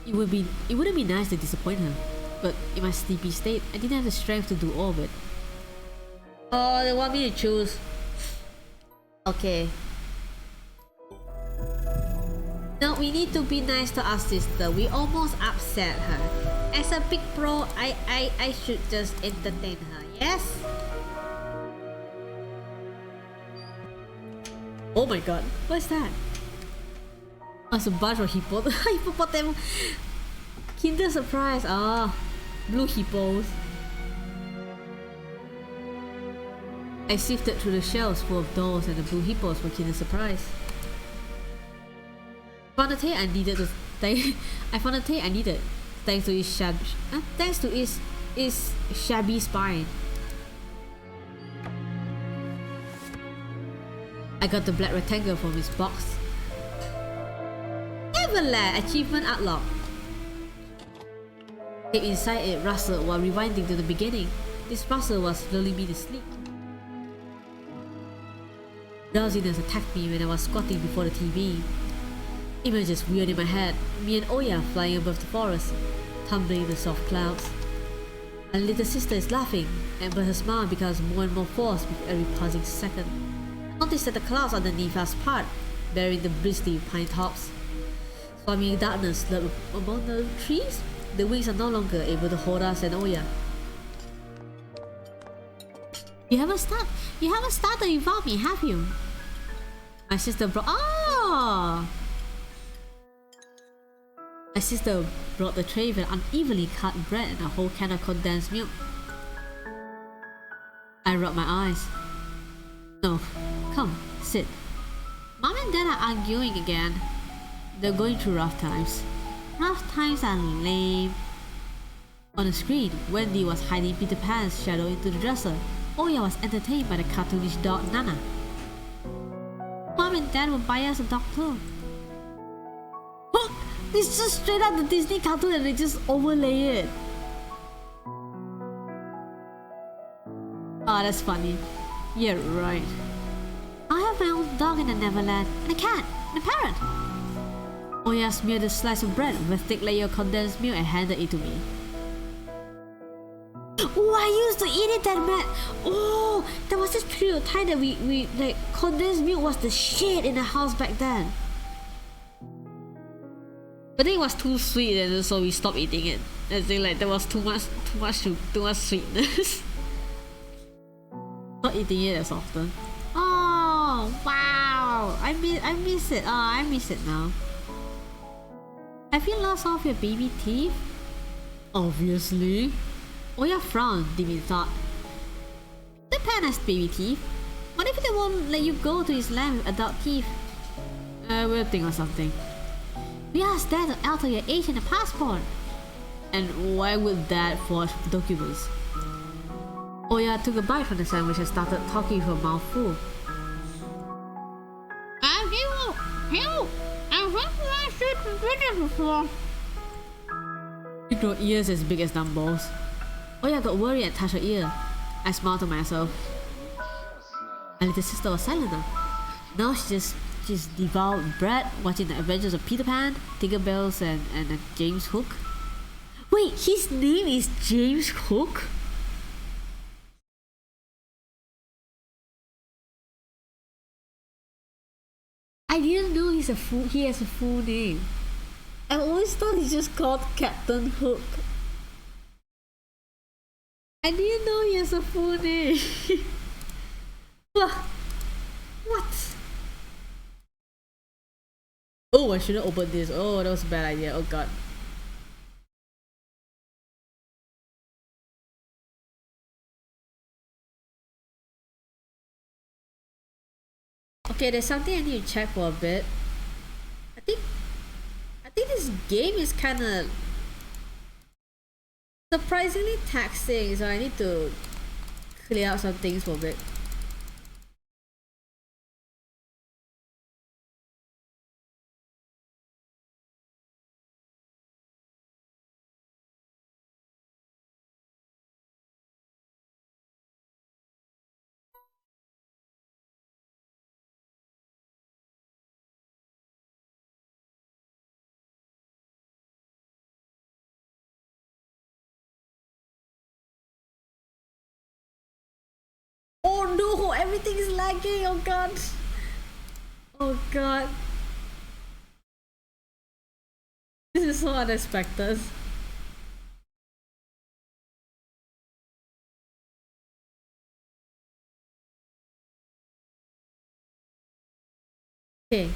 It wouldn't be nice to disappoint her, but in my sleepy state, I didn't have the strength to do all of it. Oh, they want me to choose. Okay. No, we need to be nice to our sister. We almost upset her. As a big pro, I should just entertain her, yes? Oh my god, what's that? Oh, it's a bunch of hippopotamus. Kinder Surprise. Ah, blue hippos. I sifted through the shelves full of dolls, and the blue hippos were Kinder Surprise. I found the tape I needed. Thanks to its shabby spine. I got the black rectangle from its box. Neverland achievement unlocked. Tape inside it rustled while rewinding to the beginning. This rustle was lulling me to sleep. Drowsiness attacked me when I was squatting before the TV. Images wheeled in my head, me and Oya flying above the forest, tumbling in the soft clouds. My little sister is laughing, but her smile becomes more and more forced with every passing second. I noticed that the clouds underneath us part, bearing the bristly pine tops. Swarming in darkness lurked among the trees. The wings are no longer able to hold us and Oya. You haven't started without me, have you? My sister brought the tray with unevenly cut bread and a whole can of condensed milk. I rubbed my eyes. No, come, sit. Mom and Dad are arguing again. They're going through rough times. Rough times are lame. On the screen, Wendy was hiding Peter Pan's shadow into the dresser. Oya was entertained by the cartoonish dog Nana. Mom and Dad will buy us a dog too. Look! It's just straight up the Disney cartoon and they just overlay it. Ah, that's funny. Yeah, right. I have my own dog in the Neverland, and a cat, and a parrot. Oya smeared a slice of bread with a thick layer of condensed milk and handed it to me. Oh, I used to eat it that bad. Oh, there was this period of time that we like condensed milk was the shit in the house back then. But then it was too sweet, and so we stopped eating it. As in, like there was too much sweetness. Not eating it as often. Oh wow! I miss it. Oh, I miss it now. Have you lost all of your baby teeth? Obviously. Oya frowned, deep in thought. The Pan has baby teeth. What if they won't let you go to his land with adult teeth? We'll think of something. We asked Dad to alter your age in the passport. And why would Dad forge documents? Oya took a bite from the sandwich and started talking with her mouth full. I've been before. You grow ears as big as dumbbells. Oya got worried and touched her ear. I smiled to myself. My little sister was silent now. Now she's devoured bread, watching the adventures of Peter Pan, Tinkerbells, and James Hook. Wait, his name is James Hook? I didn't know he has a full name. I always thought he's just called Captain Hook. I didn't know he has a full name. What? Oh, I shouldn't open this. Oh, that was a bad idea. Oh god. Okay, there's something I need to check for a bit. I think this game is kinda surprisingly taxing, so I need to clear out some things for a bit. Oh no, everything is lagging. Oh god. Oh god. This is so unexpected. Okay.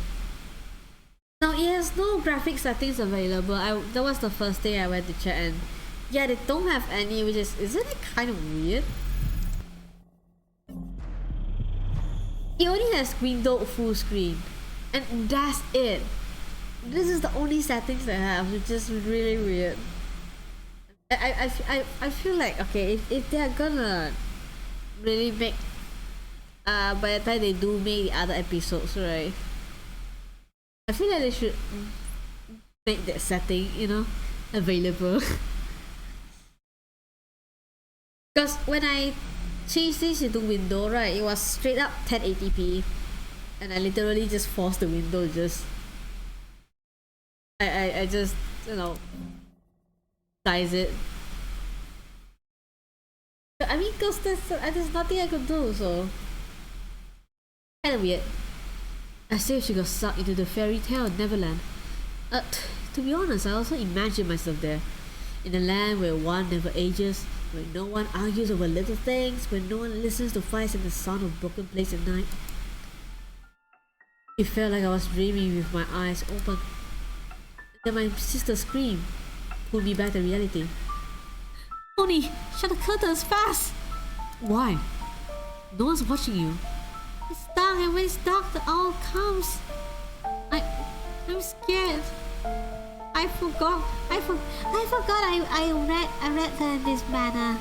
Now it has no graphic settings available. That was the first thing I went to check, and yeah, they don't have any, which isn't it kind of weird? It only has windowed full screen, and that's it. This is the only settings they have, which is really weird. I feel like, okay, if they're gonna really make by the time they do make the other episodes, right, I feel like they should make that setting, you know, available. Because when I changed this into window, right, it was straight up 1080p, and I literally just forced the window. I just, you know, size it. I mean, cause there's nothing I could do, so kinda weird. As if she got sucked into the fairy tale Neverland. To be honest, I also imagine myself there, in a land where one never ages, where no one argues over little things, where no one listens to fights and the sound of broken plates at night. It felt like I was dreaming with my eyes open. And then my sister screamed, pulled me back to reality. Tony, shut the curtains fast! Why? No one's watching you. It's dark, and when it's dark, the owl comes. I'm scared. I forgot I read her in this manner.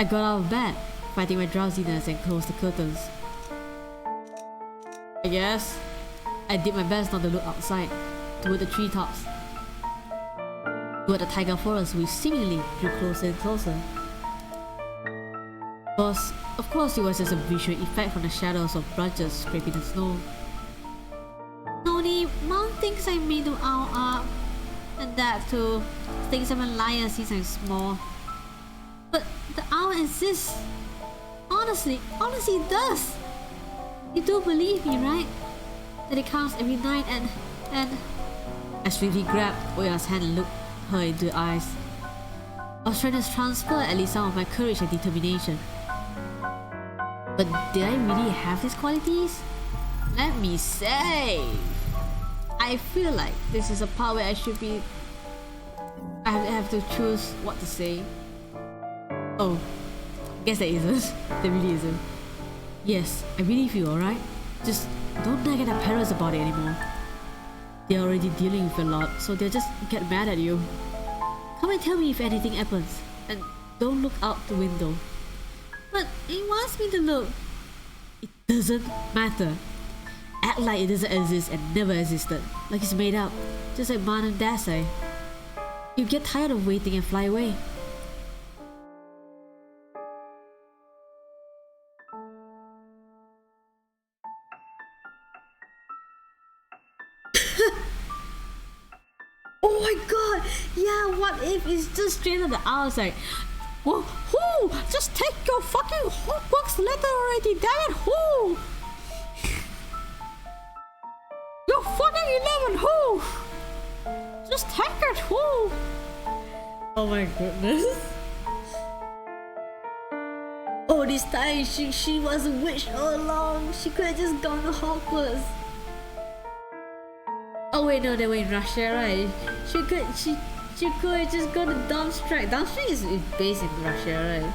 I got out of bed, fighting my drowsiness, and closed the curtains. I guess I did my best not to look outside, toward the treetops, toward the taiga forest, which seemingly drew closer and closer. Of course it was just a visual effect from the shadows of branches scraping the snow. Noni, Mom thinks I made the owl up, and Dad too thinks I'm a liar since I'm small. But the owl exists. Honestly it does. You do believe me, right? That it comes every night and I swiftly grabbed Oya's hand and looked her into the eyes. I was trying to transfer at least some of my courage and determination. But did I really have these qualities? Let me say, I feel like this is a part where I should be. I have to choose what to say. Oh, guess there isn't. There really isn't. Yes, I believe you, alright? Just don't nag at our parents about it anymore. They're already dealing with a lot, so they'll just get mad at you. Come and tell me if anything happens, and don't look out the window. But he wants me to look. It doesn't matter. Act like it doesn't exist and never existed, like it's made up, just like Mom and Dad say. You get tired of waiting and fly away. Oh my god! Yeah, what if it's just straight on the outside? Well, who? Just take your fucking Hogwarts letter already, damn it! Who? You're fucking 11, who? Just take it, who? Oh my goodness. Oh, this time she was a witch all along. She could have just gone to Hogwarts. Oh wait, no, they were in Russia, right? She could have just gone to Dumbstrike. Dumbstrike is based in Russia, right?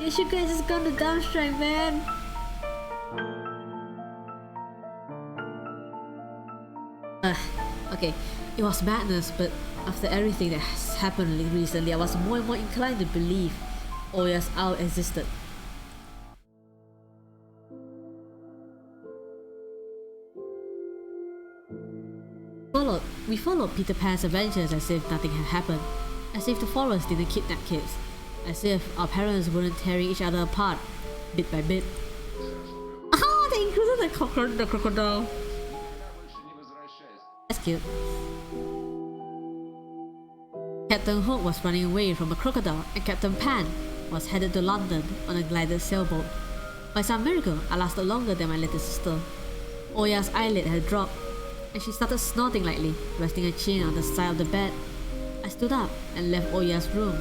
Yeah, she could have just gone to Dumbstrike, man. Okay, it was madness, but after everything that has happened recently, I was more and more inclined to believe Oya's owl existed. We followed Peter Pan's adventures as if nothing had happened, as if the forest didn't kidnap kids, as if our parents weren't tearing each other apart, bit by bit. Oh, they included the crocodile. That's cute. Captain Hook was running away from a crocodile, and Captain Pan was headed to London on a glided sailboat. By some miracle, I lasted longer than my little sister. Oya's eyelid had dropped, and she started snorting lightly, resting her chin on the side of the bed. I stood up and left Oya's room.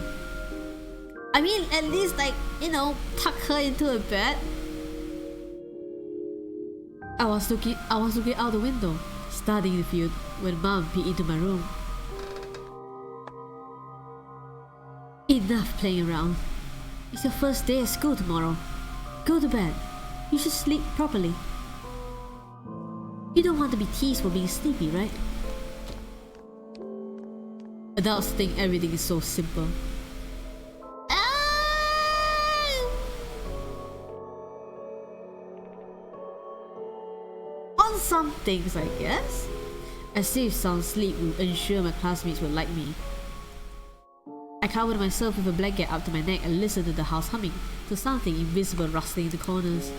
I mean, at least, like, you know, tuck her into a bed. I was looking out the window, studying the field, when Mom peeked into my room. Enough playing around. It's your first day at school tomorrow. Go to bed. You should sleep properly. You don't want to be teased for being sleepy, right? Adults think everything is so simple. On some things, I guess. As if sound sleep would ensure my classmates would like me. I covered myself with a blanket up to my neck and listened to the house humming, to something invisible rustling in the corners.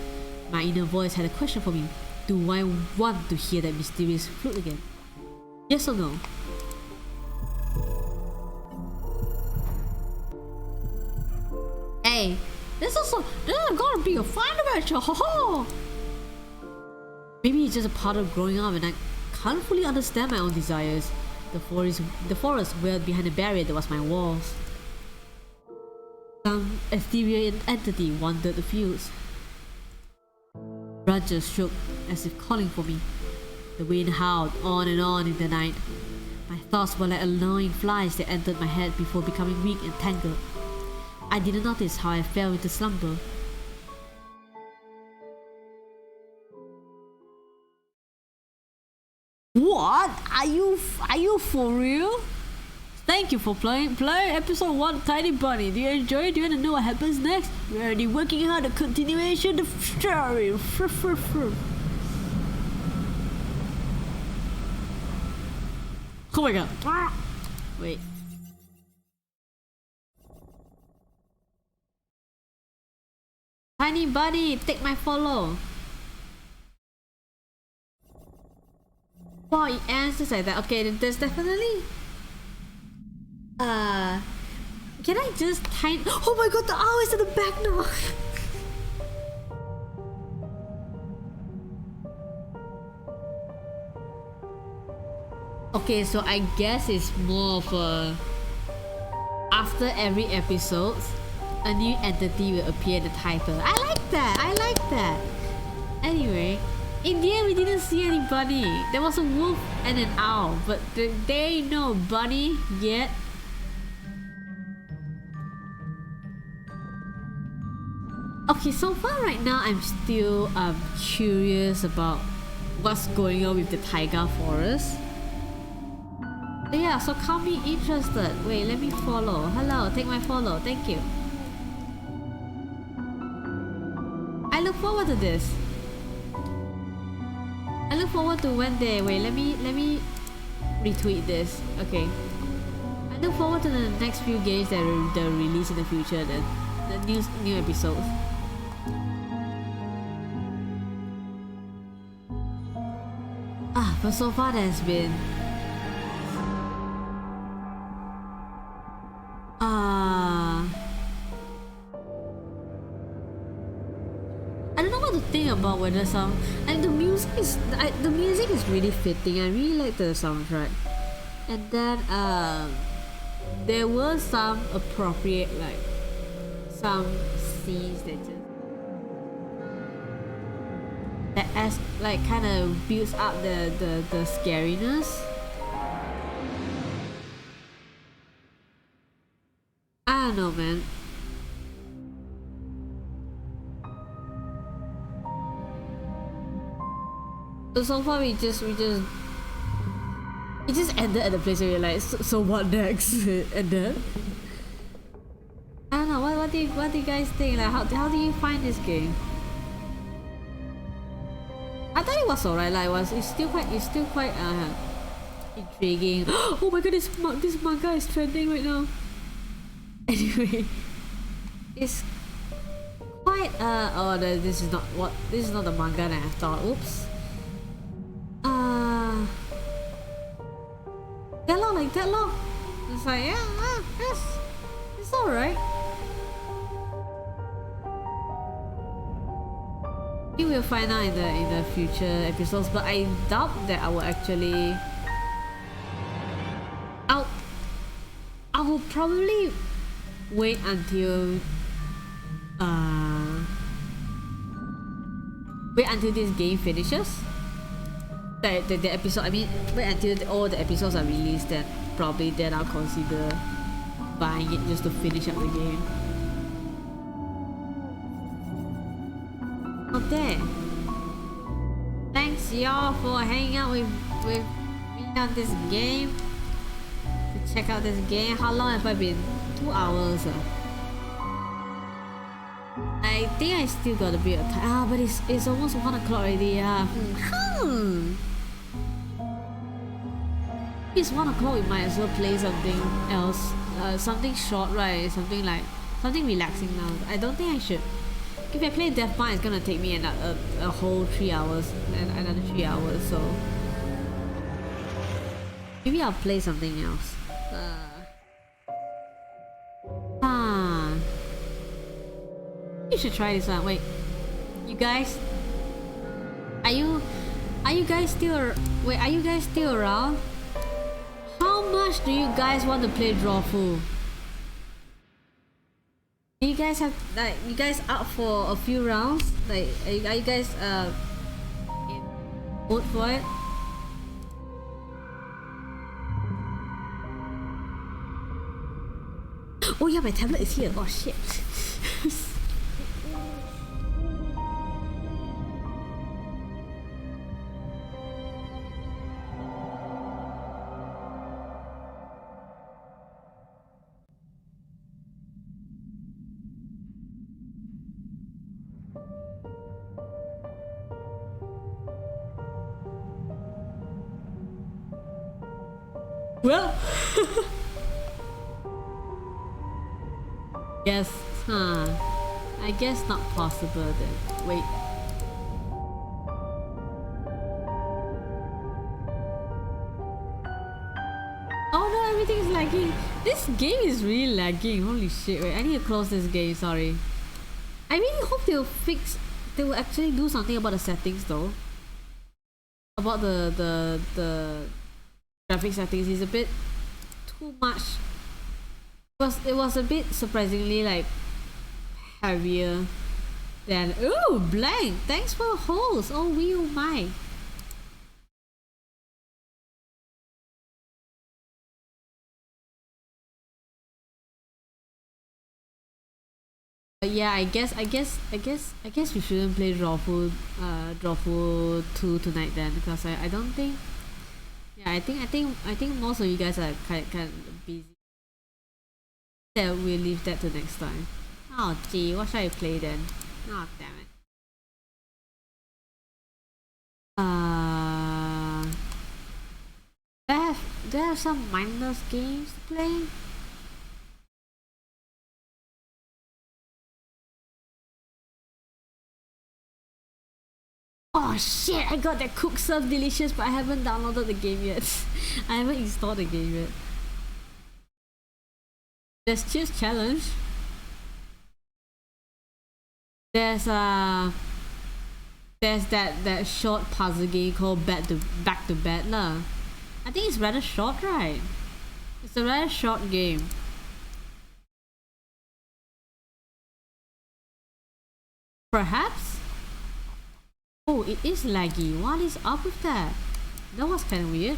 My inner voice had a question for me. Do I want to hear that mysterious flute again? Yes or no? Hey, this is gonna be a fun adventure, ho ho! Maybe it's just a part of growing up and I can't fully understand my own desires. The forest wailed behind the barrier that was my walls. Some ethereal entity wandered the fields. Branches shook as if calling for me. The wind howled on and on in the night. My thoughts were like annoying flies that entered my head before becoming weak and tangled. I didn't notice how I fell into slumber. What? Are you for real? Thank you for playing episode 1 Tiny Bunny. Do you enjoy it? Do you want to know what happens next? We're already working hard the continuation of the story. Oh my god. Wait. Tiny Bunny, take my follow. Wow, it ends just like that. Okay, then there's definitely... Can I just tiny... Oh my god, the owl is in the back now! Okay, so I guess it's more of a... After every episode, a new entity will appear in the title. I like that! I like that! Anyway, In the end, we didn't see any bunny. There was a wolf and an owl, but there ain't no bunny yet. Okay, so far right now, I'm still curious about what's going on with the taiga forest. But yeah, so can't be interested. Wait, let me follow. Hello, take my follow. Thank you. I look forward to this. I look forward to when they wait. Let me retweet this. Okay. I look forward to the next few games that they'll release in the future. The new episodes. But so far there's been I don't know what to think about whether some and the music is really fitting. I really like the soundtrack. And then there were some appropriate like some scenes that as like kind of builds up the scariness. I don't know, man. So far we just ended at the place where you're like, so what next? And then I don't know, what do you guys think? Like how do you find this game? I thought it was alright. Like it's still quite intriguing. Oh my god, this manga is trending right now. Anyway, it's quite this is not the manga that I thought. Oops. That long. It's like yes, it's alright. We will find out in the future episodes, but I doubt that I will actually. I will probably wait until this game finishes. The episode. I mean, wait until all the episodes are released. Then I'll consider buying it just to finish up the game. Okay. Thanks y'all for hanging out with me on this game. To check out this game. How long have I been? 2 hours. I think I still got a bit of time. But it's almost 1 o'clock already. It's 1 o'clock. We might as well play something else. Something short, right? Something relaxing now. I don't think I should. If I play Deathbound, it's gonna take me a whole 3 hours and another 3 hours. So maybe I'll play something else. You should try this one. Wait, you guys, are you guys still around? How much do you guys want to play Drawful? Do you guys have you guys up for a few rounds? Like, are you guys in mood for it? Oh yeah, my tablet is here. Oh shit. Well, yes, I guess not possible then. Wait. Oh no, everything is lagging. This game is really lagging. Holy shit, wait, I need to close this game, sorry. I really hope they will actually do something about the settings though. About the graphic settings is a bit too much. It was a bit surprisingly like heavier Then, ooh, blank. Thanks for host. Oh, we oh my. Yeah, I guess we shouldn't play Drawful 2 tonight then, because I don't think. Yeah, I think most of you guys are kind of busy. Yeah, we'll leave that to next time. Oh gee, what should I play then? Oh damn it. Do I have some mindless games to play? Oh shit, I got that Cook Serve Delicious, but I haven't downloaded the game yet. I haven't installed the game yet. There's Cheers Challenge. There's that short puzzle game called Back to Bed lah. I think it's rather short, right? It's a rather short game. Perhaps? Oh, it is laggy. What is up with that? That was kind of weird.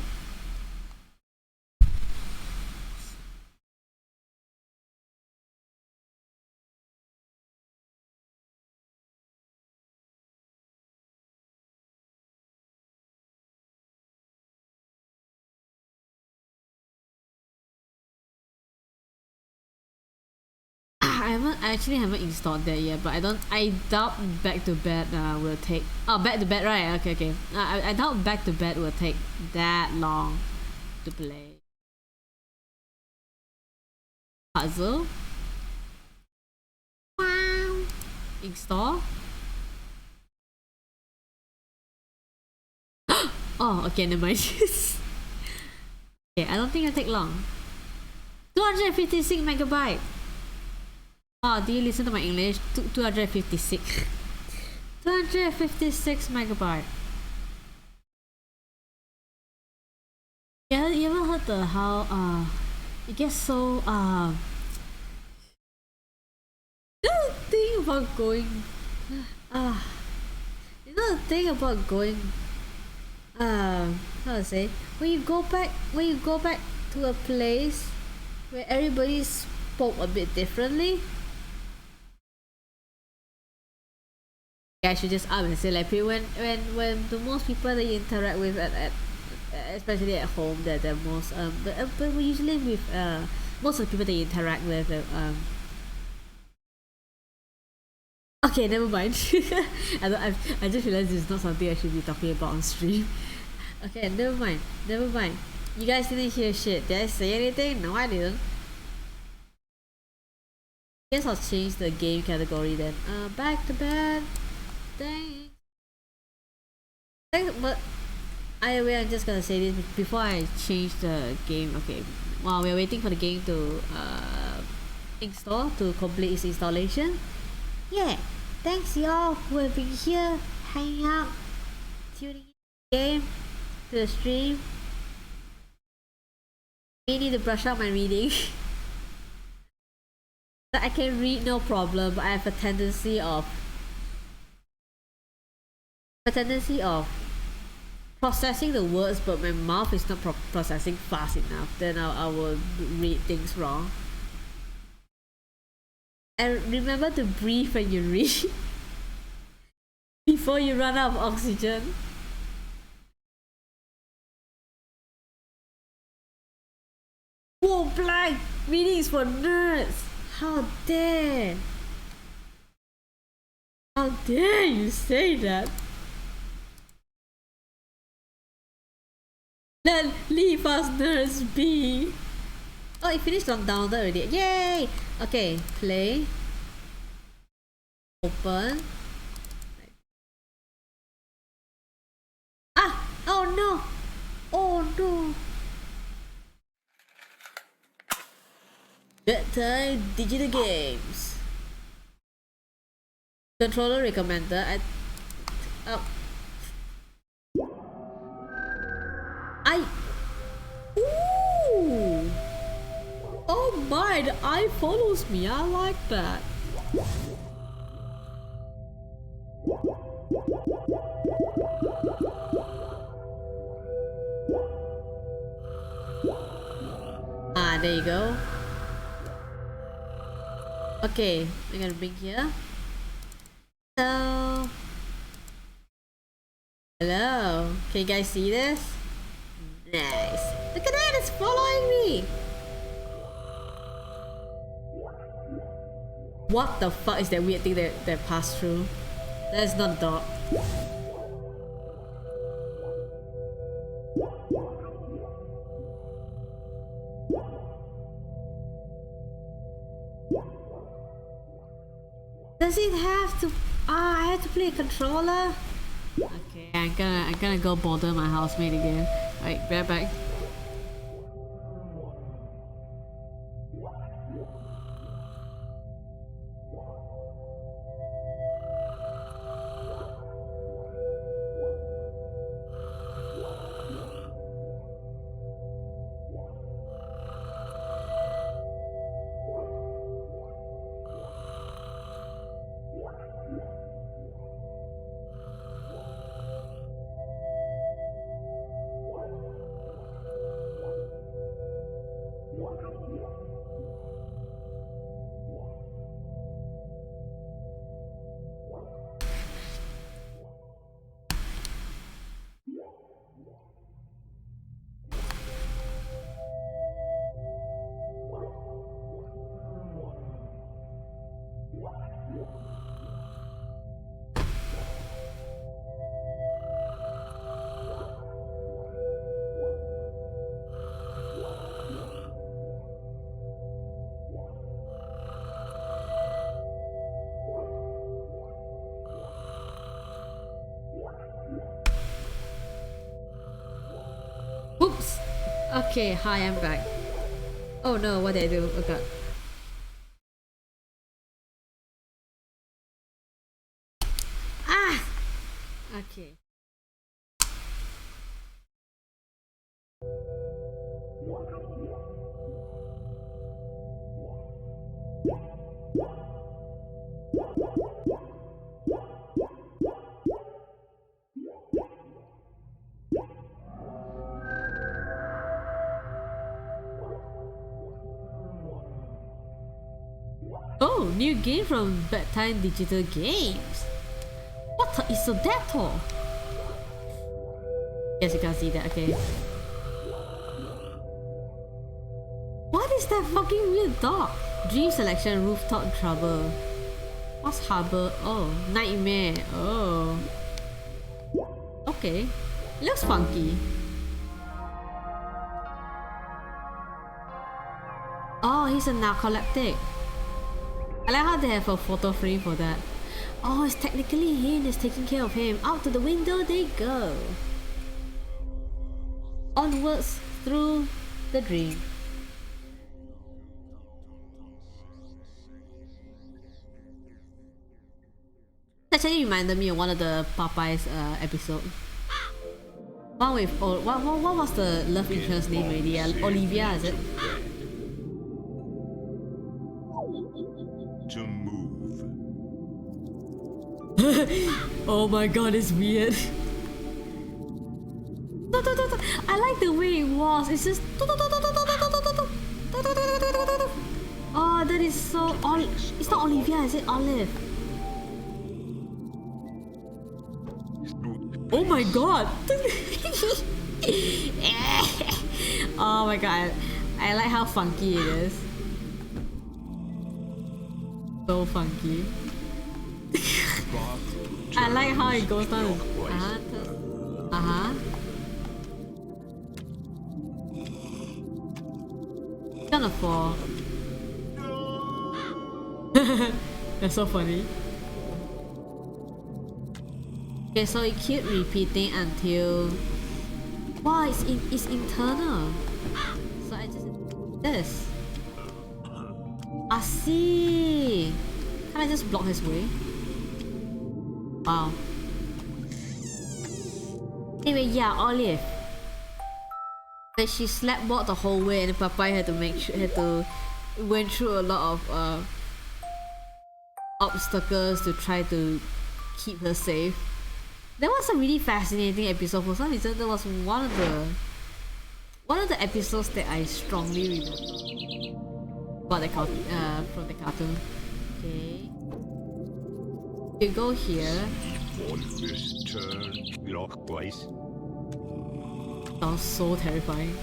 I actually haven't installed that yet, but I doubt Back to Bed will take. Oh, Back to Bed, right? Okay. I doubt Back to Bed will take that long to play. Puzzle. Wow. Install. Oh, okay, never mind. Okay, I don't think it'll take long. 256 megabyte. Oh, do you listen to my English? 256. 256 megabyte. Yeah, you ever heard the how it gets so the thing about going you know the thing about going how to say, when you go back to a place where everybody spoke a bit differently. I should just up and say, like, when the most people that you interact with at especially at home, they're most but usually with most of the people that you interact with okay, never mind. I just realized this is not something I should be talking about on stream. Okay, never mind. You guys didn't hear shit. Did I say anything? No, I didn't. I guess I'll change the game category then. Back to Bed. Thanks. But I'm just gonna say this before I change the game. Okay, while we're waiting for the game to install, to complete its installation. Yeah, thanks y'all who have been here, hanging out, tuning in the game, to the stream. I need to brush up my reading. I can read no problem, but I have a tendency of processing the words, but my mouth is not processing fast enough. Then I will read things wrong. And remember to breathe when you read before you run out of oxygen. Whoa, blank! Reading is for nerds! How dare! How dare you say that? Then leave us nerds be! Oh, it finished on download already. Yay! Okay, play. Open. Ah! Oh no! Oh no! Bedtime digital games. Controller recommended. Ooh! Oh my, the eye follows me. I like that. there you go. Okay, we're gonna bring here. So, hello. Can you guys see this? Nice. Look at that, it's following me. What the fuck is that weird thing that passed through? That is not a dog. Does it have to? I have to play a controller. Okay, I'm gonna go bother my housemate again. Alright, be right back. Oops! Okay, hi, I'm back. Oh no, what did I do? Oh god. Ah! Okay. Oh, new game from Bedtime Digital Games. What the Isodetto? Guess you can't see that, okay. What is that fucking weird dog? Dream selection, rooftop trouble. What's harbor? Oh, nightmare. Oh. Okay. It looks funky. Oh, he's a narcoleptic. I like how they have a photo frame for that. Oh, it's technically him that's taking care of him. Out to the window they go. Onwards through the dream. Actually reminded me of one of the Popeyes episode. One with what was the love interest name already? Olivia, is it? To move. Oh my god, it's weird. I like the way it was. It's just. Oh, that is so. It's not Olivia, is it Olive? Oh my god! Oh my god, I like how funky it is. So funky. I like how it goes down. Gonna fall. That's so funny. Okay, so it keep repeating until. Wow, it's internal. So I just this. I see. Can I just block his way? Wow. Anyway, yeah, Olive. But she slept walked the whole way, and Popeye had to went through a lot of obstacles to try to keep her safe. That was a really fascinating episode. For some reason, that was one of the one of the episodes that I strongly remember about from the cartoon. Okay. You go here. Turn clockwise. Sounds so terrifying.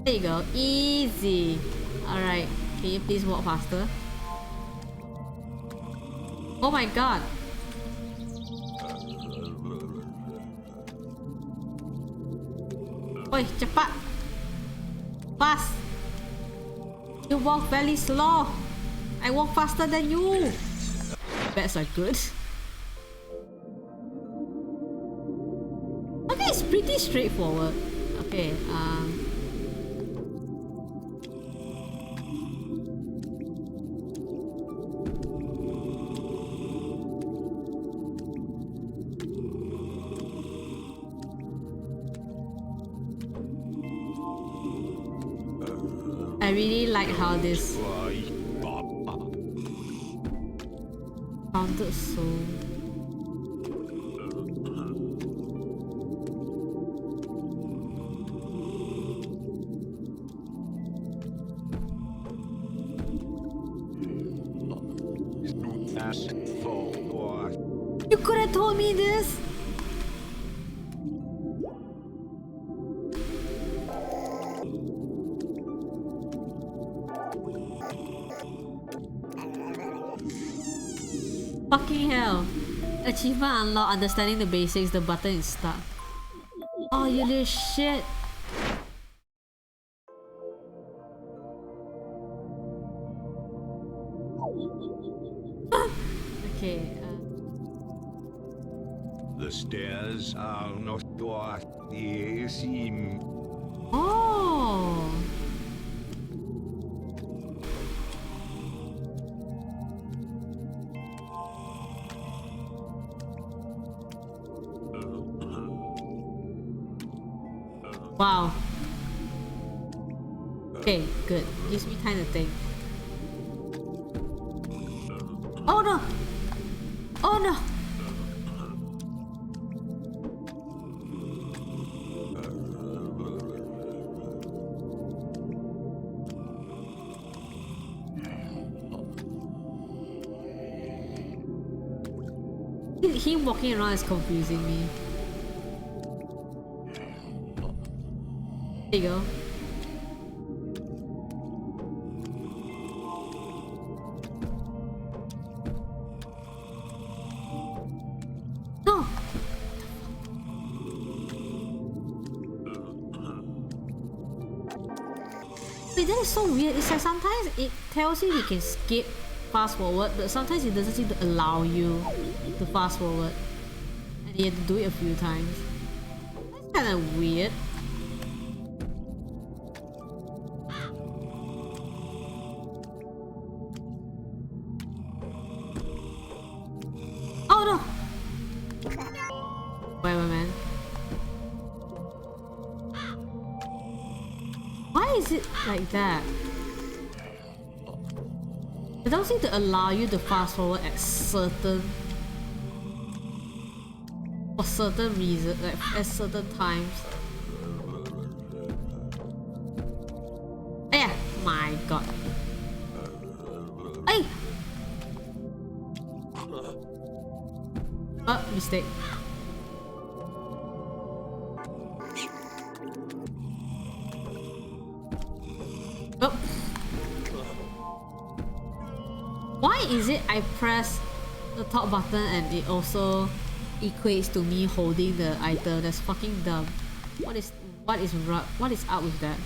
There you go. Easy. Alright. Can you please walk faster? Oh my god. Oi, cepat. Fast. You walk very slow. I walk faster than you. Bets are good. Okay, it's pretty straightforward. Okay, I really like how this sounded so... You could have told me this! Fucking hell. Achievement unlocked. Understanding the basics. The button is stuck. Oh, you little shit. Okay. The stairs are not what they seem. Oh. Wow. Okay, good. Gives me time to think. Oh no! Oh no! Him walking around is confusing me. There you go. No! Wait, that is so weird. It's like sometimes it tells you can skip fast forward, but sometimes it doesn't seem to allow you to fast forward. And you have to do it a few times. That's kind of weird. Oh no! Whatever, man. Why is it like that? It doesn't seem to allow you to fast forward at certain for certain reasons, like at certain times. Yeah, my god. Hey! Oh, mistake. Oh. Why is it I press the top button and it also equates to me holding the item? That's fucking dumb. What is up with that?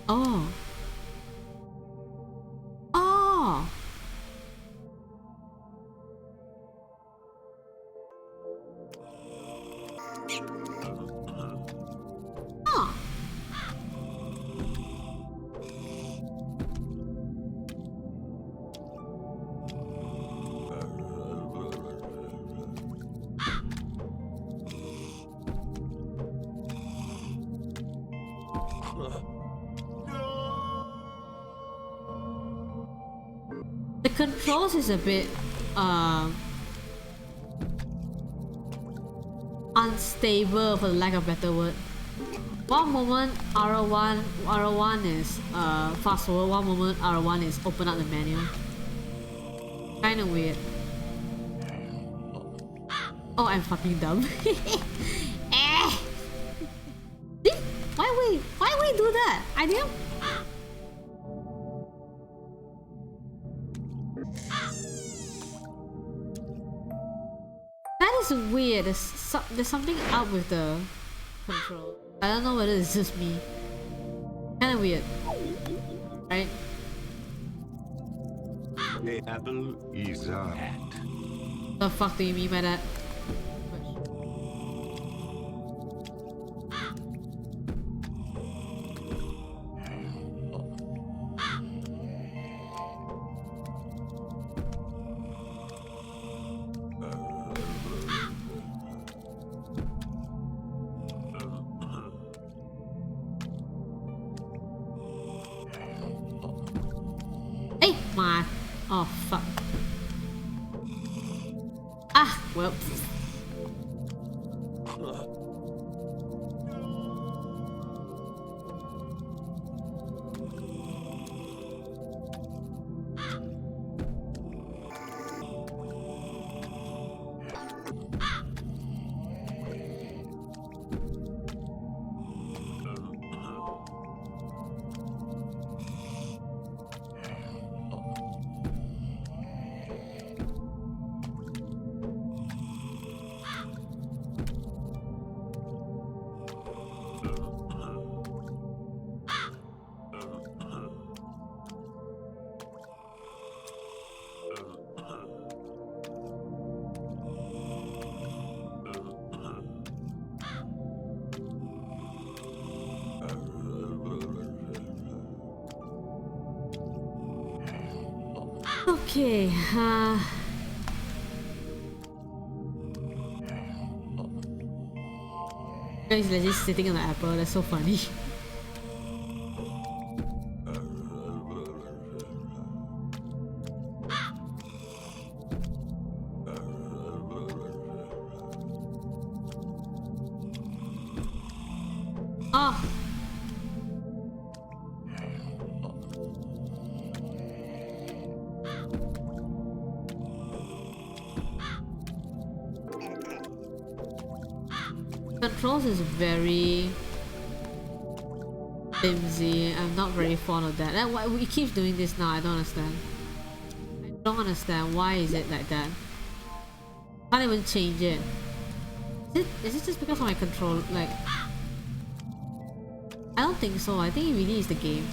Oh. Oh. Huh. The controls is a bit unstable, for the lack of a better word. One moment R1 is fast forward, one moment R1 is open up the menu. Kinda weird. Oh, I'm fucking dumb. Eh! Why we do that? I didn't. That is weird. There's something up with the control. I don't know whether it's just me. Kinda weird. Right? The apple is a hat. The fuck do you mean by that? Hey, my. Oh fuck. Ah, well. Okay, guys, they're just sitting on the apple. That's so funny. Oh. Controls is very flimsy. I'm not very fond of that. And why we keep doing this now? I don't understand. I don't understand why is it like that. Can't even change it. Is it just because of my control? Like, I don't think so. I think it really is the game.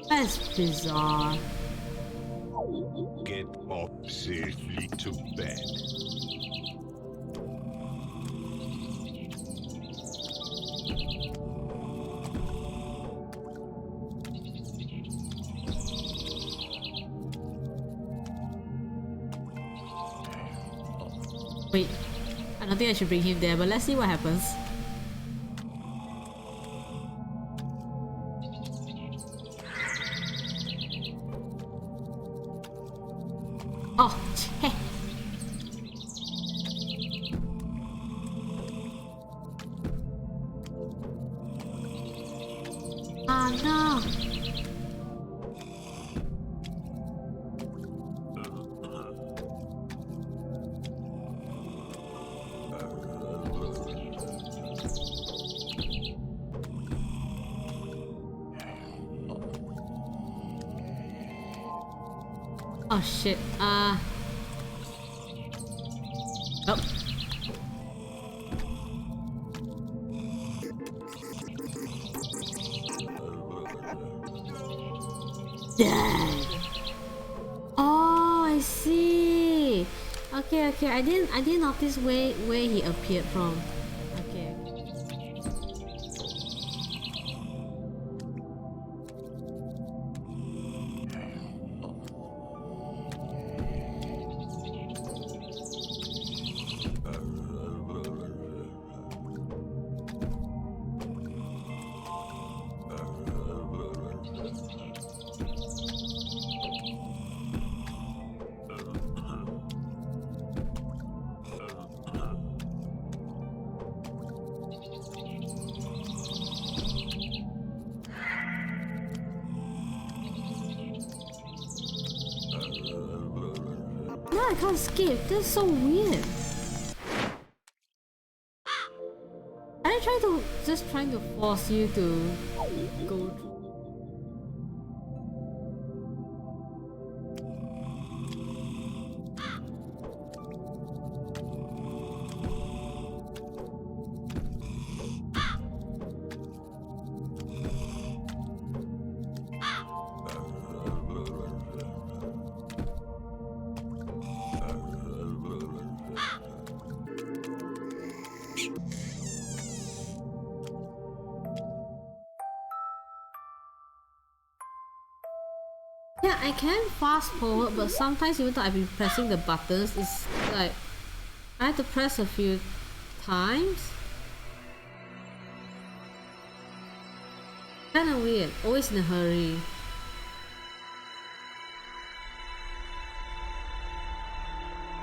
That's bizarre. Get up safely to bed. Wait, I don't think I should bring him there, but let's see what happens. Oh, cheh. Ah, no. Oh shit, oh. Dead. Oh, I see. Okay, I didn't notice where he appeared from. Okay. I can't skip? That's so weird. Are they trying to force you to go through? Yeah, I can fast forward, but sometimes even though I've been pressing the buttons, it's like I have to press a few times. Kinda weird, always in a hurry.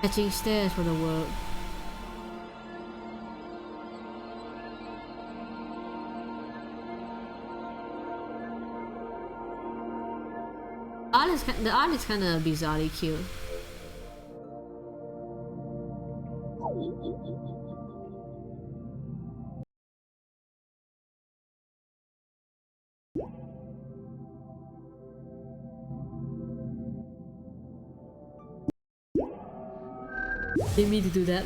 Catching stairs for the world. The art is kind of bizarrely cute. Didn't mean to do that.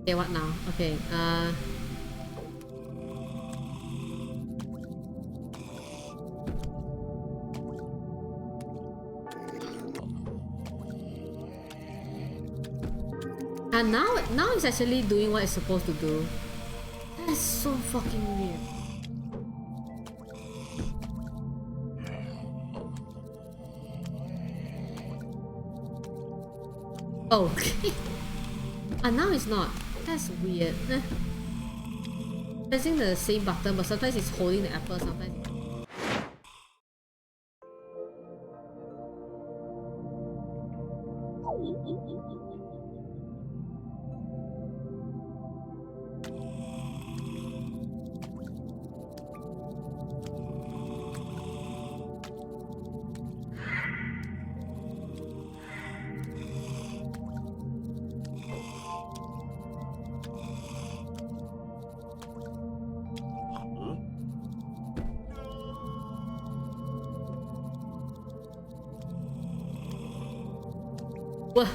Okay, what now? Okay, and now it's actually doing what it's supposed to do. That is so fucking weird. Oh, okay. And now it's not. That's weird. Pressing the same button, but sometimes it's holding the apple, sometimes it's... What?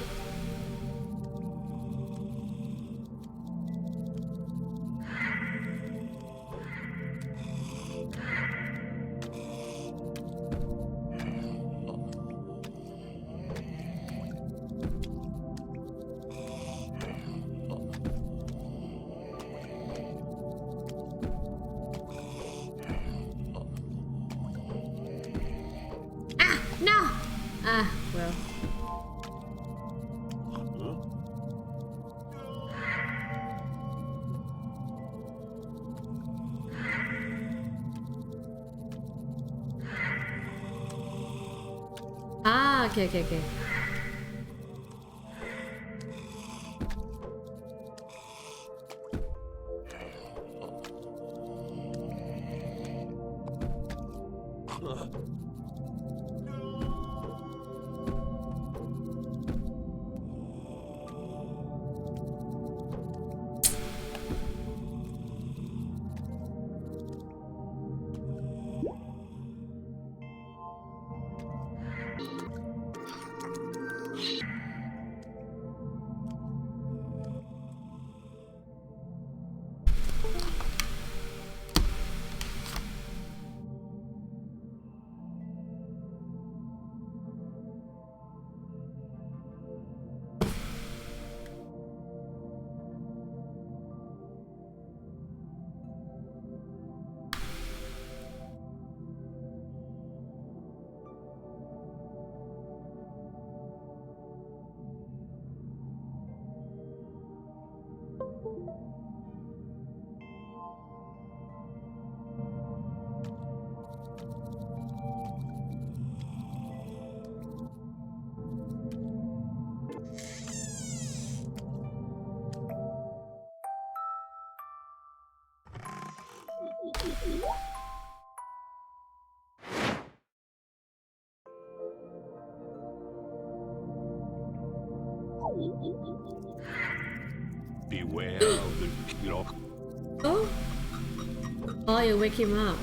Ah, no! Ah, well. Ah, okay. Beware of the clock. Oh? Oh, you wake him up.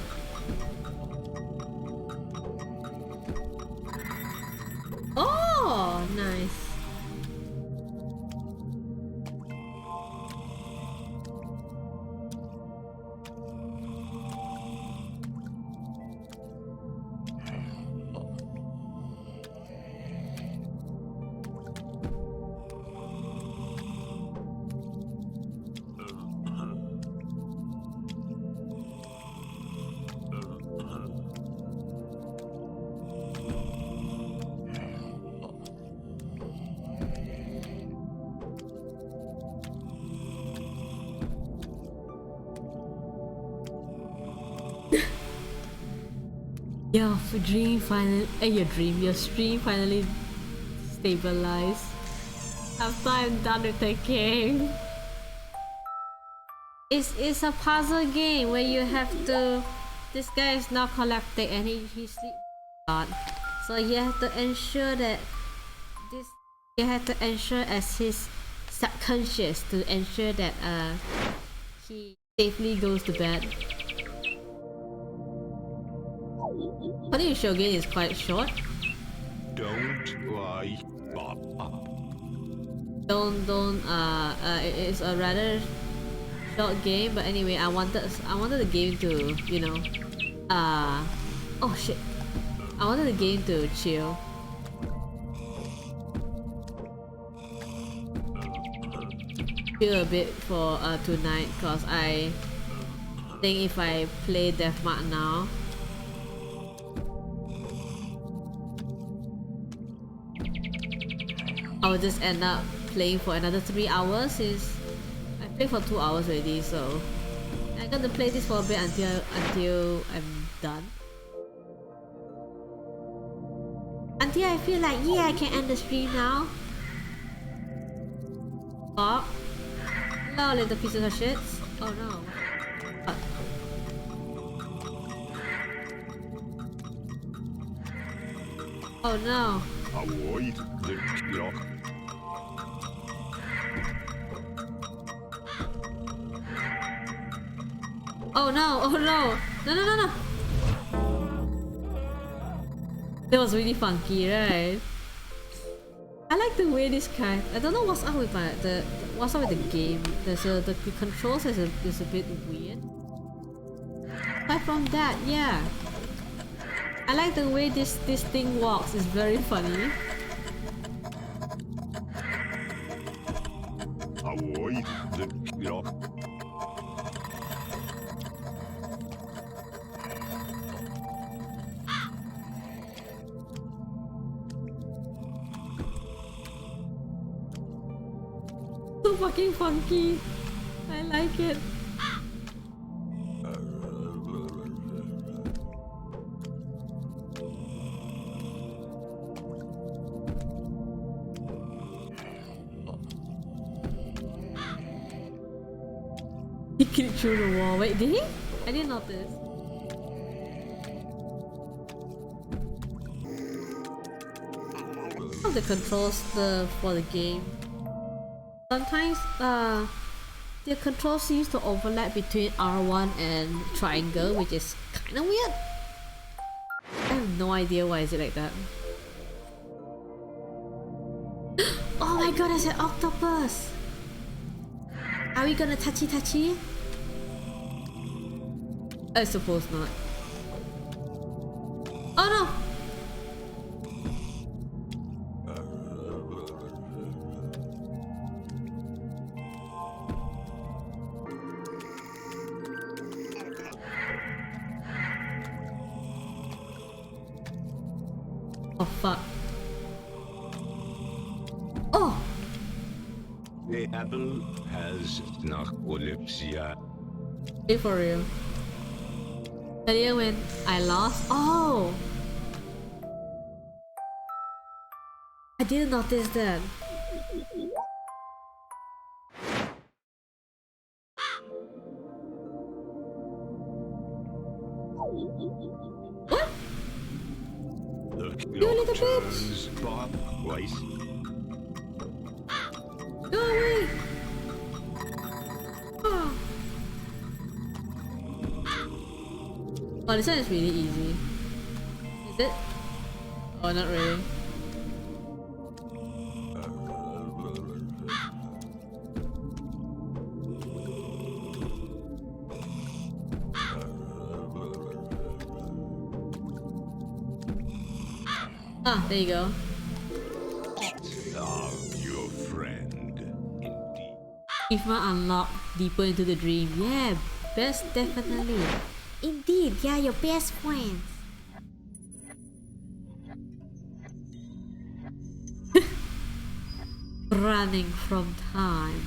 Oh, nice. Your dream finally, your stream finally stabilized. After I'm done with the game. It's a puzzle game where you have to. This guy is not collecting and he sleeps a lot, so you have to ensure that this. You have to ensure as his subconscious to ensure that he safely goes to bed. Funny Shogun is quite short. Don't lie. It's a rather short game, but anyway, I wanted the game to, you know, oh shit. I wanted the game to chill. Chill a bit for tonight, cause I think if I play Deathmark now, I will just end up playing for another 3 hours. Since I played for 2 hours already, so I'm gonna play this for a bit until I'm done. Until I feel like, yeah, I can end the stream now. Oh, hello, little pieces of shit. Oh no. Oh no. Avoid the clock. Oh no, oh no. No, no, no, no. That was really funky, right? I like the way this guy. I don't know what's up with what's up with the game. The controls is a bit weird. Apart from that, yeah. I like the way this thing walks. It's very funny. Avoid the clock. So fucking funky. I like it. He kicked through the wall. Wait, did he? I didn't notice. How the controls for the game. Sometimes the control seems to overlap between R1 and triangle, which is kinda weird. I have no idea why is it like that. Oh my god, it's an octopus! Are we gonna touchy? I suppose not. Oh no! Oh fuck. Oh! The apple has narcolepsy. Wait for real. Earlier when I lost. Oh! I didn't notice that. What? You little bitch! Wait. Go away! Oh. Oh, this one is really easy. Is it? Oh, not really. Ah, there you go. Your friend, indeed. Ifma unlocked deeper into the dream. Yeah, best definitely. Indeed, yeah, your best friends. Running from time.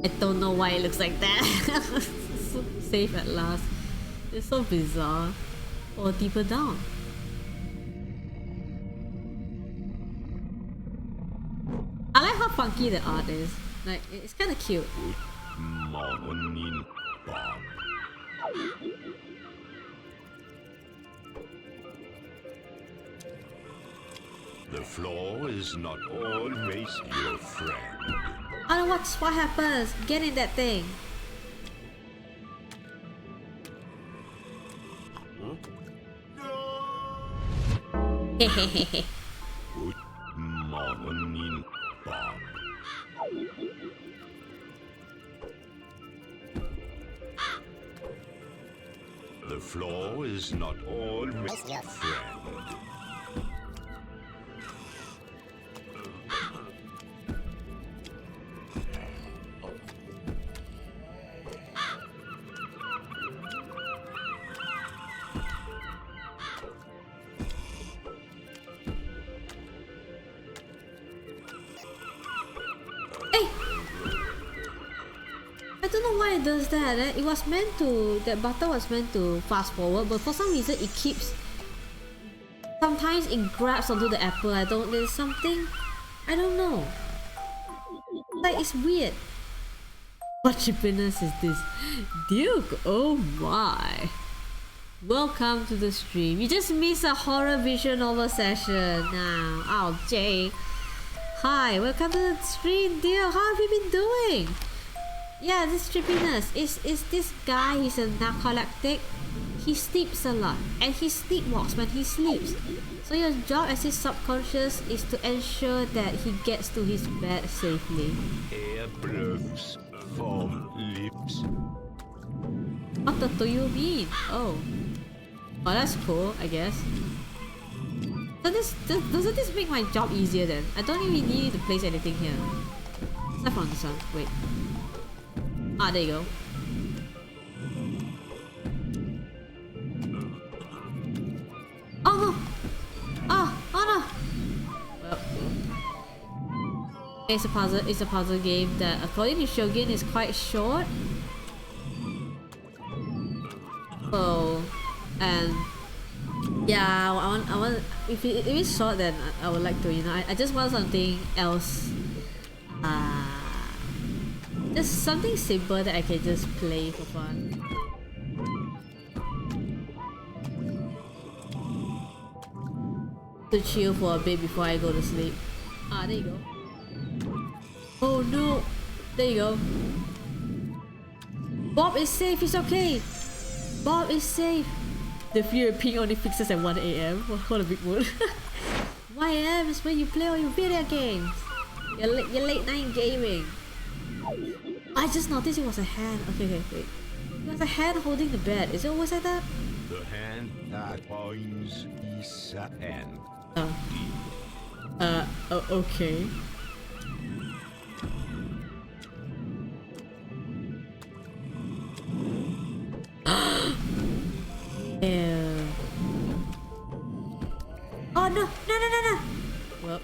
I don't know why it looks like that. So safe at last. It's so bizarre. Or deeper down. I like how funky the art is. Like, it's kind of cute. Morning, Bob. The floor is not always your friend. I don't know what happens. Get in that thing. Hehehehe. Good morning, Bob. The floor is not always your friend. I don't know why it does that. It was meant to, that button was meant to fast forward, but for some reason it keeps, sometimes it grabs onto the apple. There's something, I don't know. Like, it's weird. What chippiness is this? Duke, oh my. Welcome to the stream. You just missed a horror visual novel session now. Oh, Jay. Hi, welcome to the stream, dear. How have you been doing? Yeah, this trippiness is this guy. He's a narcoleptic. He sleeps a lot and he sleepwalks when he sleeps. So your job as his subconscious is to ensure that he gets to his bed safely. Air blows from lips. What do you mean? Oh, that's cool, I guess. So doesn't this make my job easier then? I don't even need to place anything here. Except from this one. Wait. Ah, there you go. Oh no! Oh no! Well, it's a puzzle game that, according to Shogun, is quite short. Oh, and yeah, I want. If it's short, then I would like to. I just want something else. Just something simple that I can just play for fun. To chill for a bit before I go to sleep. Ah, there you go. Oh no! There you go. Bob is safe, he's okay! Bob is safe! The fear of ping only fixes at 1 AM. What a big mood. 1 AM is when you play all your video games. Your late night gaming. I just noticed it was a hand. Okay, wait. It was a hand holding the bed. Is it always like that? The hand that binds is a hand. Okay. Ew. Oh no! No! Well.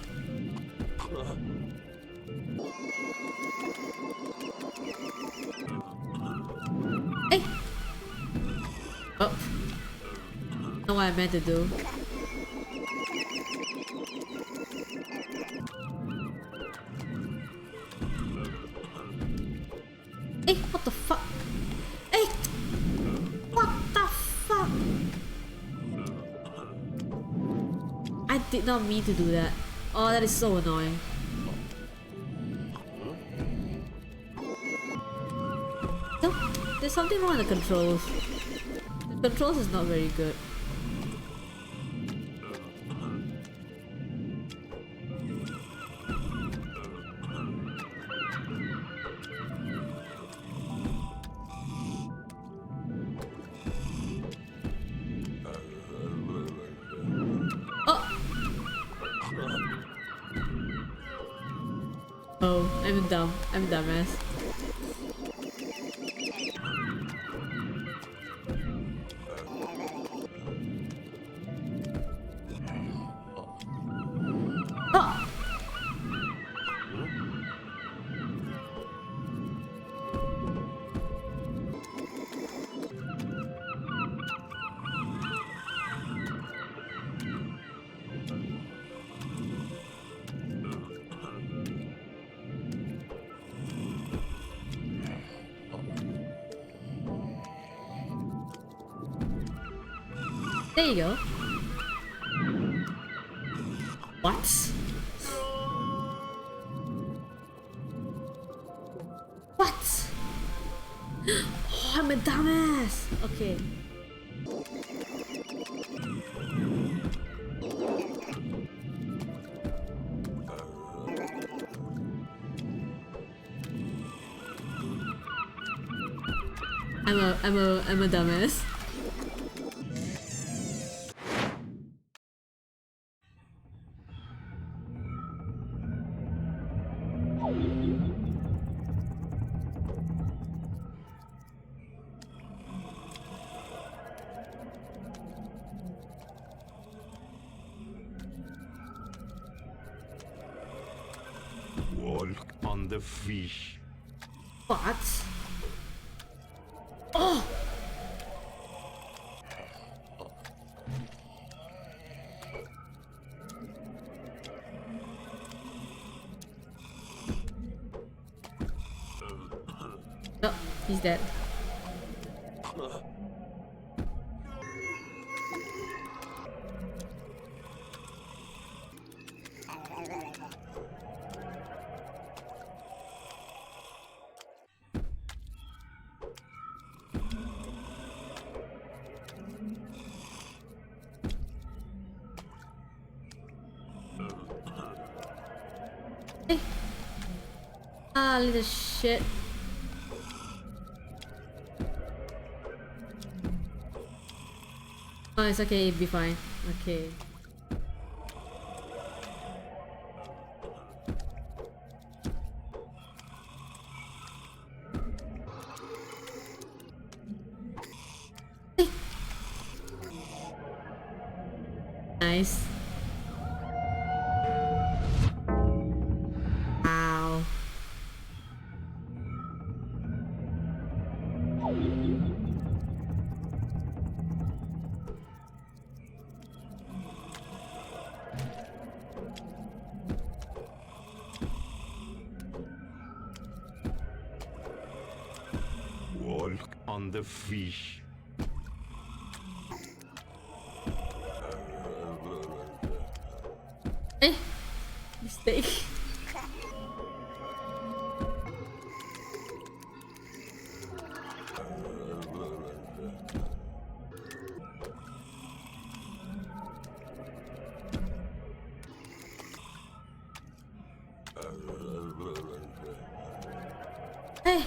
Hey! Oh. Not what I meant to do. Hey, what the fuck? did not mean to do that. Oh, that is so annoying. No, there's something wrong with the controls. The controls is not very good. Oh, I'm dumb. I'm dumbass. Oh! There you go. What? What? Oh, I'm a dumbass. Okay. I'm a dumbass. Walk on the fish. What? Oh! Oh, he's dead. Hey. Ah, little shit. Oh, it's okay, it'll be fine. Okay. Hey. Nice. Ow. Walk on the fish. Eh, mistake. Hey.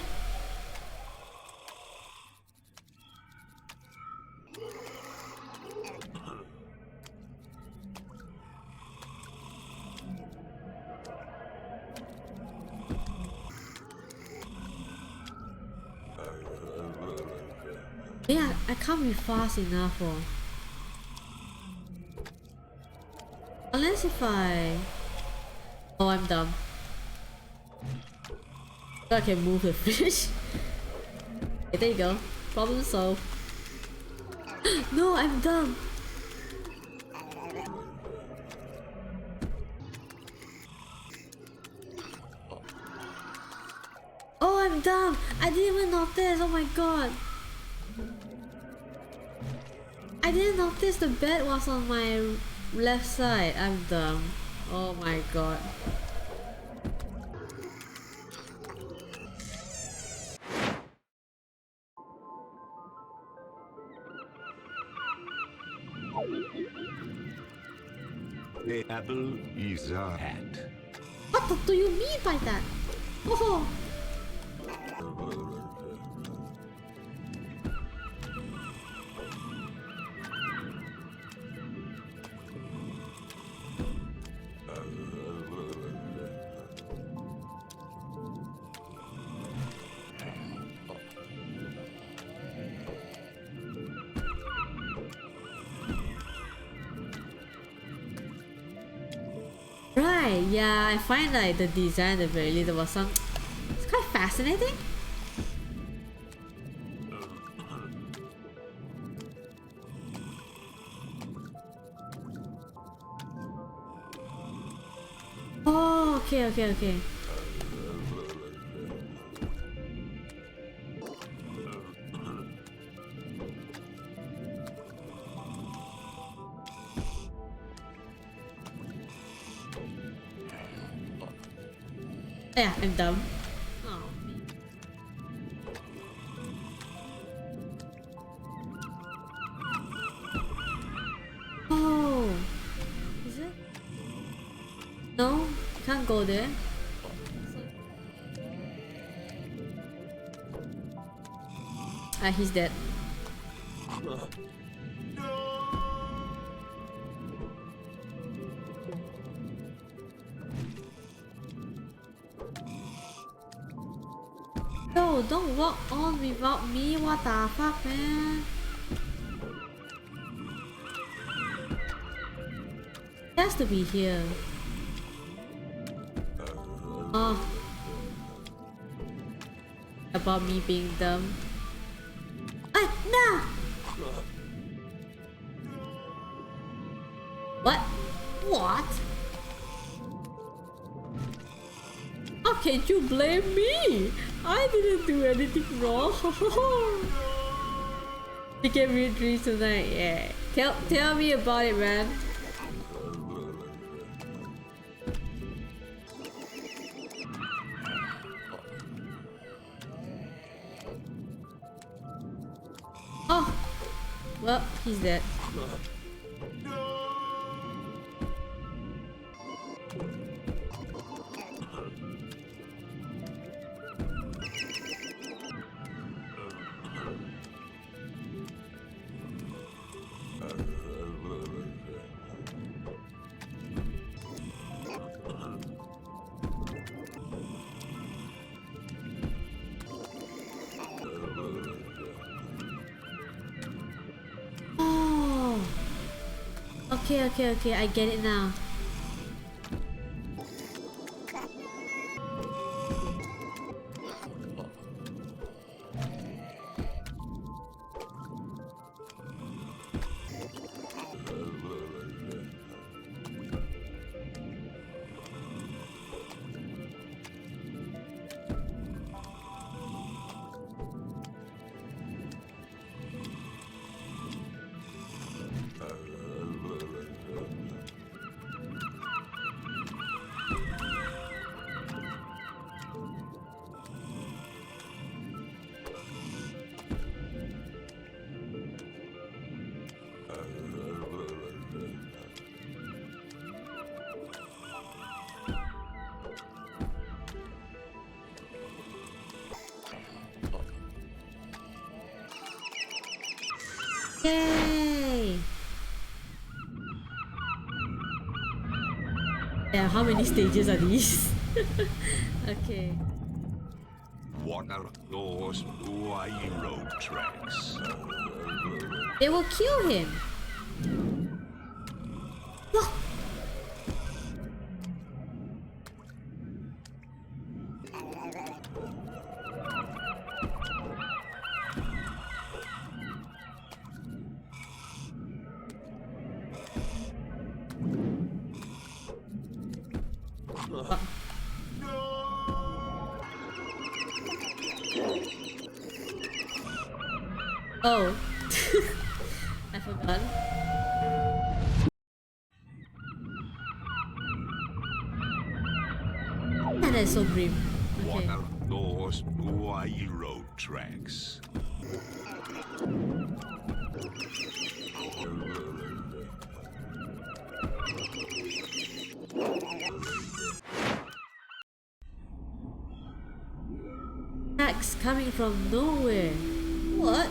Yeah, I can't be fast enough or... Unless if I... Oh, I'm dumb. So I can move the fish. Okay, there you go. Problem solved. No, I'm dumb. Oh, I'm dumb. I didn't even notice. Oh my god. I didn't notice the bed was on my left side. I'm dumb. Oh my god. The apple is a hat. What do you mean by that? Oh. Right, yeah, I find like the design at the very least, there was some... It's quite fascinating. Oh, okay. Yeah, I'm dumb. Oh. Oh. Is it? No, can't go there. Ah, he's dead. No, don't walk on without me. What the fuck, man? It has to be here. Oh. About me being dumb. Ah, no! What? What? How can you blame me? I didn't do anything wrong. You can read dreams tonight, yeah. Tell me about it, man. Oh, well, he's dead. Okay, I get it now. Yay! Yeah, how many stages are these? Okay. What are those railroad tracks? They will kill him. What? Oh. I forgot. so grim. What Okay. are those railroad tracks? Tracks coming from nowhere. What?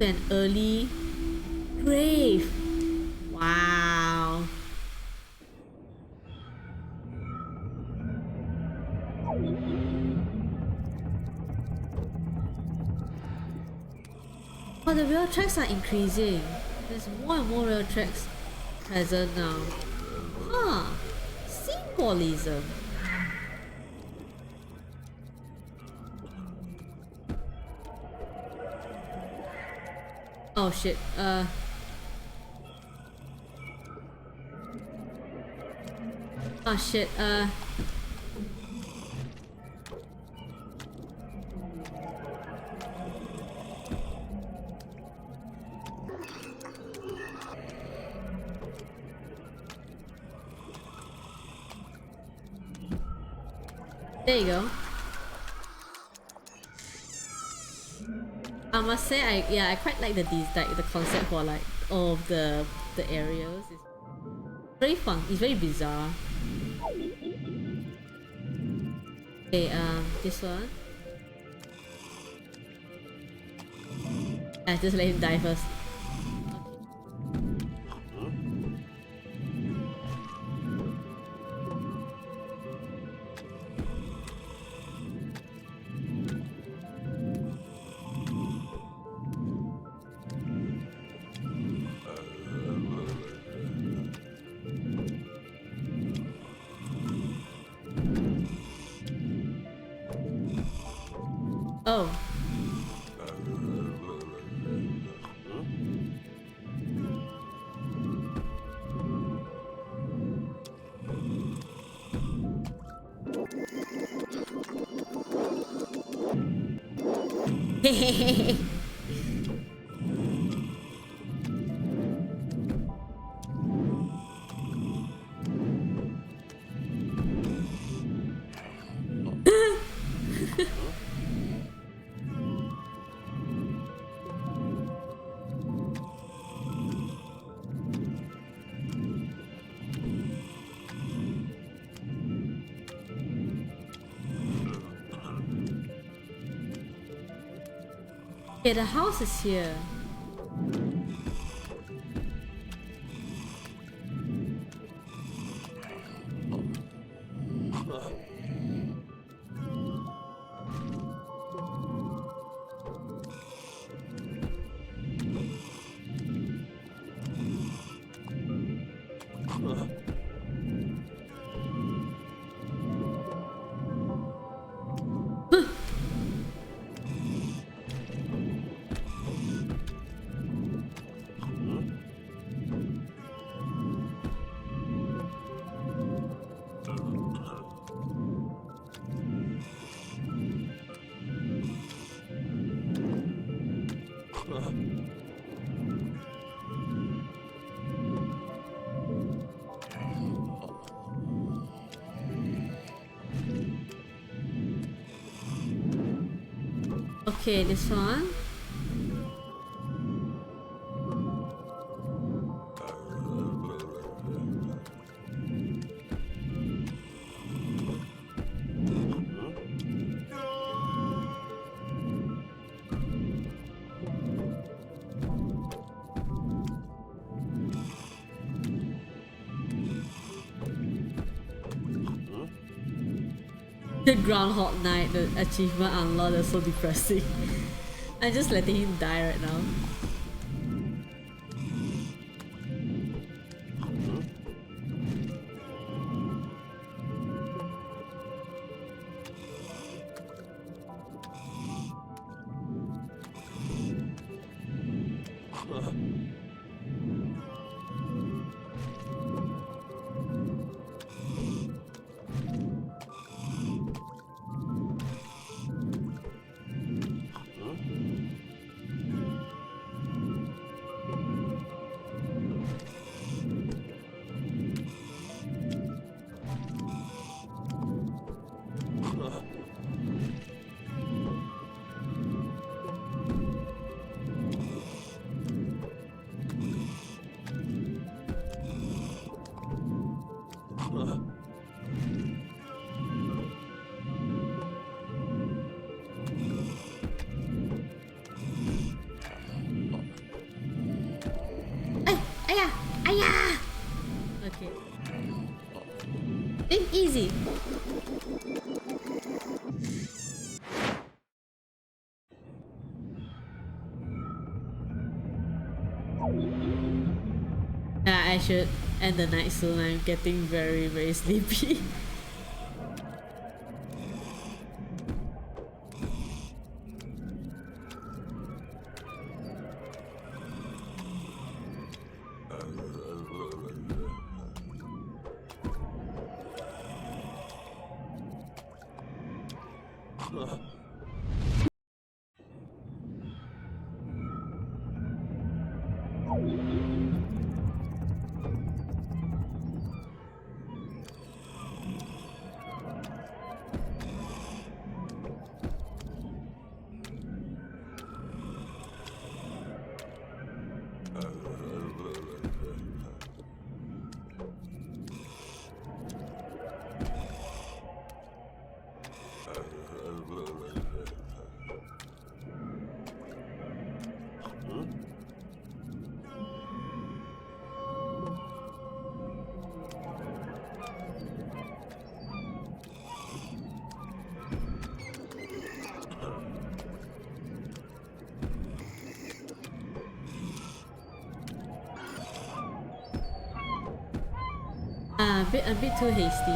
An early grave. Wow. But the rail tracks are increasing. There's more and more rail tracks present now. Huh. Symbolism. Oh shit, oh shit, there you go. I must say, I quite like the concept for like all of the areas. It's very fun. It's very bizarre. Okay, this one. I just let him die first. Oh. Hehehehe. Okay, the house is here. Okay, this one. The Groundhog Night, the achievement unlocked, is so depressing. I'm just letting him die right now. Aya! Aya! Okay. Think easy. I should end the night soon. I'm getting very, very sleepy. A bit too hasty.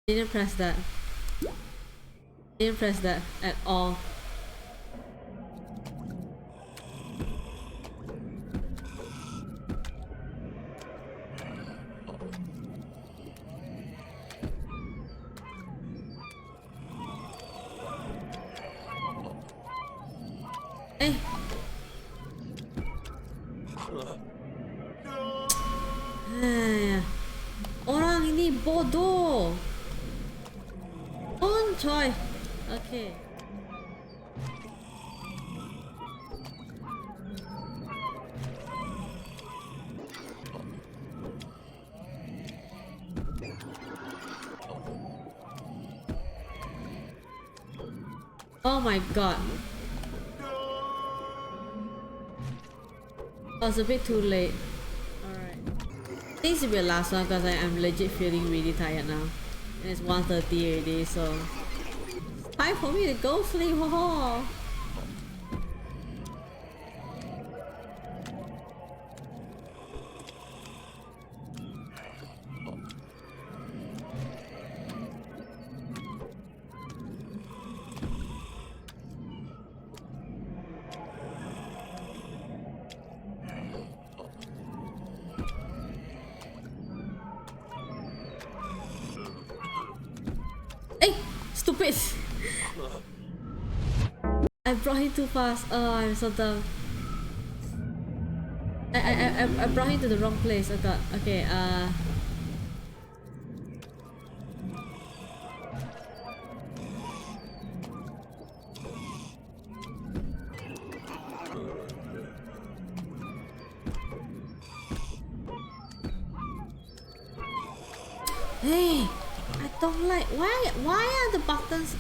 Didn't press that. Didn't press that at all. Eh. Orang ini bodoh. Coy. Okay. Oh my god. I was a bit too late. Alright. This will be the last one because I'm legit feeling really tired now. And it's 1:30 already, so time for me to go sleep. Ho. Hey, stupid! I brought him too fast. Oh, I'm so dumb. I brought him to the wrong place. Oh god. Okay, Hey! I don't like... Why are the buttons...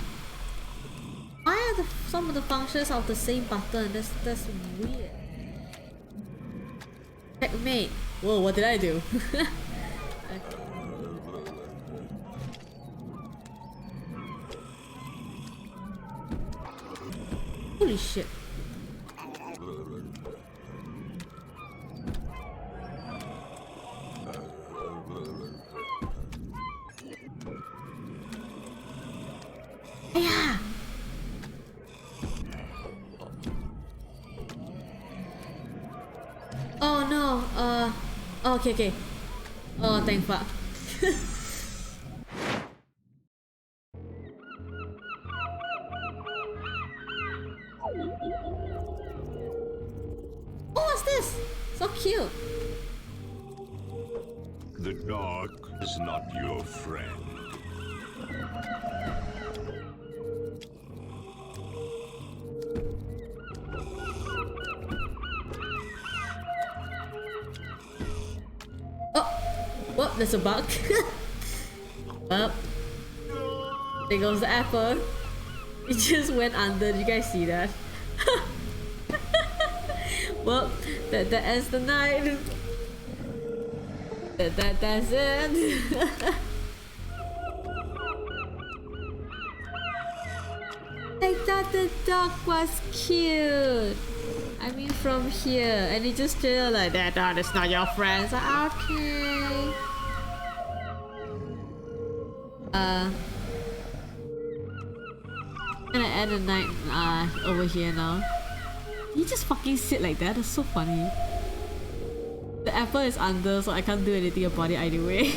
Why are some of the functions of the same button? That's weird. Checkmate. Whoa, what did I do? Okay. Holy shit. Yeah. Oh no. Okay, okay. Oh, thank fuck. Oh, what's this? So cute. The dark is not your friend. Oh, whoop, there's a bug. Well, there goes the apple. It just went under. Did you guys see that? Well, that ends the night. That's it. I thought the dog was cute. I mean, from here, and he just chill like that. Dog is not your friend. It's like, okay. I'm gonna end the night over here now. You just fucking sit like that. That's so funny. The apple is under, so I can't do anything about it anyway.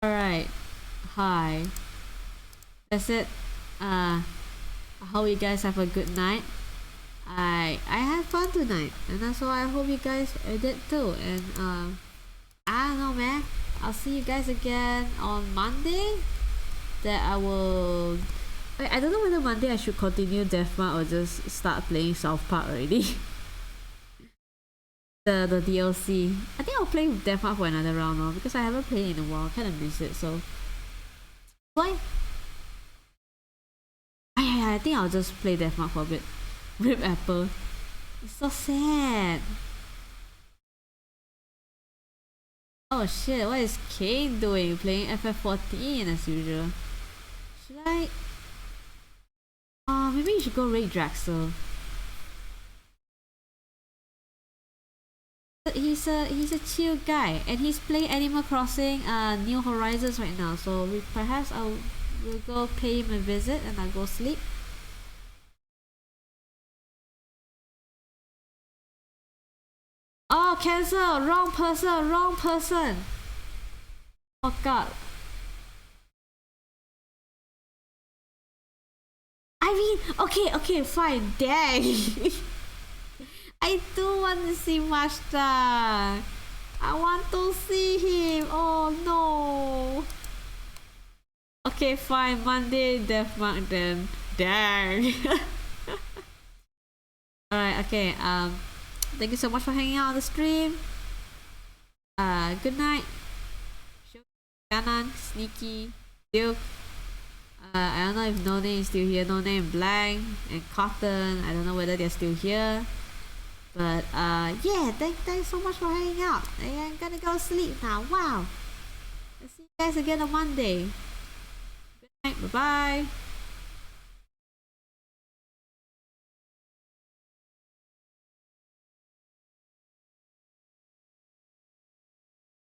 Alright. Hi. That's it. I hope you guys have a good night. I had fun tonight, and that's why I hope you guys did too. And I don't know, man. I'll see you guys again on Monday. That I will. I don't know whether Monday I should continue Deathmark or just start playing South Park already. the DLC. I think I'll play Deathmark for another round now because I haven't played it in a while. I kind of miss it. So why? I think I'll just play Deathmark for a bit. Rip Apple. It's so sad. Oh shit, what is Kane doing? Playing FF14 as usual. Should I? Maybe you should go raid Draxel. He's a chill guy, and he's playing Animal Crossing New Horizons right now. So perhaps will go pay him a visit and I'll go sleep. Oh, cancel! Wrong person! Wrong person! Oh god. I mean, okay, fine, dang. I do want to see Mashta. I want to see him. Oh no. Okay, fine, Monday Deathmark then. Dang. Alright, okay, thank you so much for hanging out on the stream. Good night. Ganon, Sneaky, Duke. I don't know if No Name is still here. No Name, Blank, and Cotton. I don't know whether they're still here. But yeah, thanks so much for hanging out. I'm gonna go sleep now. Wow. I'll see you guys again on Monday. Good night. Bye bye.